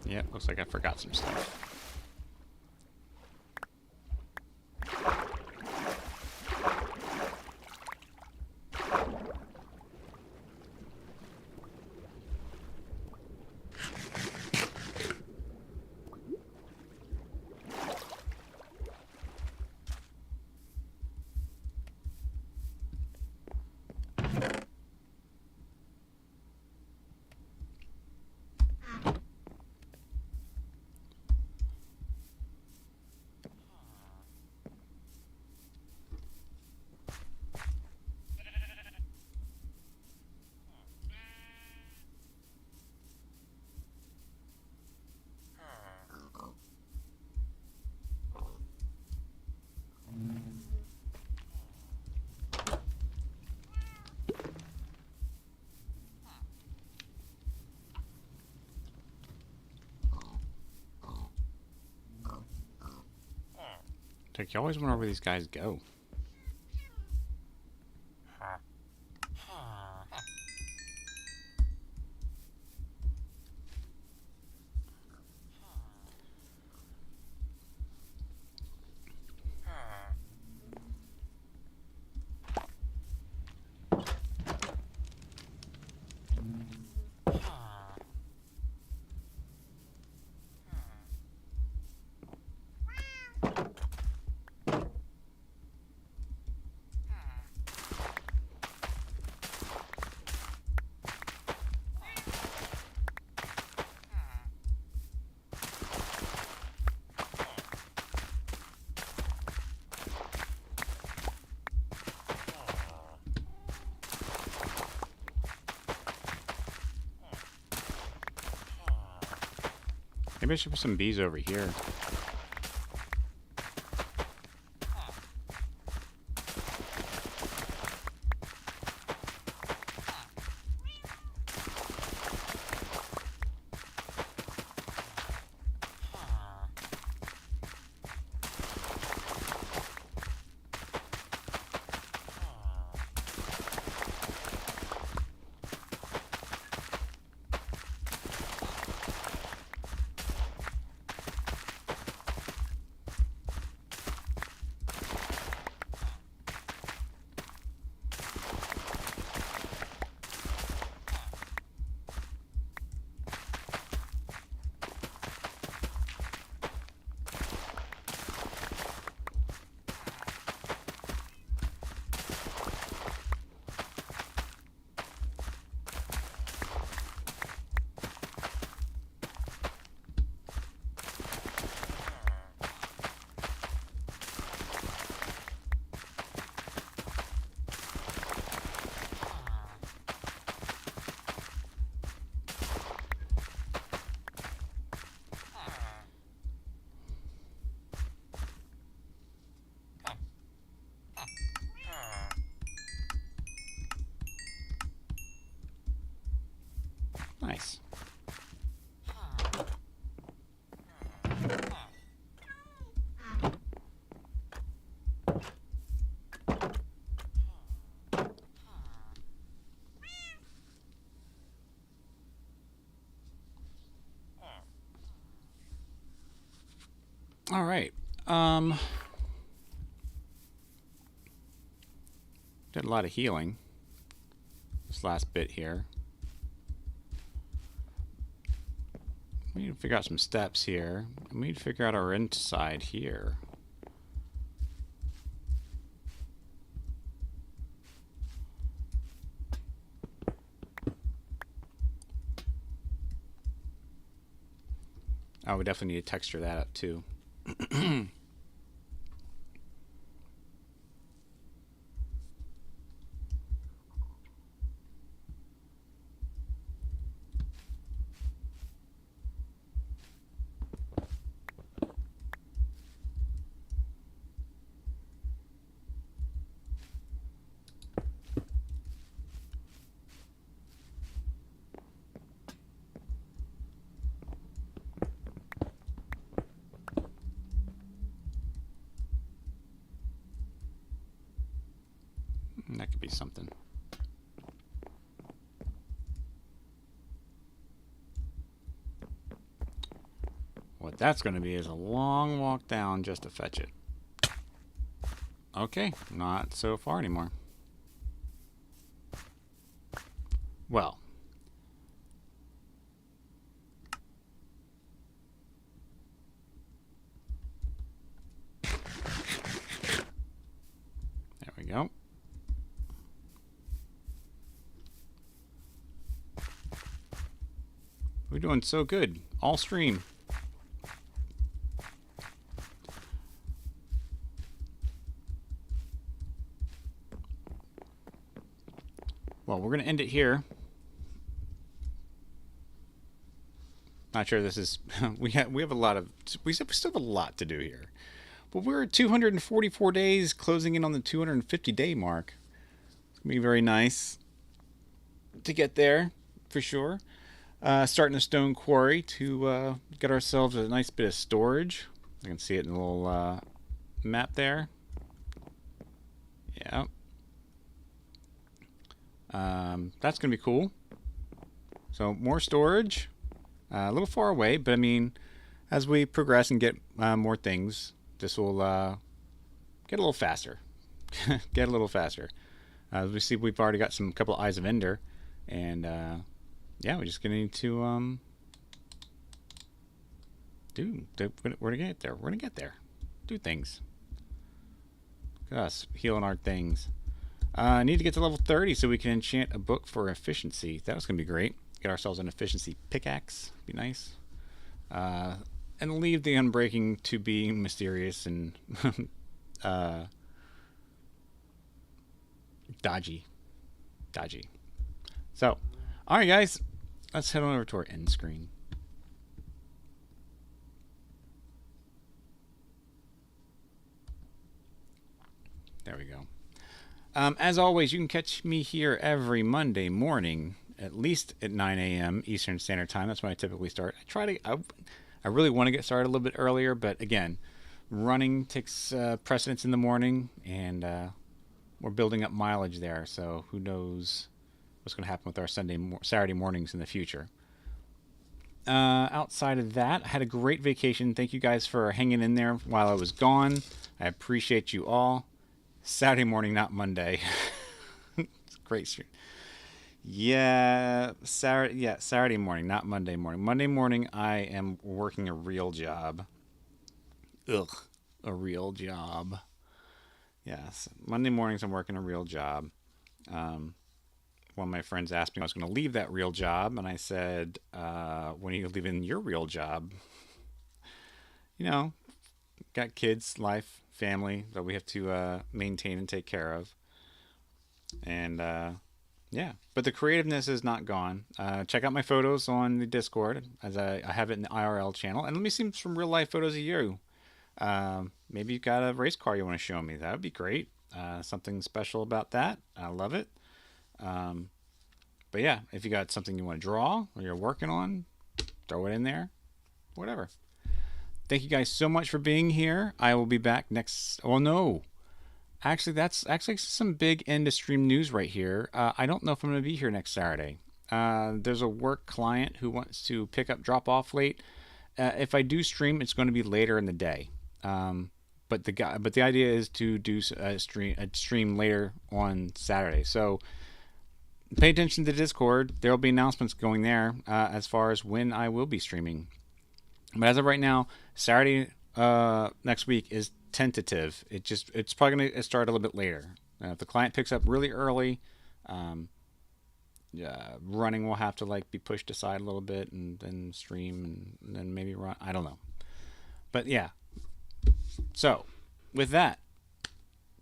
Yep, looks like I forgot some stuff. Like, you always wonder where these guys go. Maybe I should put some bees over here. Nice. All right. Did a lot of healing this last bit here. We need to figure out some steps here. We need to figure out our inside here. Oh, we definitely need to texture that up too. That could be something. What that's going to be is a long walk down just to fetch it. Okay, not so far anymore. Well. There we go. We're doing so good. All stream. Well, we're going to end it here. Not sure this is... we have a lot of... We still have a lot to do here. But we're at 244 days, closing in on the 250-day mark. It's going to be very nice to get there, for sure. Starting a stone quarry to get ourselves a nice bit of storage. You can see it in the little map there. Yeah. That's going to be cool. So more storage. A little far away, but I mean, as we progress and get more things, this will get a little faster. Get a little faster. As we see, we've already got a couple of Eyes of Ender, and yeah, we're just gonna need to we're gonna get there. We're gonna get there. Do things. Look at us healing our things. I need to get to level 30 so we can enchant a book for efficiency. That was gonna be great. Get ourselves an efficiency pickaxe. Be nice. And leave the unbreaking to be mysterious and dodgy. So, alright guys, let's head on over to our end screen. There we go. As always, you can catch me here every Monday morning, at least at 9 a.m. Eastern Standard Time. That's when I typically start. I really want to get started a little bit earlier, but again, running takes precedence in the morning, and we're building up mileage there. So who knows what's going to happen with our Saturday mornings in the future. Outside of that, I had a great vacation. Thank you guys for hanging in there while I was gone. I appreciate you all. Saturday morning, not Monday. It's great stream. Saturday morning, not Monday morning. Monday morning, I am working a real job. Ugh, a real job. Yes, Monday mornings, I'm working a real job. One of my friends asked me if I was going to leave that real job, and I said, when are you leaving your real job? You know, got kids, life, family that we have to maintain and take care of. And yeah, but the creativeness is not gone. Check out my photos on the Discord, as I have it in the IRL channel. And let me see some real life photos of you. Maybe you've got a race car you want to show me. That would be great. Something special about that. I love it. But yeah, if you got something you want to draw or you're working on, throw it in there. Whatever. Thank you guys so much for being here. I will be back next. Oh no, actually, that's actually some big end of stream news right here. I don't know if I'm going to be here next Saturday. There's a work client who wants to pick up drop off late. If I do stream, it's going to be later in the day. But the idea is to do a stream later on Saturday. So pay attention to the Discord. There will be announcements going there as far as when I will be streaming. But as of right now, Saturday next week is tentative. It's probably going to start a little bit later. If the client picks up really early, running will have to be pushed aside a little bit and then stream and then maybe run. I don't know. But yeah. So with that,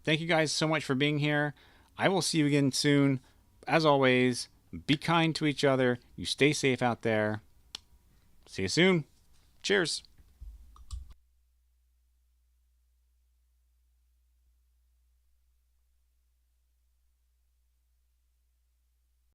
thank you guys so much for being here. I will see you again soon. As always, be kind to each other. You stay safe out there. See you soon. Cheers.